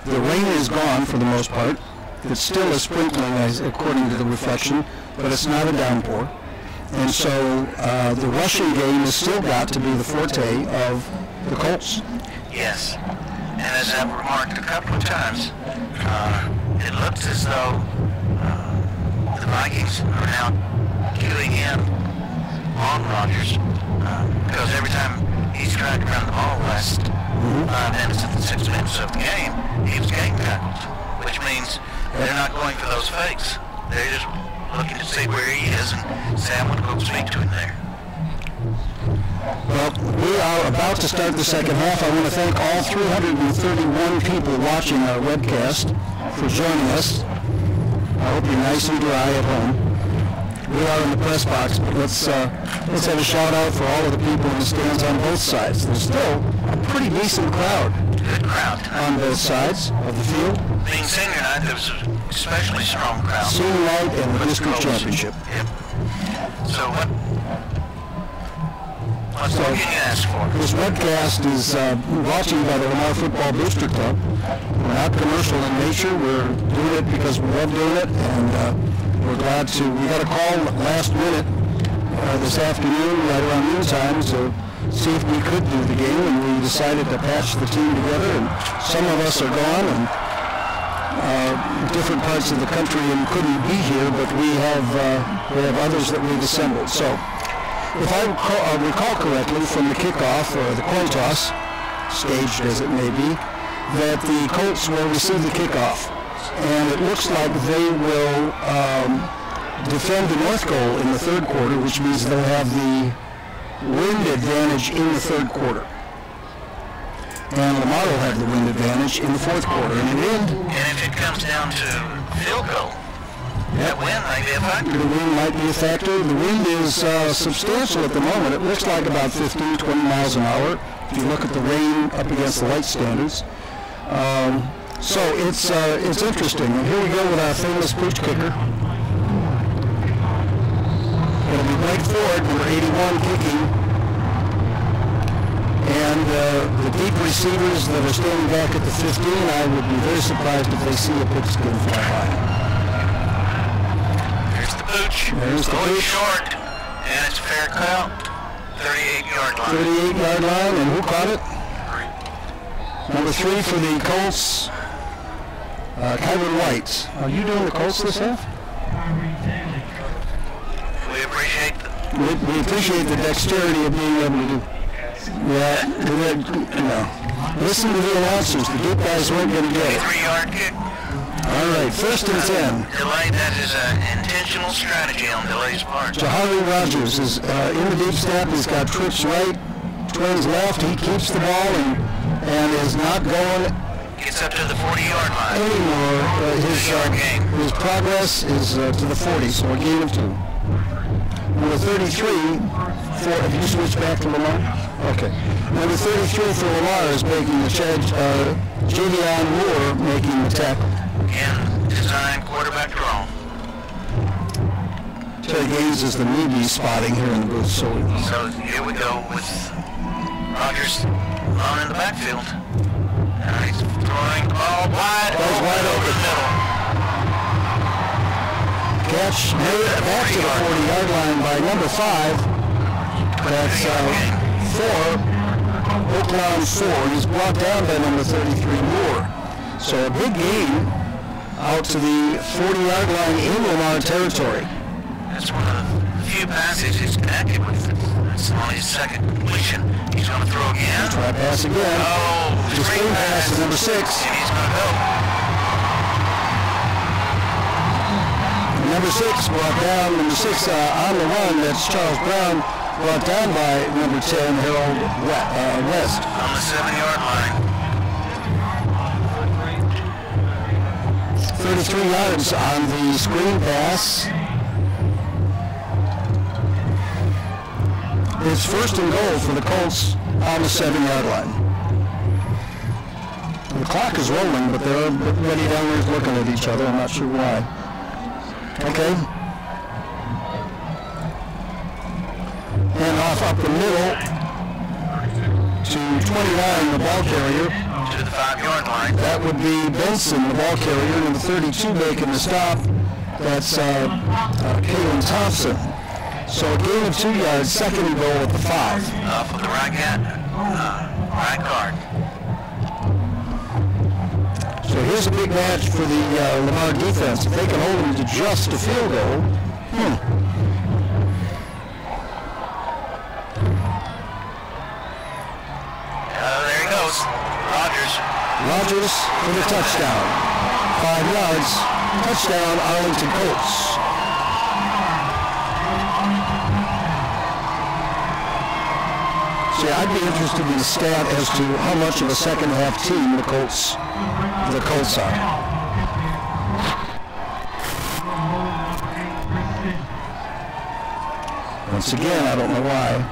The rain is gone for the most part. It's still a sprinkling, according to the reflection, but it's not a downpour. And so the rushing game has still got to be the forte of the Colts. Yes. And as I've remarked a couple of times, it looks as though the Vikings are now queuing in on Rodgers, because every time he's tried to run the ball last 5 minutes of the 6 minutes of the game, he was game tackled, which means they're not going for those fakes. They're just looking to see where he is and say, I'm going to go speak to him there. Well, we are about to start the second half. I want to thank all 331 people watching our webcast for joining us. I hope you're nice and dry at home. We are in the press box, but let's have a shout out for all of the people in the stands on both sides. There's still a pretty decent crowd. Good crowd. On both sides of the field. Being senior night, there was an especially strong crowd. Senior night and the district championship. Yep. So what can you ask for? This webcast is brought to you by the Lamar Football Booster Club. We're not commercial in nature. We're doing it because we love doing it, and we're glad to. We got a call last minute this afternoon, right around noontime, to see if we could do the game, and we decided to patch the team together. And some of us are gone and different parts of the country and couldn't be here, but we have others that we've assembled. So, if I recall correctly from the kickoff or the coin toss, staged as it may be, that the Colts will receive the kickoff, and it looks like they will defend the north goal in the third quarter, which means they'll have the wind advantage in the third quarter. And Lamar will have the wind advantage in the fourth quarter. And if it comes down to field goal, that wind might be a factor. The wind might be a factor. The wind is substantial at the moment. It looks like about 15, 20 miles an hour if you look at the rain up against the light standards. So it's interesting. And here we go with our famous pooch kicker. It'll be Blake Ford, number 81, kicking. And the deep receivers that are standing back at the 15, I would be very surprised if they see a pigskin fly by. There's the pooch. There's the pooch. Short, and it's a fair count. 38-yard line. 38-yard line, and who caught it? Number 3 for the Colts, Kyron White. Are you doing the Colts this half? We appreciate We appreciate the dexterity of being able to do. Yeah, no. Listen to the announcers. The deep guys weren't going to get it. 3-yard kick. All right, 1st and 10. Delay, that is an intentional strategy on Delay's part. Jahari Rogers is in the deep snap. He's got trips right, twins left. He keeps the ball and is not going Gets up to the 40-yard line. anymore. His progress is to the 40, so a gain of 2. Number 33, have you switched back to Lamar? Okay. Number 33 for Lamar is making the charge. Javion Moore making the tackle. Again, design quarterback draw. Terry Gaines is the newbie spotting here in the booth. So here we go with Rogers on in the backfield. And he's throwing the ball wide over the middle. Catch made back to the 40-yard line by number 5. That's 4. Oakland 4. He's brought down by number 33, Moore. So a big gain out to the 40-yard line in Lamar territory. That's one of the few passes he's connected with. It's only his second completion. He's going to throw again. Try pass again. Oh, the screen pass to number 6. And he's going to go. Number 6 brought down. Number 6 on the run. That's Charles Brown. Brought down by number 10, Harold West. On the 7-yard line. 33 yards on the screen pass. It's first and goal for the Colts on the 7-yard line. The clock is rolling, but they're already down there looking at each other. I'm not sure why. Okay. And off up the middle to 29, the ball carrier. To the 5-yard line. That would be Benson, the ball carrier, number 32 making the stop. That's Kalen Thompson. So a gain of 2 yards, second and goal at the 5. Off of the right guard. So here's a big match for the Lamar defense. If they can hold them to just a field goal, There he goes. Rogers for the touchdown. 5 yards, touchdown, Arlington Colts. See, I'd be interested in the stat as to how much of a second half team the Colts are. Once again, I don't know why.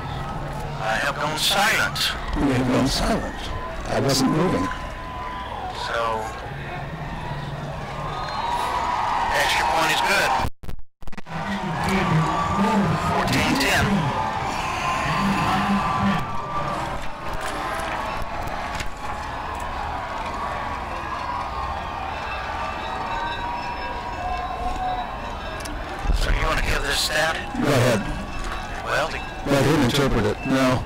I have gone silent. You have gone silent. I wasn't moving. So, extra point is good. 14-10. So you want to give this stat? Go ahead. Well, Let him interpret it. No.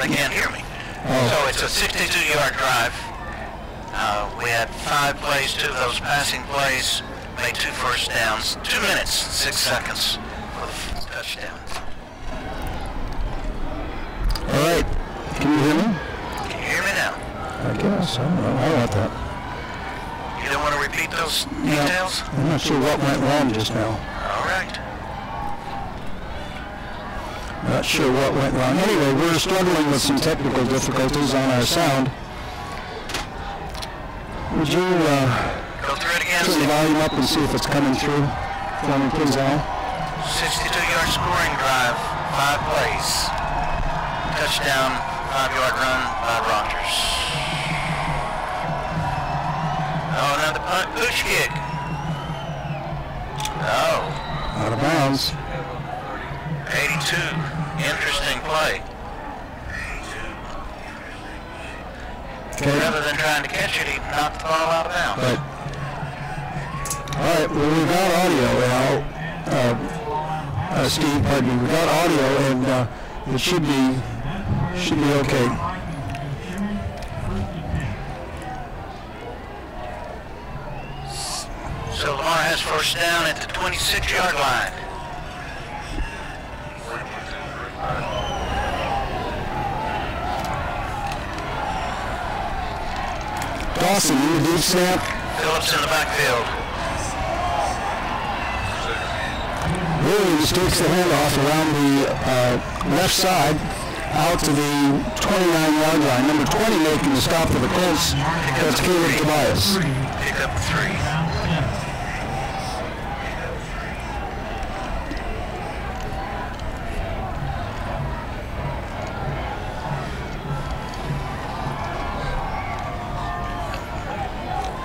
they can't hear me. Oh. So it's a 62-yard drive. We had 5 plays, 2 of those passing plays, made 2 first downs, 2 minutes, 6 seconds for the touchdown. All right. Can you hear me? Can you hear me now? I guess. I don't know. I don't want that. You don't want to repeat those details? I'm not sure what went wrong just now. All right. Not sure what went wrong. Anyway, we're struggling with some technical difficulties on our sound. Would you Go through it again. turn the volume up and see if it's coming through for me, please, Al? 62-yard scoring drive, 5 plays. Touchdown, 5-yard run by Rogers. Oh, now the punt push kick. Oh. Out of bounds. 82. Interesting play. Okay. Rather than trying to catch it, he knocked the ball out of bounds. Right. All right. Well, we've got audio, Al. Steve, pardon me. We've got audio, and it should be okay. So Lamar has first down at the 26-yard line. Dawson in the deep snap. Phillips in the backfield. Williams takes the handoff around the left side out to the 29-yard line. Number 20 making the stop for the Colts. That's Caleb Tobias. Pick up 3.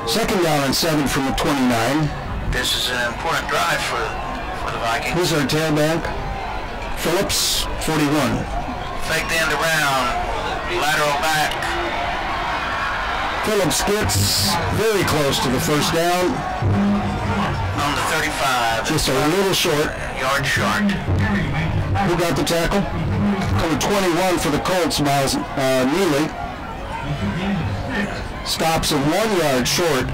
Second down and 7 from the 29. This is an important drive for the the Vikings. Who's our tailback? Phillips, 41. Fake the end around. Lateral back. Phillips gets very close to the first down. On the 35. Just a little short. Yard short. Who got the tackle? Number 21 for the Colts, Miles Neely. Stops him 1 yard short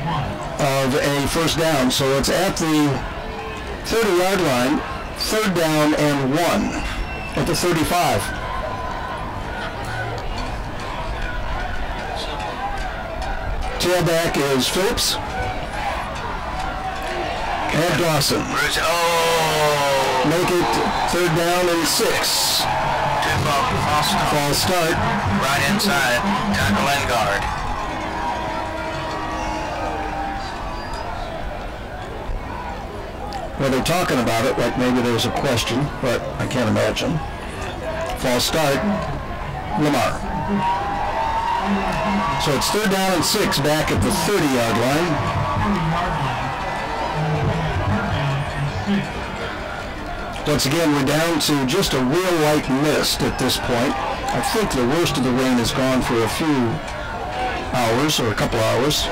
of a first down. So it's at the 30-yard line. Third down and 1 at the 35. Tailback is Phillips and Dawson. Oh! Make it third down and 6. False start. Right inside. Tackle and guard. Well, they're talking about it like maybe there's a question, but I can't imagine. False start. Lamar. So it's third down and 6 back at the 30-yard line. Once again, we're down to just a real light mist at this point. I think the worst of the rain is gone for a few hours or a couple hours.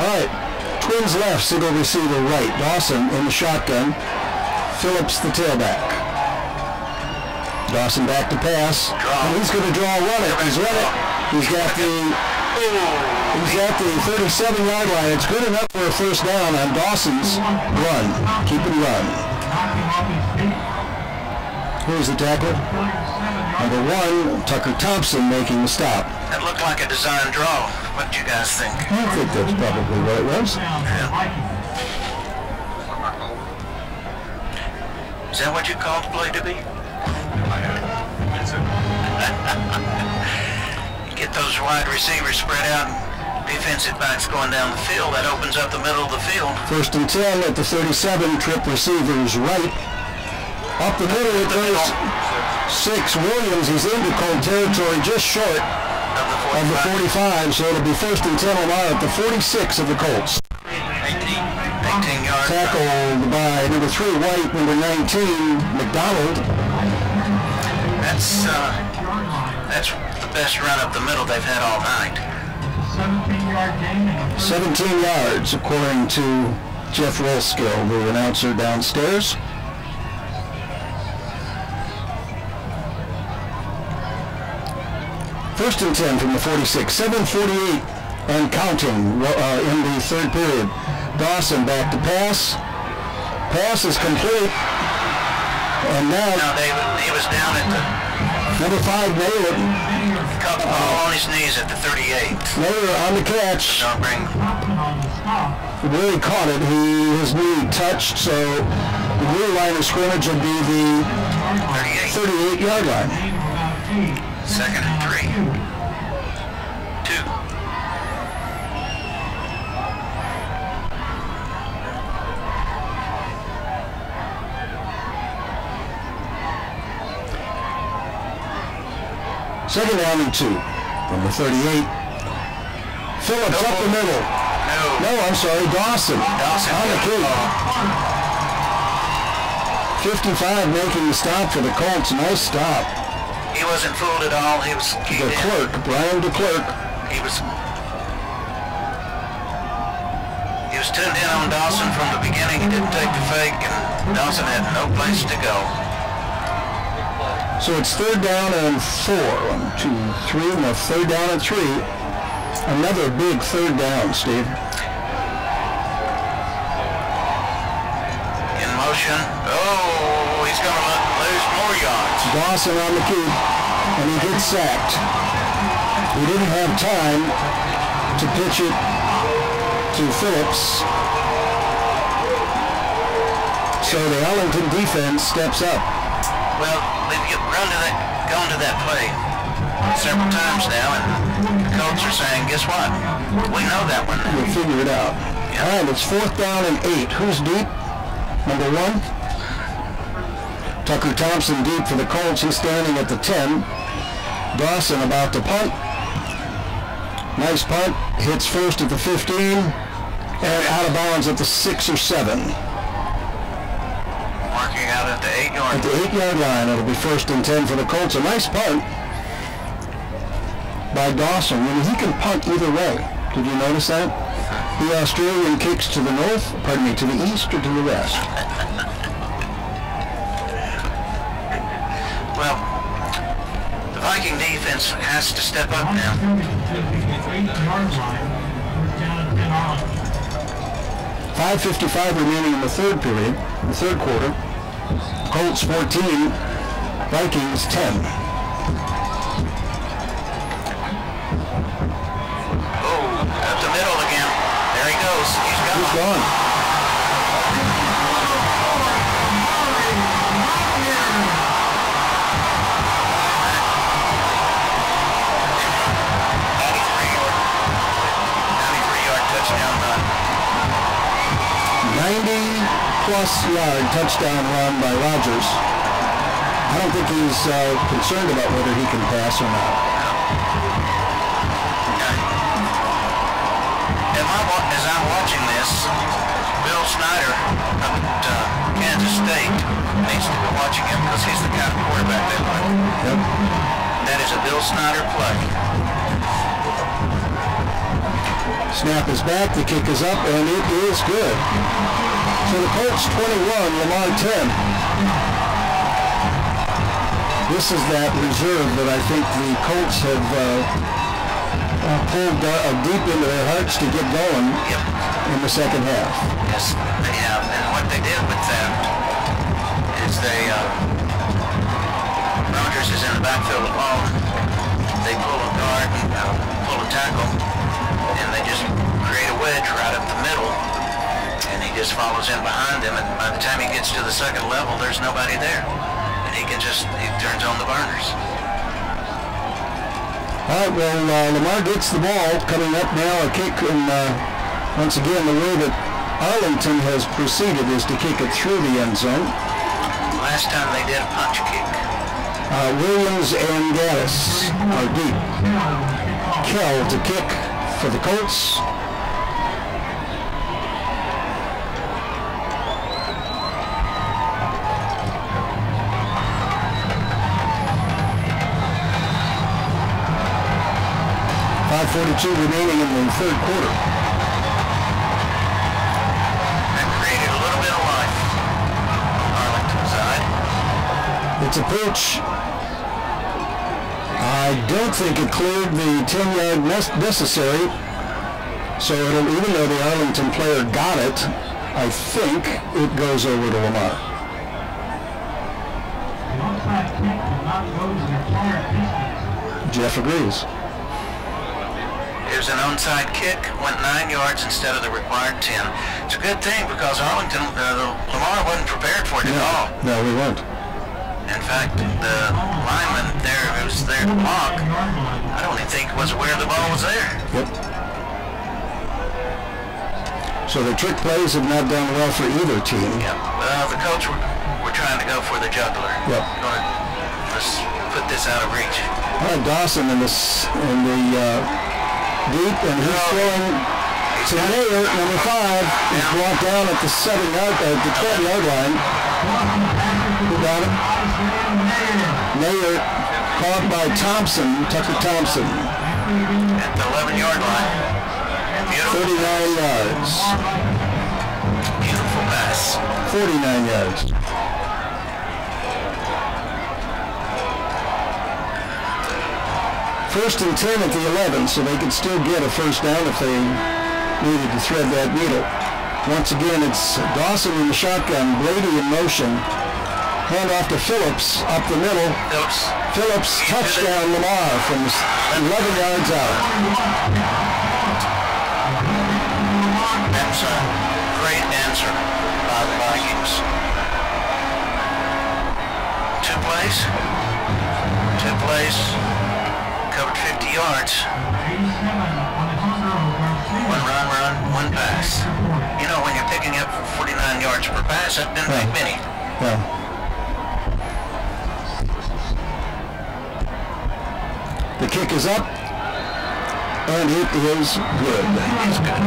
All right, Twins left, single receiver right. Dawson in the shotgun. Phillips the tailback. Dawson back to pass. And he's going to run it. He's run it. He's got the 37-yard line. It's good enough for a first down on Dawson's run. Keep it run. Who's the tackler? Number 1, Tucker Thompson making the stop. That looked like a design draw. What do you guys think? I think that's probably what it was. Yeah. Is that what you called the play to be? Get those wide receivers spread out, defensive backs going down the field. That opens up the middle of the field. First and 10 at the 37, trip receivers right. Up the middle it goes 6. Williams is into cold territory just short of the 45, so it'll be first and 10 Lamar at the 46 of the Colts. 18 yards. Tackled by number 3 White, number 19 McDonald. That's the best run up the middle they've had all night. 17 yards, according to Jeff Rollskill, the announcer downstairs. First and 10 from the 46, 7:48 and counting in the third period. Dawson back to pass. Pass is complete. And now he was down at the number 5 Naylor. Caught the ball on his knees at the 38. Naylor on the catch. Don't bring. Really caught it. His knee touched, so the real line of scrimmage will be the 38-yard line. Second and 3. 2. Second down and 2 from the 38. Phillips up the middle. No, I'm sorry, Dawson on the kick. 55 making the stop for the Colts. Nice stop. He wasn't fooled at all. He was keyed in. Brian DeClerc. He was tuned in on Dawson from the beginning. He didn't take the fake, and Dawson had no place to go. So it's third down and 4. 1, 2, 3. No, third down and 3. Another big third down, Steve. In motion. Oh, he's going to lose more yards. Dawson on the keep, and he gets sacked. He didn't have time to pitch it to Phillips. So the Arlington defense steps up. Well, they've gone to that play several times now, and the Colts are saying, guess what? We know that one. We'll figure it out. Yeah. All right, it's fourth down and 8. Who's deep? Number 1. Tucker Thompson deep for the Colts. He's standing at the 10. Dawson about to punt. Nice punt. Hits first at the 15. And out of bounds at the 6 or 7. Marking out at the 8-yard At the 8-yard line, it'll be 1st and 10 for the Colts. A nice punt by Dawson. He can punt either way. Did you notice that? The Australian kicks to the north, pardon me, to the east or to the west? Well, the Viking defense has to step up now. 5:55 remaining in the third period, the third quarter. Colts 14, Vikings 10. Oh, up the middle again. There he goes. He's gone. He's gone. +yard touchdown run by Rodgers. I don't think he's concerned about whether he can pass or not. As I'm watching this, Bill Snyder up at Kansas State needs to be watching him because he's the kind of quarterback they like. Yep. That is a Bill Snyder play. Snap is back, the kick is up, and it is good. So the Colts 21, Lamar 10. This is that reserve that I think the Colts have pulled deep into their hearts to get going in the second half. Yes, they have. And what they did with that is Rodgers is in the backfield alone. They pull a guard, pull a tackle, and they just create a wedge right up the middle. And he just follows in behind him, and by the time he gets to the second level, there's nobody there. And he turns on the burners. All right, well, Lamar gets the ball. Coming up now, a kick, and once again, the way that Arlington has proceeded is to kick it through the end zone. Last time they did a punch kick. Williams and Gaddis are deep. Kell to kick for the Colts. .42 remaining in the third quarter. That created a little bit of life on Arlington's side. It's a pitch. I don't think it cleared the 10-yard necessary. So even though the Arlington player got it, I think it goes over to Lamar. The onside kick did not go to the required distance. Jeff agrees. It was an onside kick, went 9 yards instead of the required 10. It's a good thing because Arlington, Lamar wasn't prepared for it at all. No, we weren't. In fact, the lineman there who was there to block, I don't even think was aware the ball was there. Yep. So the trick plays have not done well for either team. Yep. The coach were trying to go for the juggler. Yep. Let's put this out of reach. All right, Dawson in the deep, and he's throwing to Mayer, number 5, is brought down at the 12-yard line. Who got it? Mayer caught by Thompson, Tucker Thompson. At the 11-yard line. Beautiful. 39 yards. Beautiful pass. 49 yards. First and 10 at the 11, so they could still get a first down if they needed to thread that needle. Once again, it's Dawson in the shotgun, Brady in motion. Hand off to Phillips, up the middle. Phillips, touchdown Lamar from 11 yards out. That's a great answer by the Vikings. 2 plays. Covered 50 yards. 1 run, 1 pass. You know, when you're picking up 49 yards per pass, that doesn't make many. Yeah. The kick is up, and it is good. It's good.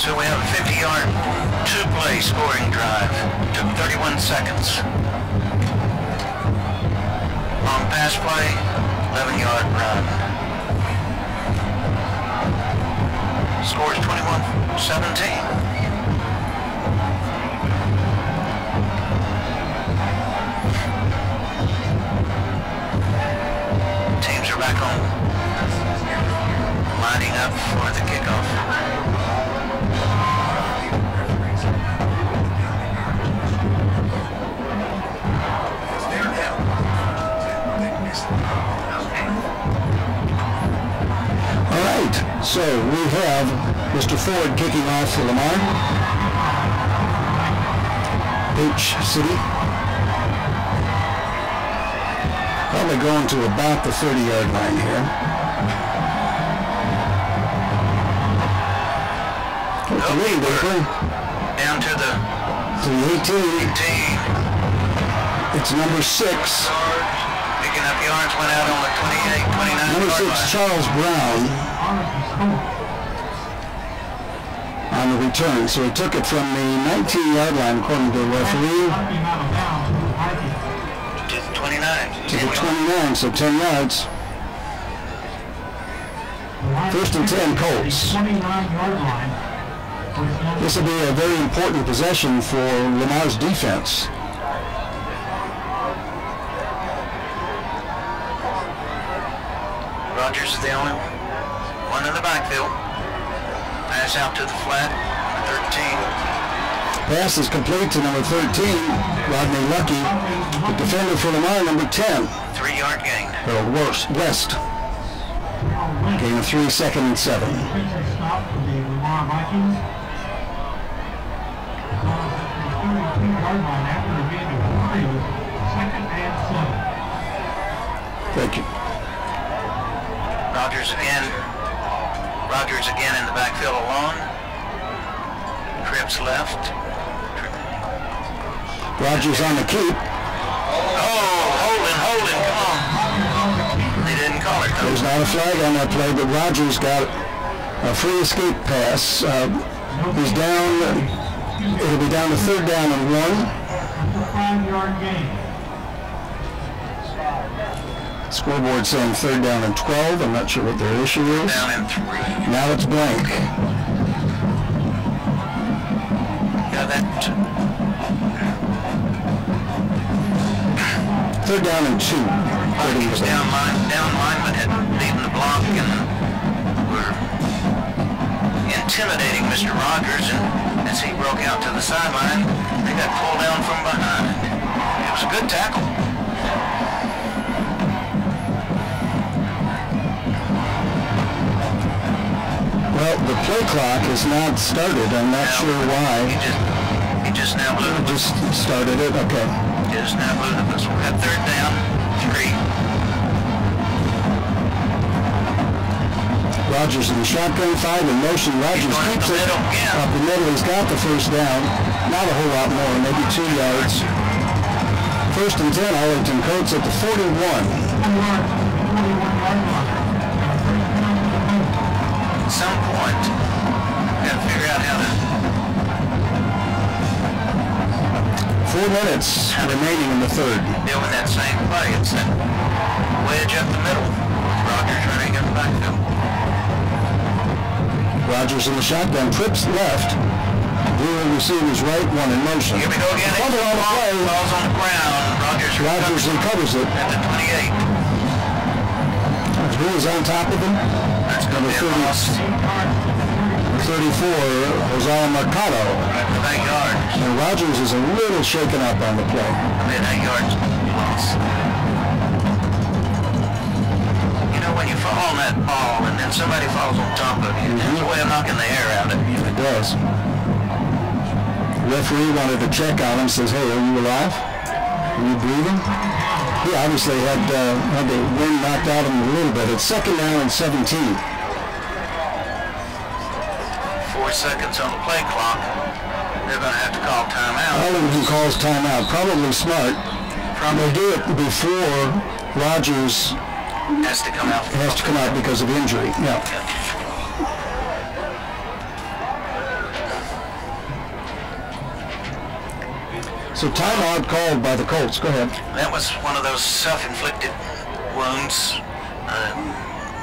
So we have a 50-yard two-play scoring drive. Took 31 seconds. Long pass play, 11-yard run. Score is 21-17. Teams are back on, lining up for the kickoff. All right, so we have Mr. Ford kicking off for Lamar. H City. Probably going to about the 30-yard line here. Down to the 18. It's number 6. Picking up yards, went out on the 28, 29. Number 6, Charles Brown, on the return. So he took it from the 19-yard line, according to the referee, to the 29. to the 29, so 10 yards. First and 10, Colts. This will be a very important possession for Lamar's defense. Rogers is the only one in the backfield. Pass out to the flat, 13. Pass is complete to number 13, Rodney Lucky. The defender for Lamar, number 10. 3-yard gain. Earl West. Gain of 3, second and 7. Stop for the Lamar Vikings. 32-yard line after a gain of 3, second and 7. Thank you. Rogers again in the backfield alone. Cripps left. Rogers on the keep. Holding, come on. They didn't call it though. There's not a flag on that play, but Rogers got a free escape pass. He's down. It'll be down to third down and 1. 5-yard gain. Scoreboard saying third down and 12. I'm not sure what their issue is. Down in 3. Now it's blank. Yeah, that. Third down and 2. He was down lineman had beaten the block and were intimidating Mr. Rogers, and as he broke out to the sideline, they got pulled down from behind. It was a good tackle. Well, the play clock is not started. I'm not sure why. He just now blew the whistle. Just started it? Okay. Just now blew the whistle. At third down, 3. Rogers in the shotgun, 5 in motion. Rogers keeps it up the middle. He's got the first down. Not a whole lot more, maybe 2 yards. First and 10, Arlington Colts at the 41. At some point, we've got to figure out how to 4 minutes remaining in the third. deal with that same play. It's that wedge up the middle. Rogers running up the backfield. Rogers in the shotgun, trips left. Brewer receivers right, 1 in motion. Here we go again. Fumble on the play. Ball's on the ground. Rogers recovers it. At the 28. Brewer's on top of him. That's going to be a loss. 34, Jose Mercado. Right for 8 yards. And Rogers is a little shaken up on the play. Mid 8 yards loss. You know, when you fall on that ball and then somebody falls on top of you, there's a way of knocking the air out of you. It does. The referee wanted to check on him, says, hey, are you alive? Are you breathing? He obviously had the wind knocked out of him a little bit. It's second down and 17. 4 seconds on the play clock. They're going to have to call timeout. Arlington calls timeout. Probably smart. They do it before Rogers has to come out. Has to come out because of injury. Yeah. So timeout called by the Colts. Go ahead. That was one of those self-inflicted wounds.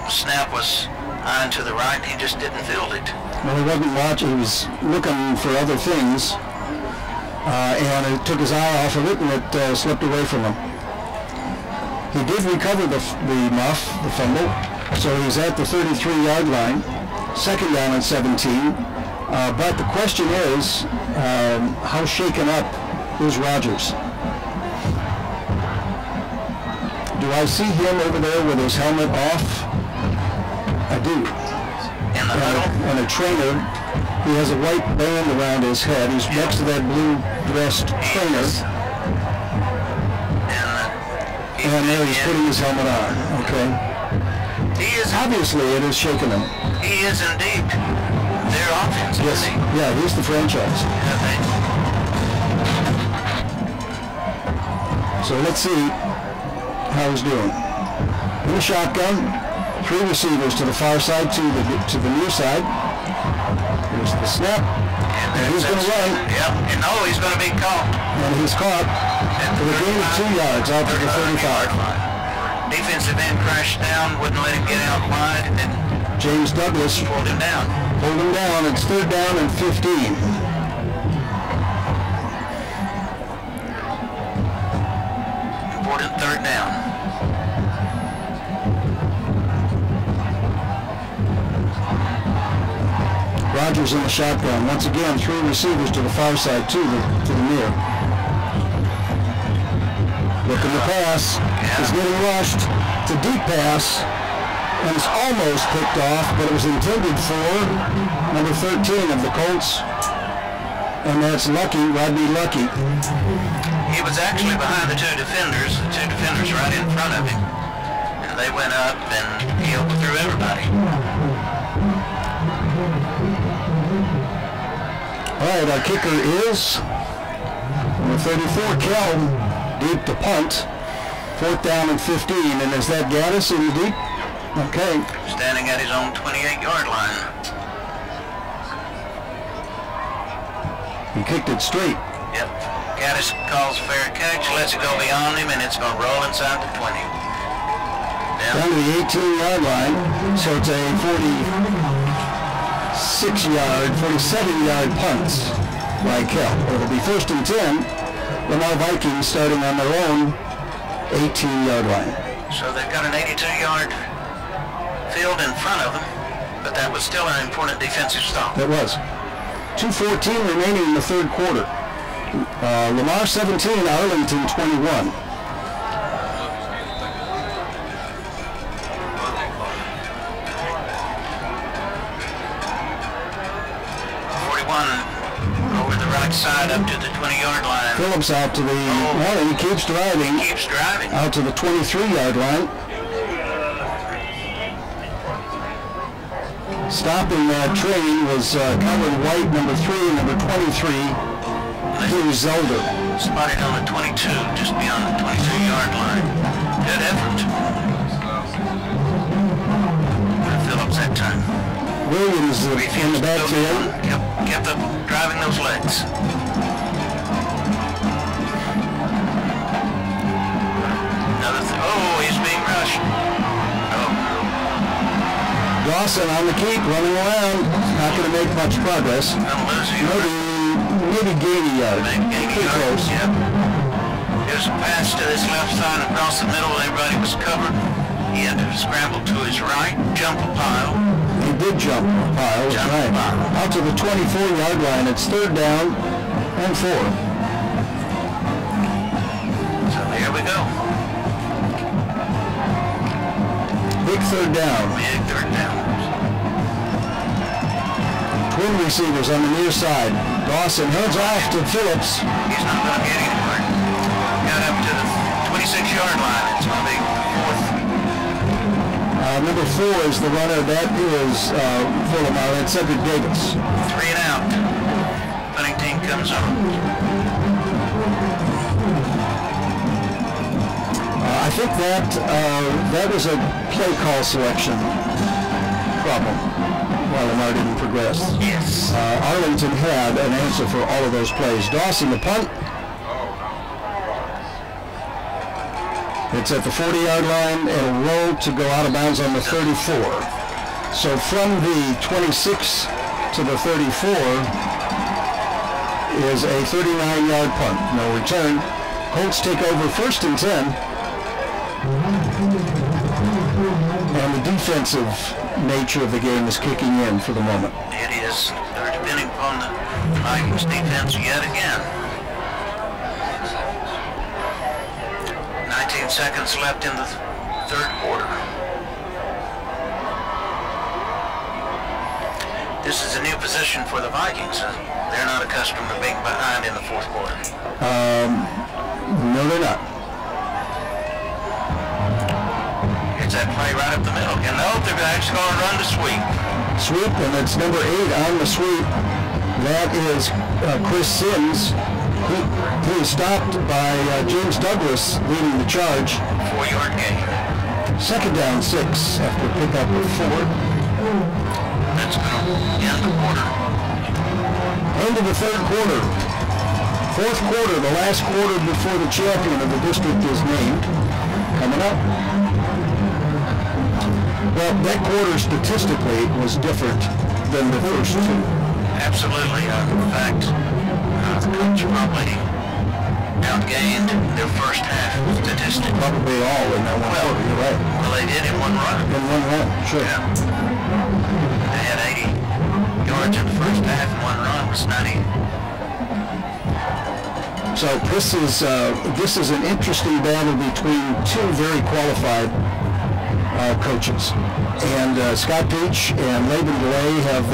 Snap was on to the right. He just didn't field it. Well, he wasn't watching. He was looking for other things, and it took his eye off of it, and it slipped away from him. He did recover the muff, the fumble, so he's at the 33-yard line, second down and 17. But the question is, how shaken up is Rodgers? Do I see him over there with his helmet off? I do. In the middle? And a trainer, he has a white band around his head. He's next to that blue-dressed trainer. And there he's putting his helmet on. Okay. He is obviously it has shaken him. He is indeed. Their offense, yes. Isn't he? Yeah, he's the franchise. So let's see how he's doing. In the shotgun, 3 receivers to the far side, to the near side. Here's the snap. And he's going to run. Yep. And he's going to be caught. And he's caught for the gain of 2 yards out to the 35. Defensive end crashed down, wouldn't let him get out wide, and then James Douglas pulled him down. Pulled him down. It's 3rd down and 15. Important 3rd down. Rodgers in the shotgun. Once again, 3 receivers to the far side, to the near. Looking to pass. He's getting rushed. It's a deep pass. And it's almost picked off, but it was intended for number 13 of the Colts. And that's Rodney Lucky. He was actually behind the 2 defenders right in front of him. And they went up and he overthrew everybody. All right, our kicker is number 34, Kell, deep to punt. 4th down and 15. And is that Gaddis in the deep? Okay. Standing at his own 28-yard line. He kicked it straight. Yep. Gaddis calls fair catch, lets it go beyond him, and it's going to roll inside the 20. Down to the 18-yard line. So it's a 47-yard punt by Kell. It'll be 1st and 10. Lamar Vikings starting on their own 18-yard line. So they've got an 82-yard field in front of them, but that was still an important defensive stop. It was. 2:14 remaining in the 3rd quarter. Lamar 17, Arlington 21. Over the right side up to the 20-yard line. Phillips out to the, well, he keeps driving. Keeps driving. Out to the 23-yard line. Stopping that train was Colin White, number 3, number 23, Hugh Zelder. Spotted on the 22, just beyond the 22-yard line. Good effort. Phillips that time. Williams in the backfield. Kept up driving those legs. He's being rushed. Dawson on the keep, running around. Not going to make much progress. Maybe gain a yard. Pretty close. Yep. There's a pass to this left side across the middle. Everybody was covered. He had to scramble to his right, jump a pile. He did jump a pile, that's right. Out to the 24-yard line. It's 3rd down and 4. So here we go. Big 3rd down. Big 3rd down. Twin receivers on the near side. Dawson heads off to Phillips. He's not going to get anywhere. Got up to the 26-yard line. It's going to be 4th. Number 4 is the runner. That is for Lamar. That's Cedric Davis. 3 and out. Punting team comes on. I think that was a play call selection problem while Lamar didn't progress. Yes. Arlington had an answer for all of those plays. Dawson, the punt. It's at the 40-yard line and a roll to go out of bounds on the 34. So from the 26 to the 34 is a 39-yard punt. No return. Colts take over 1st and 10. And the defensive nature of the game is kicking in for the moment. It is. They're depending upon the Vikings defense yet again. 19 seconds left in the third quarter. This is a new position for the Vikings. They're not accustomed to being behind in the fourth quarter. No, they're not. It's that play right up the middle. And no, they're actually going to run the sweep. Sweep, and it's number 8 on the sweep. That is Chris Sims. He is stopped by James Douglas leading the charge. 4-yard gain. 2nd down 6 after pickup of 4. That's going to end the quarter. End of the third quarter. Fourth quarter, the last quarter before the champion of the district is named. Coming up. Well, that quarter statistically was different than the first two. Absolutely. In fact, the Colts probably outgained their first half statistic. Probably all in that one quarter, you're right. Well, they did in one run. In one run, sure. Yeah. They had 80 yards in the first half, and one run was 90. So this is an interesting battle between two very qualified coaches, and Scott Peach and Laban DeLay have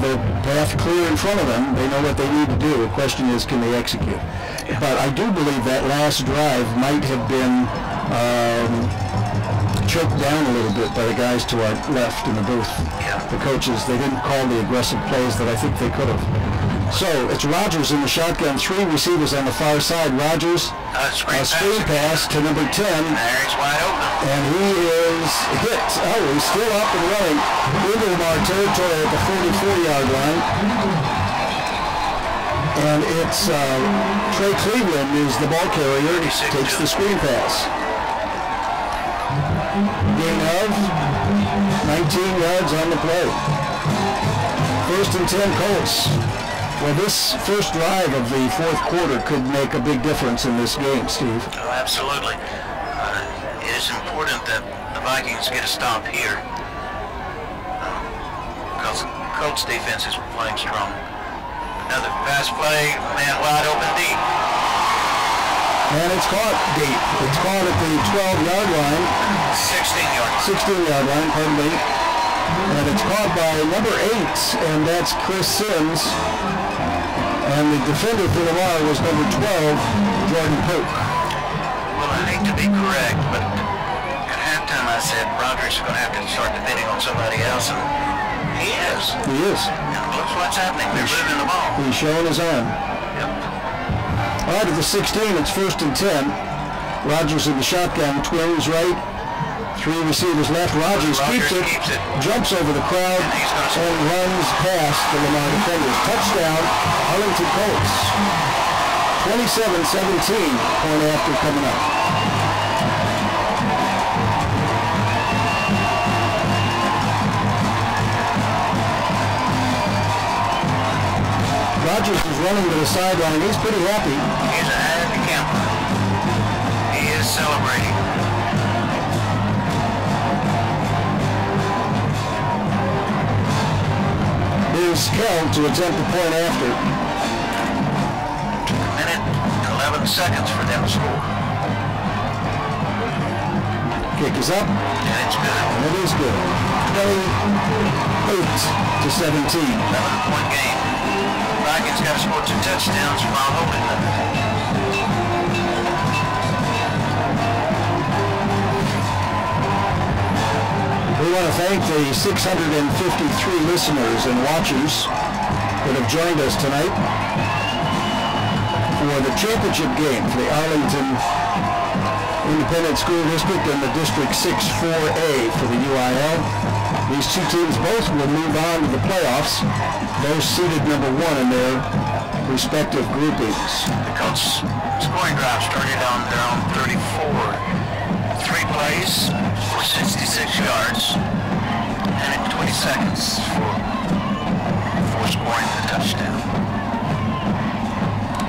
their path clear in front of them. They know what they need to do. The question is, can they execute? But I do believe that last drive might have been choked down a little bit by the guys to our left in the booth. The coaches, they didn't call the aggressive plays that I think they could have. So it's Rogers in the shotgun, 3 receivers on the far side. Rogers, screen pass to number 10. There he's wide open. And he is hit. Oh, he's still up and running into Lamar territory at the 44-yard line. And it's Trey Cleveland is the ball carrier. He takes the screen pass. Gain of 19 yards on the play. 1st and 10 Colts. Well, this first drive of the fourth quarter could make a big difference in this game, Steve. Oh, absolutely. It is important that the Vikings get a stop here because the Colts defense is playing strong. Another pass play, man wide open deep. And it's caught deep. It's caught at the 12-yard line. 16-yard line, pardon me. And it's caught by number 8, and that's Chris Sims. And the defender for Lamar was number 12, Jordan Pope. Well, I hate to be correct, but at halftime I said Rogers is going to have to start depending on somebody else, and he is. He is. And look what's happening. They're moving the ball. He's showing his arm. Yep. All right, at the 16, it's 1st and 10. Rogers in the shotgun, twins right. 3 receivers left. Rogers keeps it, jumps over the crowd, and runs past the Lamar defenders. Touchdown, Arlington Colts. 27-17, point after coming up. Rogers is running to the sideline. He's pretty happy. He's a happy camper. He is celebrating. Here's Kell to attempt the point after. Took a minute, 11 seconds for them to score. Kick is up. And it's good. And it is good. 28-17. 11-point game. Vikings got to score 2 touchdowns while holding them. We want to thank the 653 listeners and watchers that have joined us tonight for the championship game for the Arlington Independent School District and the District 6-4A for the UIL. These two teams both will move on to the playoffs, those seated number 1 in their respective groupings. The Colts scoring drive started on their own 34. 3 plays for 66 yards and 20 seconds for scoring the touchdown.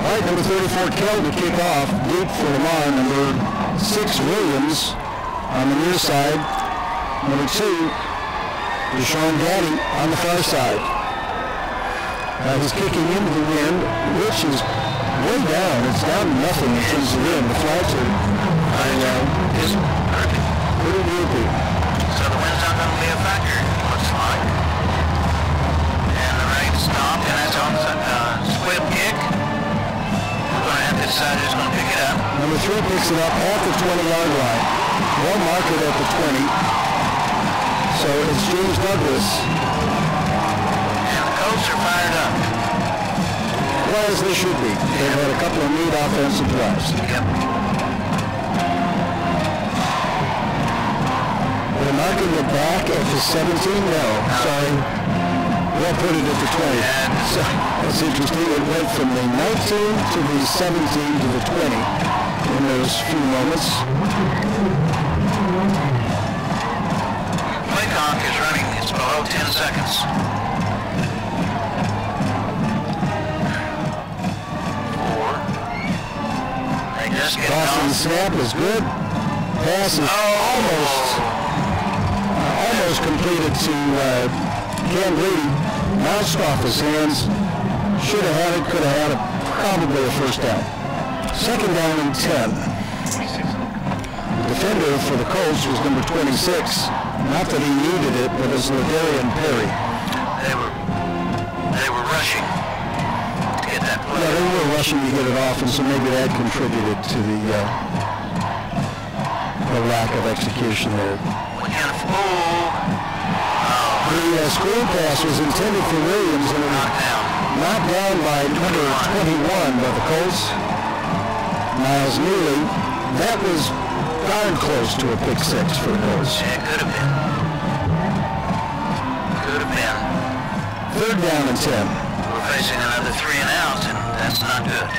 All right, number 34, Kell to kick off. Deep for Lamar. Number 6, Williams on the near side. Number 2, Deshaun Gaddy on the far side. He's kicking into the wind, which is way down. It's down to nothing in terms of wind. The flags are pretty droopy. So the wind's not going to be a factor, looks like. And the right stopped, and that's on squib kick. We're going to have to decide who's going to pick it up. Number 3 picks it up at the 20-yard line. Well marked at the 20. So it's James Douglas. And the Colts are fired up. Well, as they should be. They've had a couple of neat offensive drives. Yep. They're marking it back at the 17? No, sorry. They'll put it at the 20. So that's interesting. It went from the 19 to the 17 to the 20 in those few moments. Play clock is running. It's below 10 seconds. 4. They just get Crossing the snap is good. Pass is almost completed to Cam Brady. Bounced off his hands. Should have had it, could have had it. Probably a first down. Second down and 10. The defender for the Colts was number 26. Not that he needed it, but it's Ladarian Perry. They were rushing to get that play. Yeah, they were rushing to get it off, and so maybe that contributed to the lack of execution there. The screen pass was intended for Williams, and it was knocked down by number 21 by the Colts, Miles Neely. That was darn close to a pick 6 for the Colts. Yeah, it could have been. Could have been. Third down and 10. We're facing another 3 and out, and that's not good.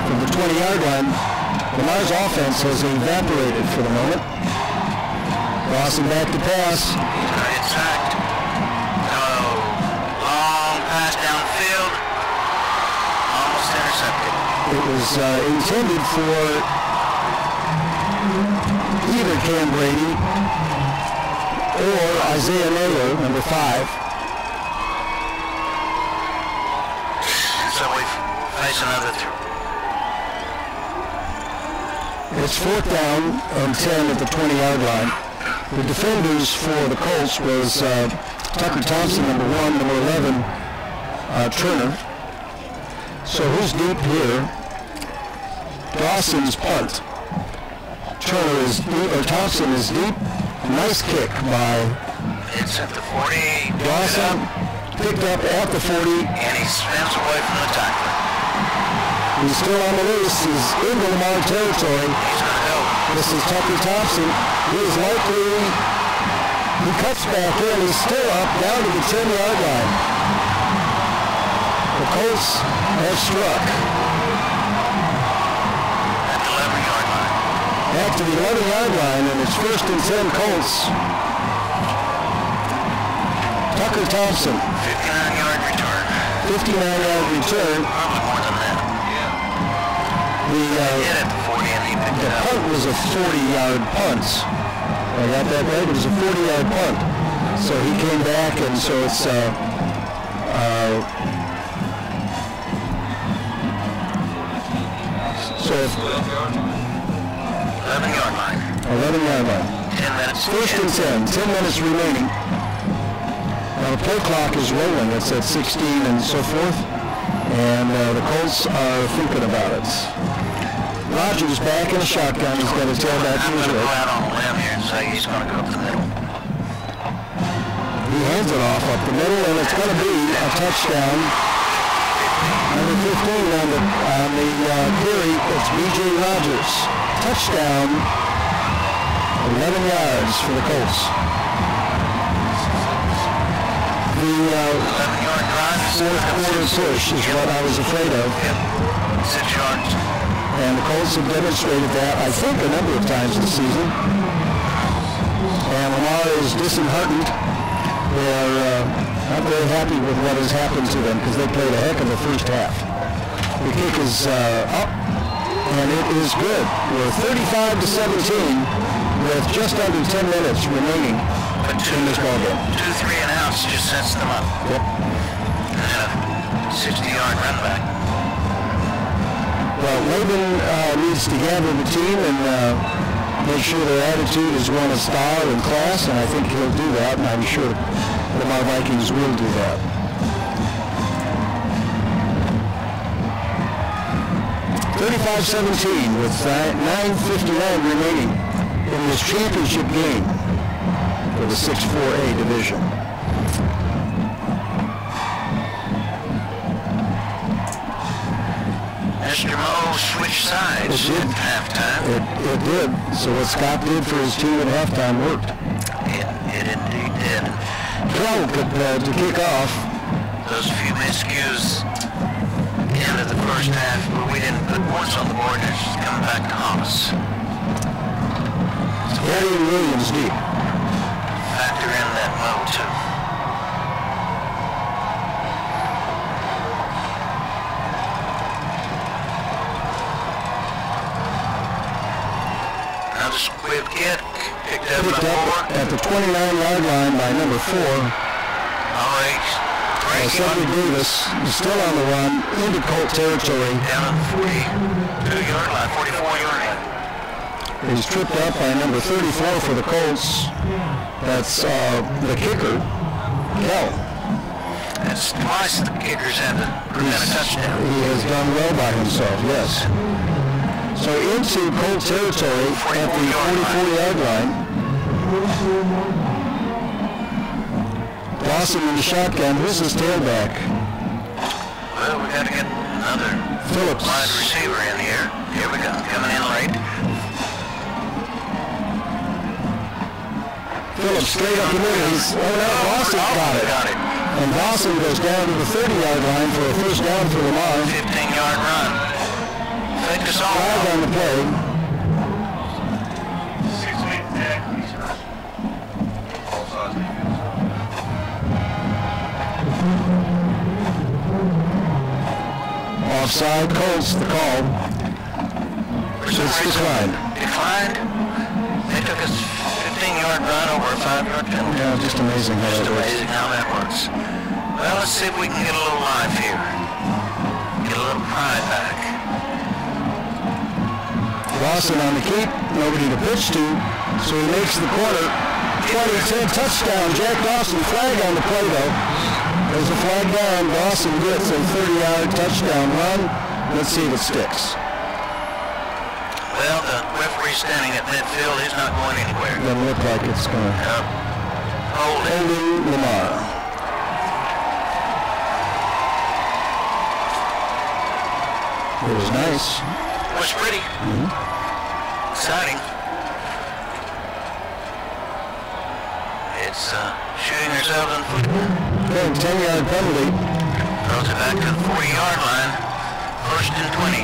From the 20-yard line, Lamar's offense has evaporated for the moment. Crossing back to pass. He's going to get sacked. Oh, long pass downfield. Almost intercepted. It was intended for either Cam Brady or Isaiah Naylor, number 5. So we face another 3. It's 4th down and 10 at the 20-yard line. The defenders for the Colts was Tucker Thompson, number 1, number 11, Turner. So who's deep here? Dawson's punt. Turner is deep, or Thompson is deep. Nice kick by It's at the 40. Dawson. Picked up at the 40. And he spins away from the tackler. He's still on the loose. He's in the Lamar territory. He's going to go. This is Tucker Thompson. He is likely, he cuts back in. He's still up down to the 10-yard line. The Colts have struck. At the 11-yard line. Back to the 11-yard line, and it's 1st and 10 Colts. Tucker Thompson. 59-yard return. 59-yard return. Probably more than that. The Hit at the 40 and he picked it up. punt was a 40-yard punt. I got that right? It was a 40-yard punt. So he came back, and so it's so it's 11-yard line. 11-yard line. 10 minutes. 1st and 10. 10 minutes remaining. Now the play clock is rolling. It's at 16 and so forth. And the Colts are thinking about it. Rodgers back in the shotgun. He's got a tailback I'm going to usually. go out on a limb here and say he's going to go up the middle. He hands it off up the middle, and it's going to be a touchdown. Number 15 on the carry. It's B.J. Rodgers. Touchdown. 11 yards for the Colts. The 11-yard drive fourth quarter push is what I was afraid of. Yep. 6 yards. And the Colts have demonstrated that, I think, a number of times this season. And Lamar is disheartened. They're not very happy with what has happened to them because they played a heck of a first half. The kick is up, and it is good. We're 35-17 with just under 10 minutes remaining in this ballgame. 2 3 and outs just sets them up. Yep. 60-yard run back. Well, Laban needs to gather the team and make sure their attitude is one of style and class, and I think he'll do that, and I'm sure the Lamar Vikings will do that. (35-17) with 9:59 remaining in this championship game for the 6-4A division. Mr. Moe switched sides at halftime. It did. So what Scott did for his team at halftime worked. It indeed did. Well, to kick off. Those few miscues into the first half where we didn't put points on the board, they're just coming back to haunt us. So Eddie and Williams deep. factor in that Moe too. Another squib kick, picked up by 4. At the 29-yard line by number 4. Alright, Cedric Davis is still on the run into Colt territory. down at the 42-yard line, 44-yard line. He's tripped up by number 34 for the Colts. That's the kicker, Kell. That's twice the kickers had to prevent a touchdown. He has done well by himself, yes. So into Colt territory at the 44-yard line. Dawson in the shotgun. Who's his tailback? Well, we got to get another Phillips. wide receiver in here. Here we go, coming in late. Phillips straight up the middle. Dawson got it. Got it. And Dawson goes down to the 30-yard line for a first down for Lamar. 15-yard run. Fake us all. Flag on the play. 6-8 tag. Offside defense. Offside. Colts the call. For some It's reason, declined. Declined. They took us 15-yard run over a 5-yard penalty. Yeah, just amazing how Just that works. amazing how that works. Well, let's see if we can get a little life here. Get a little pride back. Dawson on the keep, nobody to pitch to, so he makes the corner. 20-10 touchdown. Jack Dawson, flag on the play though. There's a flag down. Dawson gets a 30-yard touchdown run. Let's see if it sticks. Well, the referee standing at midfield, he's not going anywhere. Doesn't look like it's going to Hold it. holding Lamar. It was nice. It was pretty. Exciting. It's shooting ourselves in the foot. Okay, 10-yard penalty. Throws it back to the 40-yard line. First and 20.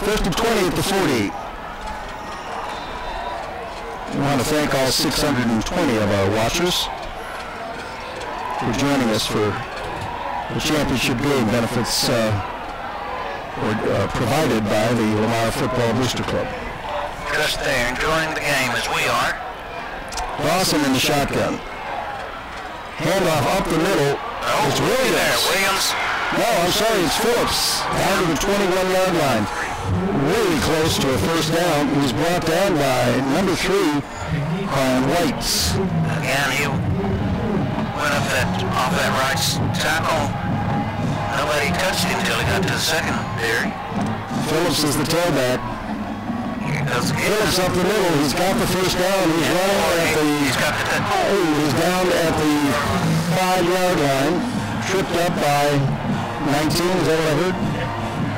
First and 20 at the 40. We want to thank all 620 of our watchers for joining us for the championship game benefits provided by the Lamar Football Booster Club. Just there, enjoying the game as we are. Dawson in the shotgun. Handoff up the middle. Oh, It's looky there, Williams. Williams. No, I'm sorry, it's Phillips. Out of the 21-yard line. Really close to a first down. He was brought down by number 3 on Whites. Again, he went up off that right tackle. Nobody touched him until he got to the secondary. Phillips is the tailback. Here goes again. Phillips up the middle. He's got the first down. He's running at the... He's got the... He's down at the 5-yard line. Tripped up by 19. Is that what I heard?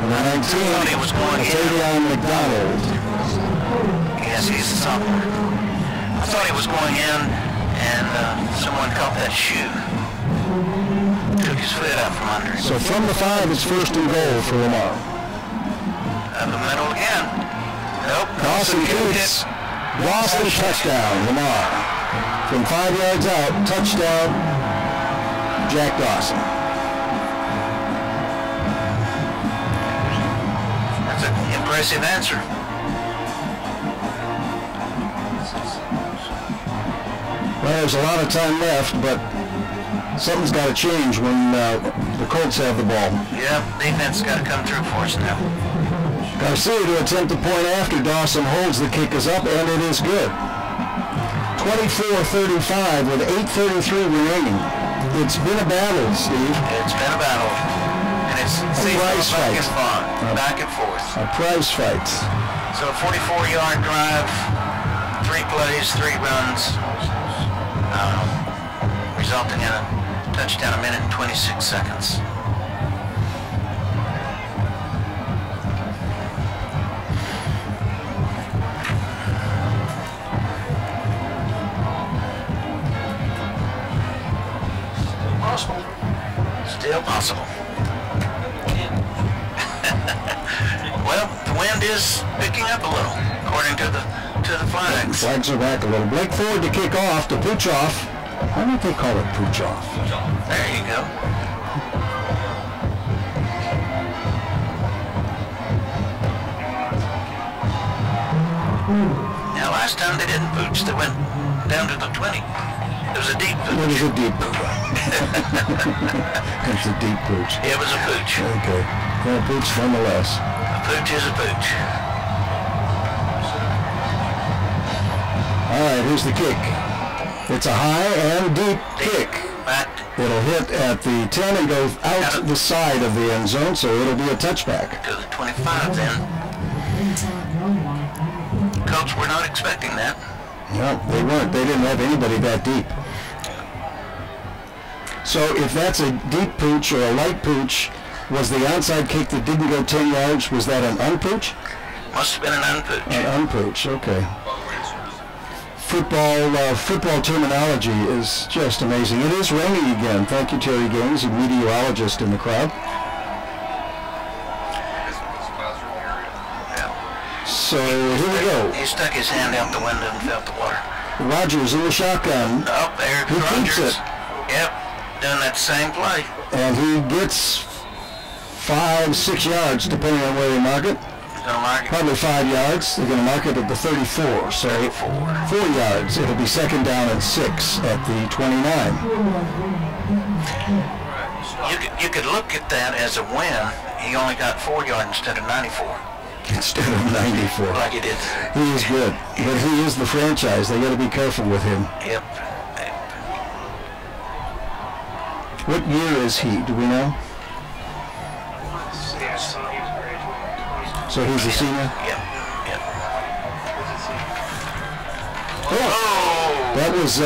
Number 19. Thought he was going in. Tavion McDonald. Yes, he's a sophomore. I thought he was going in, and someone caught that shoe. Took his foot out from under him. So from the 5, it's first and goal for Lamar. Up the middle again. Nope. Dawson Coots. Dawson touchdown, Lamar. From 5 yards out, touchdown, Jack Dawson. That's an impressive answer. Well, there's a lot of time left, but something's got to change when the Colts have the ball. Yeah, defense got to come through for us now. Garcia to attempt the point after Dawson holds. The kick is up, and it is good. 24-35 with 8:33 remaining. It's been a battle, Steve. It's been a battle. And it's back and forth. A prize fight. So a 44-yard drive, 3 plays, 3 runs, resulting in a touchdown, 1 minute and 26 seconds. Still possible. Well, the wind is picking up a little, according to the flags. Flags are back a little. Blake Ford to kick off to Puchoff. Why don't they call it Puchoff? There you go. Now, last time they didn't pooch, they went down to the 20. It was a deep pooch. It was a deep pooch. It's a deep pooch. It was a pooch. Okay. Well, a pooch nonetheless. A pooch is a pooch. All right, here's the kick. It's a high and deep kick. Back. It'll hit at the 10 and go out the side of the end zone, so it'll be a touchback. To the 25 then. Colts were not expecting that. No, they weren't. They didn't have anybody that deep. So if that's a deep pooch or a light pooch, was the onside kick that didn't go 10 yards, was that an unpooch? Must have been an unpooch. An unpooch, okay. Football terminology is just amazing. It is raining again. Thank you, Terry Gaines, a meteorologist in the crowd. So here we go. He stuck his hand out the window and felt the water. Rodgers in the shotgun. Up there, He keeps Rodgers. it. Yep, doing that same play. And he gets 5-6 yards, depending on where they mark it. Gonna mark it. Probably 5 yards. They're going to mark it at the 34. So 4 yards. It'll be second down and 6 at the 29. You could look at that as a win. He only got 4 yards instead of 94. Instead of 94. Like he did. He is good. But he is the franchise. They got to be careful with him. Yep. What year is he? Do we know? So he's a senior? Yep. Yep. Oh! That was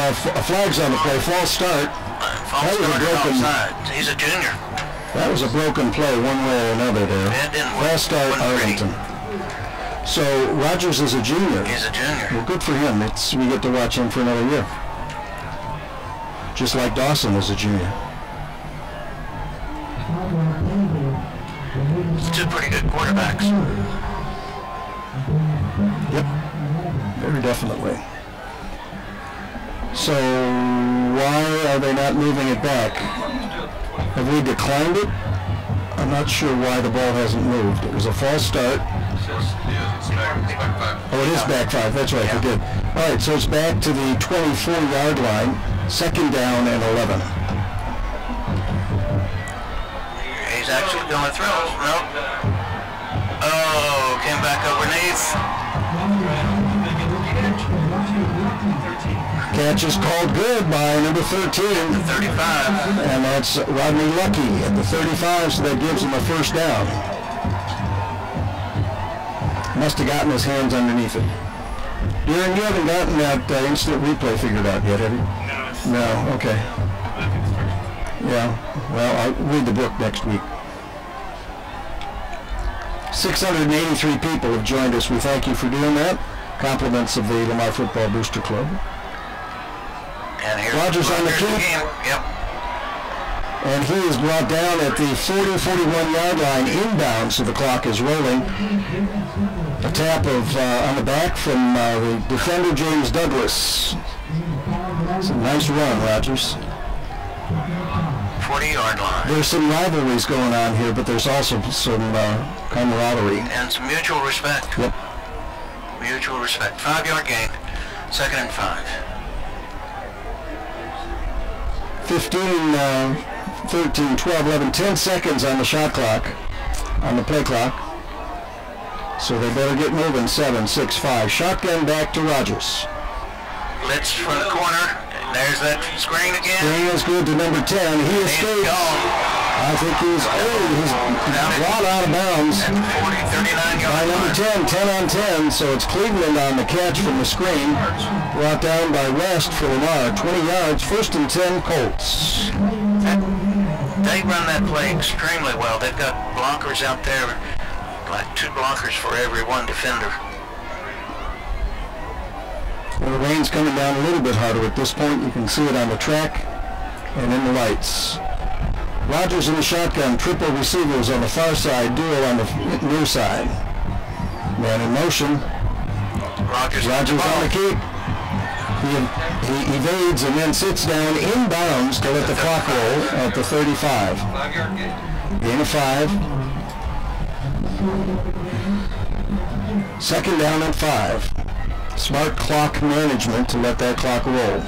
flags on the play. False start. That was a broken. Offside. He's a junior. That was a broken play one way or another there. It didn't work. False start, Arlington. So Rodgers is a junior. He's a junior. Well, good for him. We get to watch him for another year. Just like Dawson is a junior. Two pretty good quarterbacks. Yep, very definitely. So why are they not moving it back? Have we declined it? I'm not sure why the ball hasn't moved. It was a false start. Oh, it is back 5. That's right, it did. All right, so it's back to the 24-yard line. Second down and 11. He's actually going to throw. Nope. Oh, came back underneath. Catch is called good by number 13. The 35. And that's Rodney Lucky at the 35, so that gives him a first down. Must have gotten his hands underneath it. Darren, you haven't gotten that instant replay figured out yet, have you? No, okay. Yeah, well, I'll read the book next week. 683 people have joined us. We thank you for doing that. compliments of the Lamar Football Booster Club. And here's Rogers on the kick. Yep. And he is brought down at the 40-41 yard line inbound, so the clock is rolling. A tap on the back from the defender, James Douglas. It's a nice run, Rogers. 40-yard line. There's some rivalries going on here, but there's also some camaraderie. And some mutual respect. Yep. Mutual respect. 5-yard gain. 2nd and 5. 15, 13, 12, 11, 10 seconds on the shot clock, on the play clock. So they better get moving. 7, 6, 5. Shotgun back to Rogers. Blitz from the corner. There's that screen again. Screen is good to number 10. He escapes. I think he's brought out of bounds. 39 By number 10, 10 on 10. So it's Cleveland on the catch from the screen. Brought down by West for Lamar. 20 yards. 1st and 10 Colts. They run that play extremely well. They've got blockers out there, like 2 blockers for every 1 defender. Well, the rain's coming down a little bit harder at this point. You can see it on the track and in the lights. Rogers in the shotgun, triple receivers on the far side, duo on the near side. Man in motion. Rogers on the keep. He evades and then sits down inbounds to let the clock roll at the 35. 5-yard gain. Gain of 5. 2nd down and 5. Smart clock management to let that clock roll.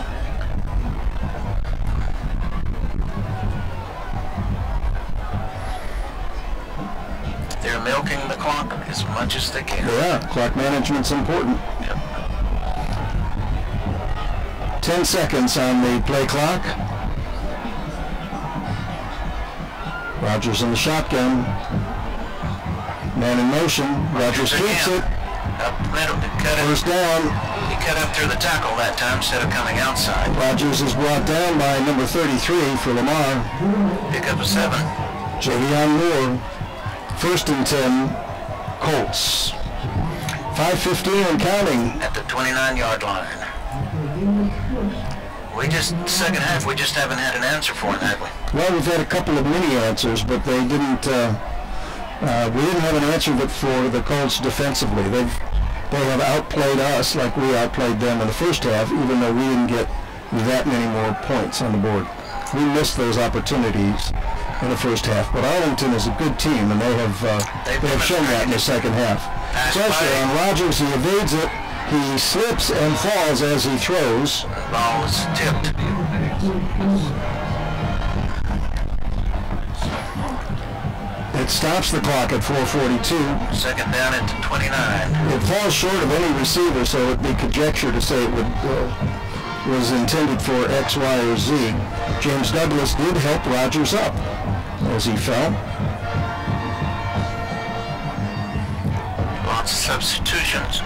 They're milking the clock as much as they can. Yeah, clock management's important. Yep. 10 seconds on the play clock. Rogers in the shotgun. Man in motion. Rogers keeps it. Up middle, cut it. 1st down. He cut up through the tackle that time instead of coming outside. Rogers is brought down by number 33 for Lamar. Pick up a 7. Javion Moore. 1st and 10 Colts. 5:15 and counting. At the 29-yard line. Second half, we just haven't had an answer for it, have we? Well, we've had a couple of mini answers, but they didn't. We didn't have an answer for the Colts defensively. They have outplayed us like we outplayed them in the first half, even though we didn't get that many more points on the board. We missed those opportunities in the first half. But Arlington is a good team, and they have shown that in the second half. Pressure on Rogers. He evades it. He slips and falls as he throws. Ball is tipped. It stops the clock at 4:42. 2nd down into 29. It falls short of any receiver, so it would be conjecture to say it was intended for X, Y, or Z. James Douglas did help Rogers up as he fell. Lots of substitutions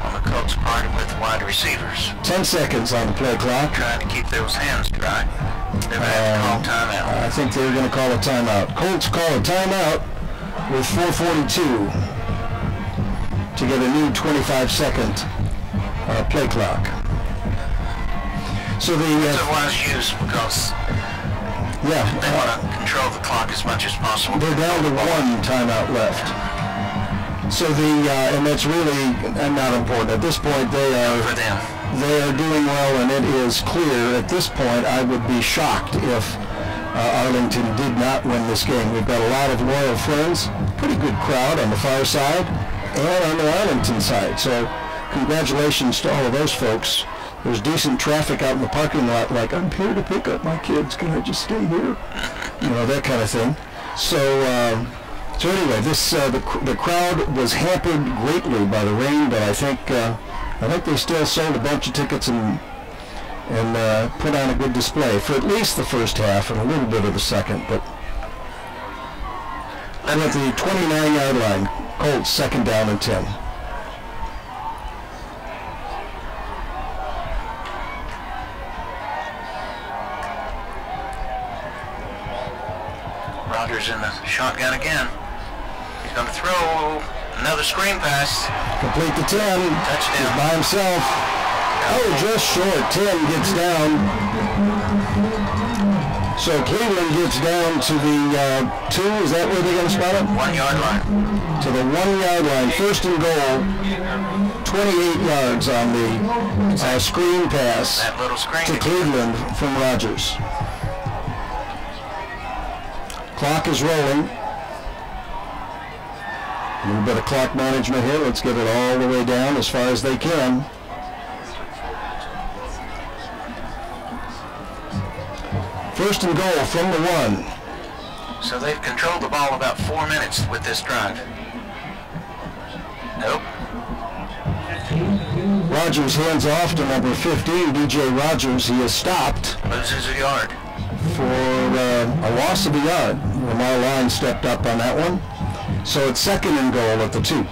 on the Colts part with wide receivers. 10 seconds on the play clock. Trying to keep those hands dry. They're going to have to call timeout. I think they're going to call a timeout. Colts call a timeout with 4:42 to get a new 25-second play clock. So It's a wise use because they want to control the clock as much as possible. They're down to 1 timeout left. So and that's really not important at this point. For them. They are doing well, and it is clear at this point. I would be shocked if Arlington did not win this game. We've got a lot of loyal friends, pretty good crowd on the far side and on the Arlington side. So congratulations to all of those folks. There's decent traffic out in the parking lot, like, I'm here to pick up my kids. Can I just stay here? You know, that kind of thing. So anyway, the crowd was hampered greatly by the rain, but I think they still sold a bunch of tickets and put on a good display for at least the first half and a little bit of the second. But we're at the 29-yard line. Colts 2nd down and 10. Rogers in the shotgun again. He's going to throw. Another screen pass. Complete the 10. Touchdown. He's by himself. Oh, just short. 10 gets down. So Cleveland gets down to the 2. Is that where they're going to spot it? 1 yard line. To the 1 yard line. First and goal. 28 yards on the screen pass That little screen to Cleveland from Rogers. Clock is rolling. A little bit of clock management here. Let's get it all the way down as far as they can. First and goal from the 1. So they've controlled the ball about 4 minutes with this drive. Nope. Rogers hands off to number 15, DJ Rogers. He is stopped Loses a yard. for a loss of a yard. Lamar Line stepped up on that one. So it's second and goal at the 2.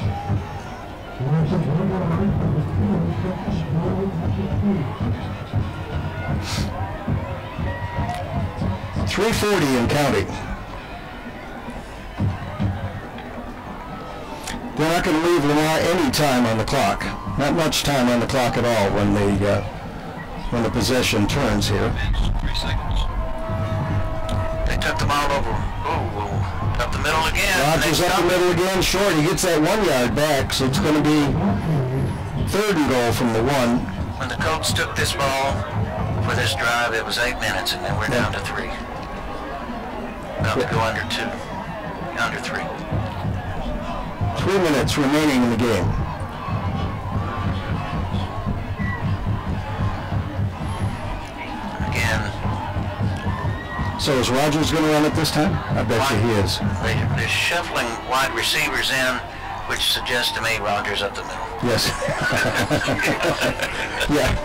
.340 and counting. They're not going to leave Lamar any time on the clock. Not much time on the clock at all when the possession turns here. 3 seconds. They took the ball over. Ooh, up the middle again. Rogers up the middle again, short. He gets that 1 yard back, so it's going to be third and goal from the 1. When the Colts took this ball for this drive, it was 8 minutes, and then we're down to 3. About to go under 2. Under 3. 3 minutes remaining in the game. Again. So is Rogers going to run it this time? I bet you he is. They're shuffling wide receivers in, which suggests to me Rogers up the middle. Yes. Yeah.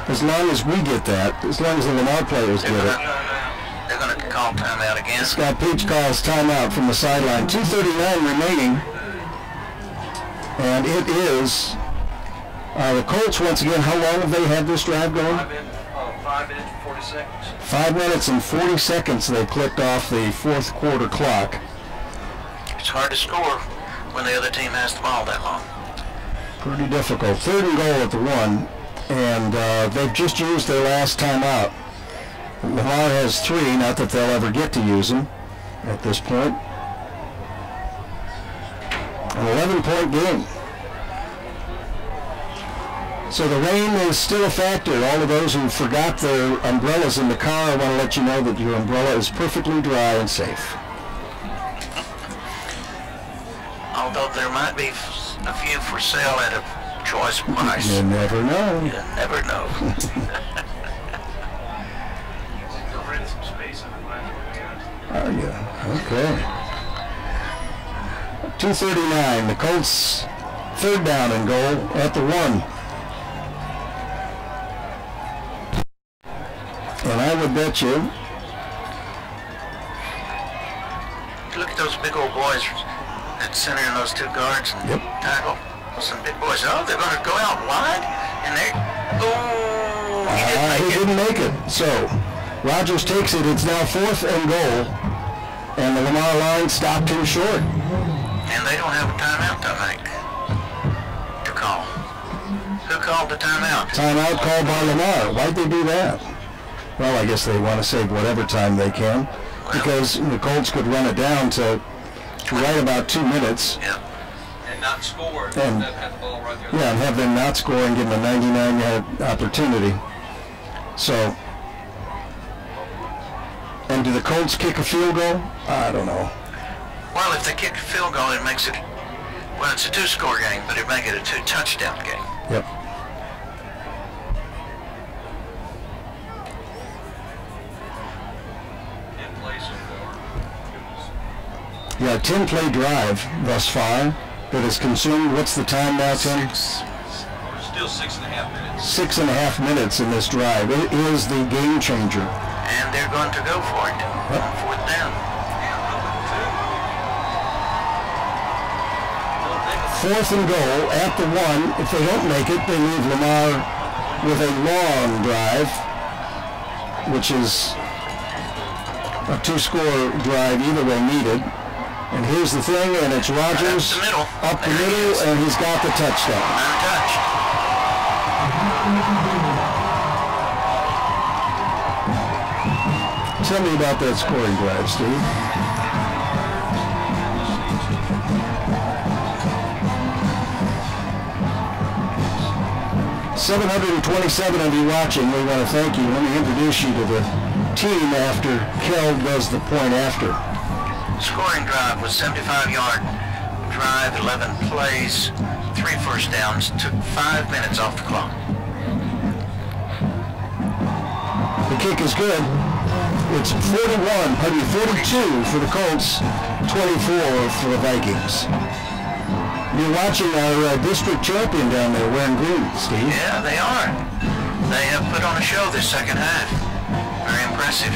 As long as we get that, as long as the Lamar players get it. They're going to call timeout again. Scott Peach calls timeout from the sideline. 2:39 remaining. And it is the Colts once again. How long have they had this drive going? 5 minutes and 40 seconds. 5 minutes and 40 seconds they clicked off the fourth quarter clock. It's hard to score when the other team has the ball that long. Pretty difficult. Third and goal at the 1. And they've just used their last timeout. Lamar has 3, not that they'll ever get to use them at this point. An 11-point game. So the rain is still a factor. All of those who forgot their umbrellas in the car, I want to let you know that your umbrella is perfectly dry and safe. Although there might be a few for sale at a choice price. You never know. You never know. Oh, yeah. Okay. 2:39. The Colts third down and goal at the 1. And I would bet you. Look at those big old boys at center and those 2 guards and Yep. tackle. Some big boys. Oh, they're going to go out wide, and they. Oh, He didn't make it. So Rogers takes it. It's now 4th and goal. And the Lamar Line stopped him short. And they don't have a timeout to make. To call. Who called the timeout? Timeout called by Lamar. Why'd they do that? Well, I guess they want to save whatever time they can. Because the Colts could run it down to right about 2 minutes. Yeah. And not score. And, Have the ball right there. yeah, and have them not score and give them a 99-yard opportunity. So, and do the Colts kick a field goal? I don't know. Well, if they kick a field goal, it makes it, well, it's a 2-score game, but it'd make it a 2-touchdown game. Yep. Yeah, 10-play drive thus far that is consumed. What's the time now, Tim? Still 6.5 minutes. 6.5 minutes in this drive. It is the game changer. And they're going to go for it. Yep. On 4th down. 4th and goal at the 1. If they don't make it, they leave Lamar with a long drive, which is a 2-score drive either way needed. And here's the thing, and it's Rogers up the middle, and he's got the touchdown. Untouched. Tell me about that scoring drive, Steve. $727 of you watching. We want to thank you. Let me introduce you to the team after Kell does the point after. Scoring drive was 75-yard drive, 11 plays, 3 first downs, took 5 minutes off the clock. The kick is good. It's 42 for the Colts, 24 for the Vikings. You're watching our district champion down there wearing green, Steve. Yeah, they are. They have put on a show this second half. Very impressive.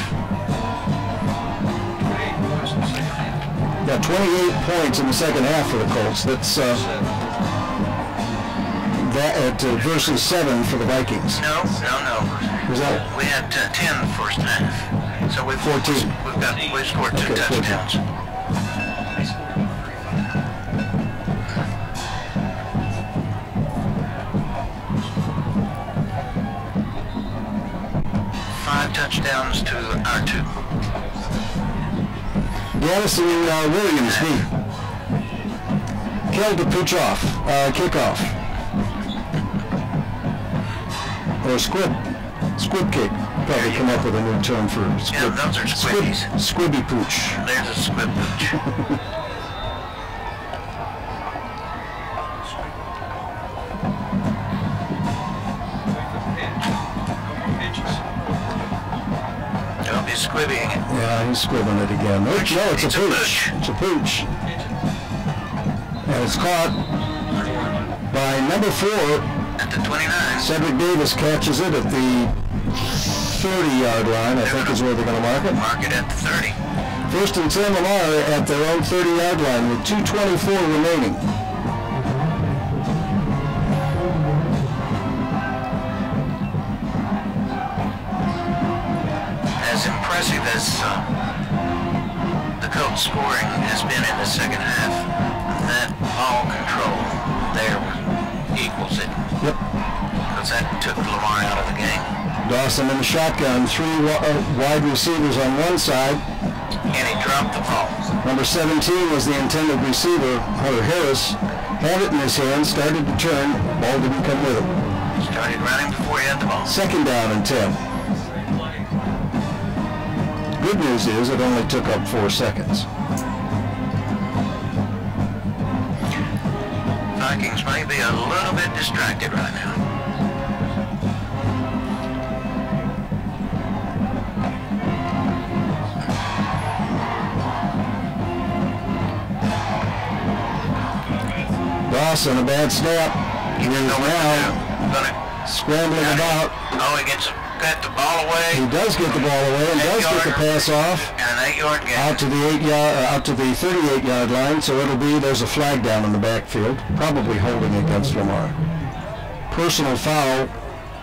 Got 28 points in the second half for the Colts. That's versus 7 for the Vikings. No. Was that? We had 10 first half. So we've 14. We've scored 2 touchdowns. 5 touchdowns to our 2. Gaddison Williams, Kell to kickoff. Or squib kick. Probably come up with a new term for squib. Yeah, those are squibbies. Squibby pooch. There's a squib pooch. Don't be squibbying it. Yeah, he's squibbing it again. No, it's a pooch. It's a pooch. And it's caught by number 4. At the 29. Cedric Davis catches it at the 30-yard line, I think is where they're going to mark it. Mark it at the 30. First and 10 Lamar at their own 30-yard line with 2:24 remaining. As impressive as the Colts scoring has been in the second half, that ball control there equals it. Yep. Because that took Lamar out of the game. Dawson in the shotgun, 3 wide receivers on one side. And he dropped the ball. Number 17 was the intended receiver, Hunter Harris. Had it in his hand, started to turn, ball didn't come with it. Started running before he had the ball. Second down and 10. Good news is it only took up 4 seconds. Vikings may be a little bit distracted right now. Dawson, a bad snap. He is now scrambling about. Oh, he got the ball away. He does get the ball away and does get the pass off. And an 8-yard gain. Out to the 38-yard line, so there's a flag down in the backfield, probably holding against Lamar. Personal foul,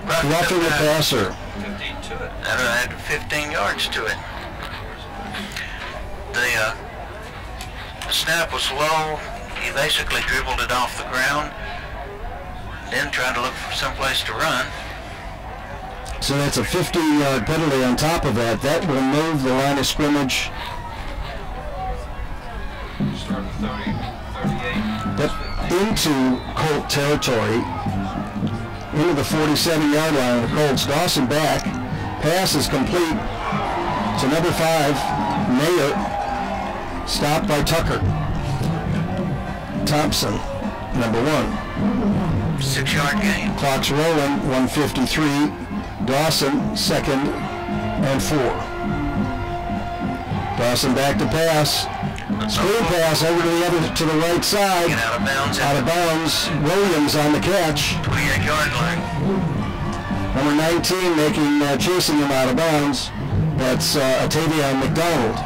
roughing the passer. 15 to it. That had 15 yards to it. The snap was low. He basically dribbled it off the ground, then tried to look for someplace to run. So that's a 15-yard penalty on top of that. That will move the line of scrimmage. Start at 30, 38. Into Colt territory, into the 47-yard line of the Colts. Dawson back. Pass is complete to number 5, Mayer. Stopped by Tucker. Thompson, number 1. 6-yard gain. Clock's rolling, 1:53. Dawson, second and 4. Dawson back to pass. Screen pass over to the right side. Get out of bounds. Out of bounds. Williams on the catch. 28-yard line. Number 19 chasing him out of bounds. That's Atavion McDonald.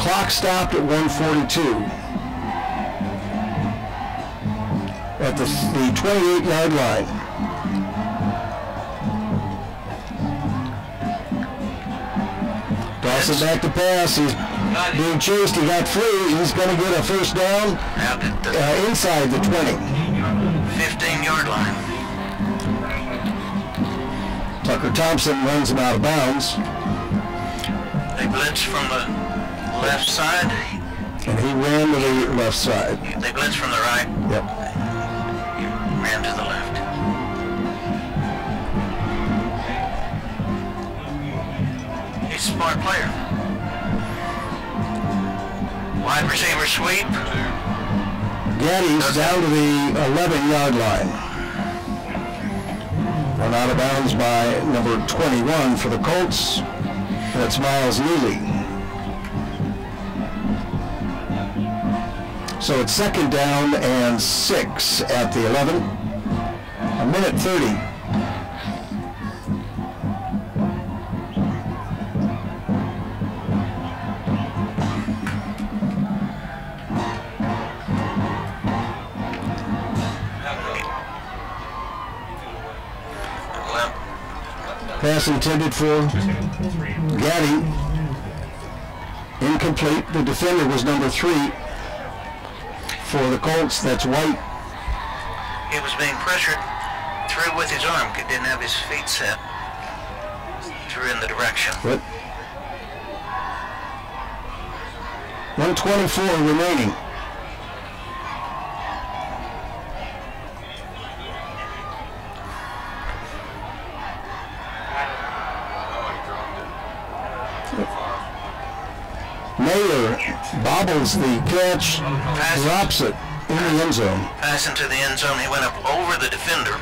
Clock stopped at 1:42. At the 28-yard line. Dawson back to pass. He's being chased. He got free. He's going to get a first down inside the 20. 15-yard line. Tucker Thompson runs him out of bounds. They blitz from the left side. And he ran to the left side. They blitz from the right. Yep. He ran to the left. He's a smart player. Wide receiver sweep. Gaddy's down to the 11-yard line. Run out of bounds by number 21 for the Colts. That's Miles Neely. So it's second down and 6 at the 11. A minute 30. Pass intended for Gaddy. Incomplete. The defender was number 3 for the Colts. That's White. He was being pressured. Threw with his arm. Didn't have his feet set. Threw in the direction. What? 1:24 remaining. Mayer bobbles the catch, drops it in the end zone. Pass into the end zone. He went up over the defender,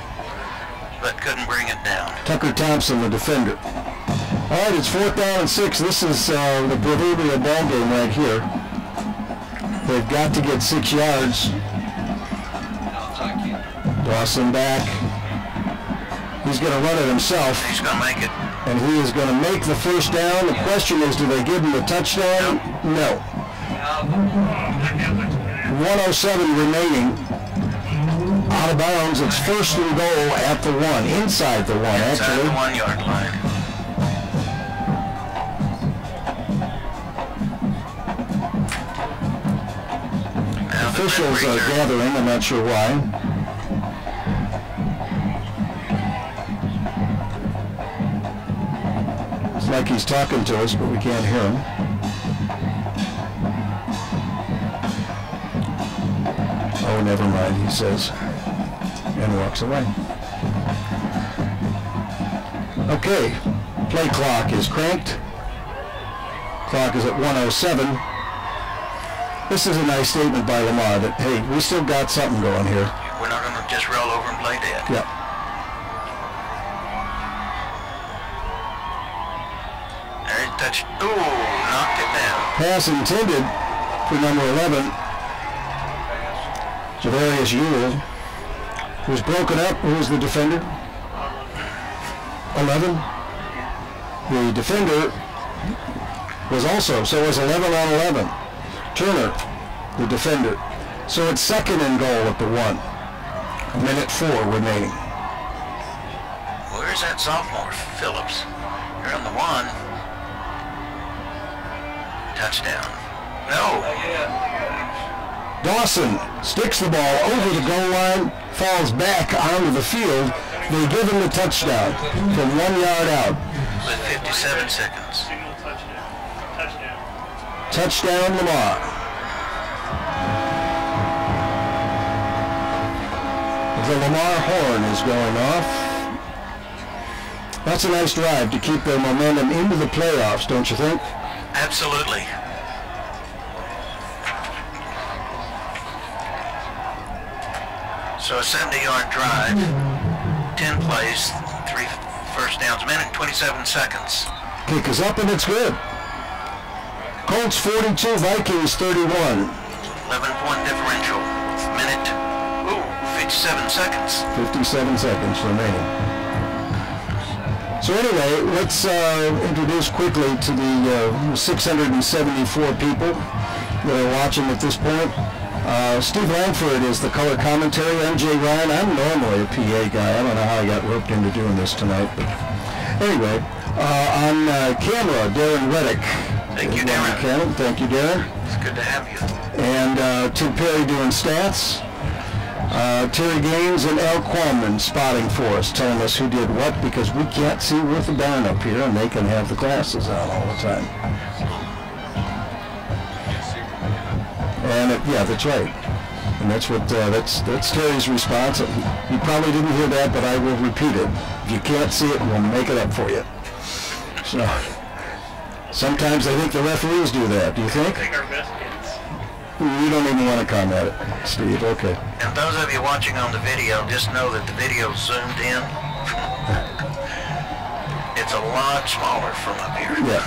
but couldn't bring it down. Tucker Thompson, the defender. All right, it's 4th down and 6. This is the proverbial ball game right here. They've got to get 6 yards. Dawson back. He's going to run it himself. He's going to make it. And he is going to make the first down. The question is, do they give him the touchdown? No. 1:07 remaining. Out of bounds. It's first and goal at the 1. Inside the 1, actually. Inside the 1-yard line. Officials are gathering. I'm not sure why. It's like he's talking to us, but we can't hear him. Oh, never mind, he says, and walks away. Okay, play clock is cranked. Clock is at 1:07. This is a nice statement by Lamar that, hey, we still got something going here. We're not going to just roll over and play dead. Yep. Touch. Ooh, knocked it down. Pass intended for number 11, Javarius Ewell, who's broken up. Who's the defender? 11. The defender was also, so it was 11 on 11. Turner, the defender. So it's second and goal at the 1. Minute 4 remaining. Where's that sophomore, Phillips? You're on the 1. Touchdown. No. Dawson sticks the ball over the goal line, falls back onto the field. They give him the touchdown from 1 yard out. With 57 seconds. Touchdown, Lamar. The Lamar horn is going off. That's a nice drive to keep their momentum into the playoffs, don't you think? Absolutely. So a 70-yard drive, 10 plays, 3 first downs, minute and 27 seconds. Kick is up and it's good. Colts 42, Vikings 31. 11-point differential. Minute, 57 seconds. 57 seconds remaining. So anyway, let's introduce quickly to the 674 people that are watching at this point. Steve Langford is the color commentary. I'm Jay Ryan. I'm normally a PA guy. I don't know how I got roped into doing this tonight. But anyway, on camera, Darren Reddick. Thank you, Darren. Thank you, Darren. It's good to have you. And Tim Perry doing stats. Terry Gaines and Al Qualman spotting for us, telling us who did what, because we can't see worth a darn up here, and they can have the glasses on all the time. And yeah, that's right. And that's what that's Terry's response. You probably didn't hear that, but I will repeat it. If you can't see it, we'll make it up for you. So sometimes I think the referees do that. Do you think? Take our best kids. You don't even want to comment it, Steve. Okay. And those of you watching on the video, just know that the video's zoomed in. It's a lot smaller from up here. Yeah.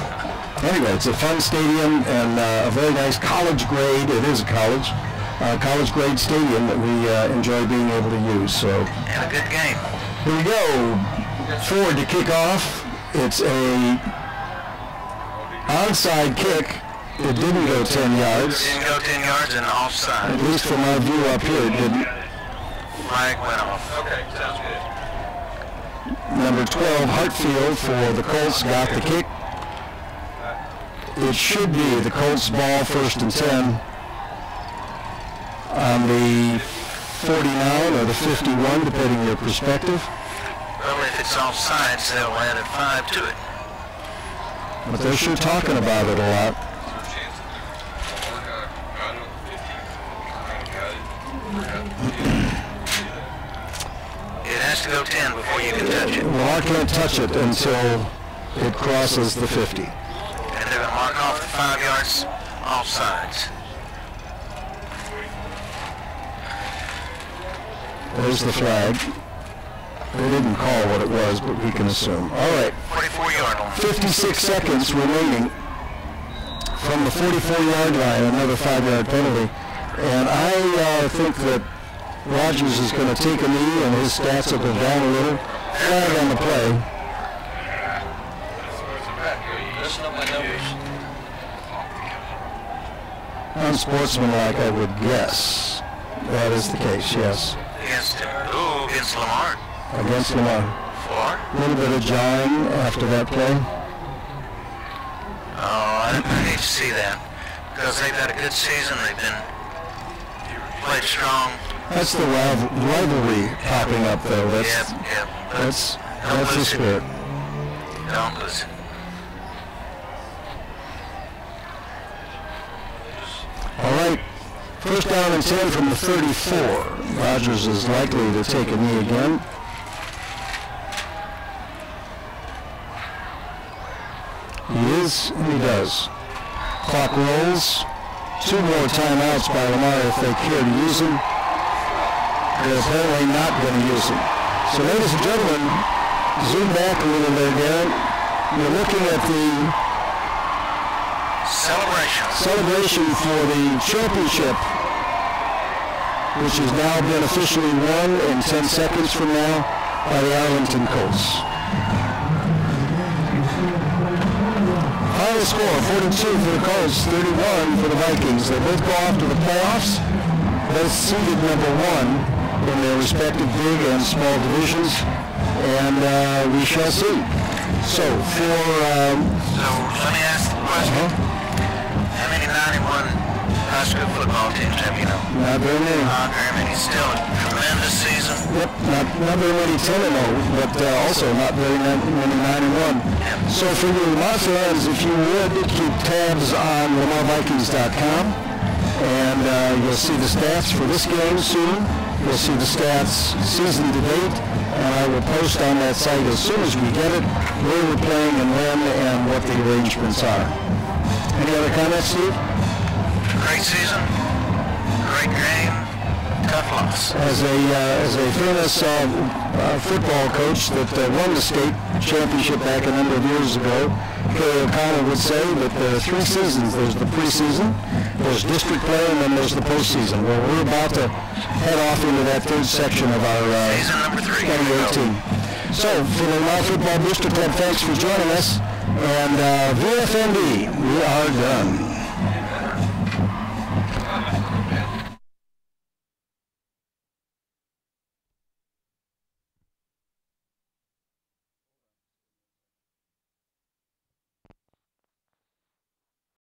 Anyway, it's a fun stadium and a very nice college grade. It is a college grade stadium that we enjoy being able to use. So. And a good game. Here we go. Ford to kick off. It's a onside kick. It didn't go 10 yards. Didn't go 10 yards and offside. At least from our view up here, it didn't. Flag went off. Okay, sounds good. Number 12, Hartfield for the Colts got the kick. It should be the Colts ball, 1st and 10 on the 49 or the 51, depending on your perspective. Well, if it's offsides, they'll add a 5 to it. But they're sure talking about it a lot. It has to go 10 before you can touch it. Lamar can't touch it until it crosses the 50. And they're going to mark off the 5 yards offsides. There's the flag. They didn't call what it was, but we can assume. All right. 44-yard line. 56 seconds remaining from the 44-yard line, another 5-yard penalty. And I think that Rogers is going to take a knee and his stats will go down a little. Flag on the play. Listen up my numbers. Unsportsmanlike, I would guess. That is the case, yes. Against Lamar. Against Lamar. 4. A little bit of jawing after that play. Oh, I hate to see that. Because they've had a good season. They've been played strong. That's the rivalry popping up, though. That's the spirit. Don't lose it. All right. 1st down and 10 from the 34. Rogers is likely to take a knee again. He is, and he does. Clock rolls. 2 more timeouts by Lamar if they care to use them. They're apparently not going to use them. So, ladies and gentlemen, zoom back a little there, Darren. You're looking at the celebration for the championship, which has now been officially won in 10 seconds from now by the Arlington Colts. Final score, 42 for the Colts, 31 for the Vikings. They both go off to the playoffs, both seeded number 1 in their respective big and small divisions, and we shall see. So, So, let me ask the question. How many 9-1 high school football teams have you know? Not very many. Not very many. Still a tremendous season. Yep, not very many 10-0, but also not very many 9-1. So for you Lamar fans, if you would, keep tabs on LamarVikings.com, and you'll see the stats for this game soon. You'll see the stats season to date, and I will post on that site as soon as we get it, where we're playing and when and what the arrangements are. Any other comments, Steve? Great season. Great game. Tough loss. As a famous football coach that won the state championship back a number of years ago, Kerry O'Connell would say that there are 3 seasons. There's the preseason, there's district play, and then there's the postseason. Well, we're about to head off into that 3rd section of our Season number 3. 2018. So, for the Lamar Football Booster Club, thanks for joining us, and VFMB, we are done.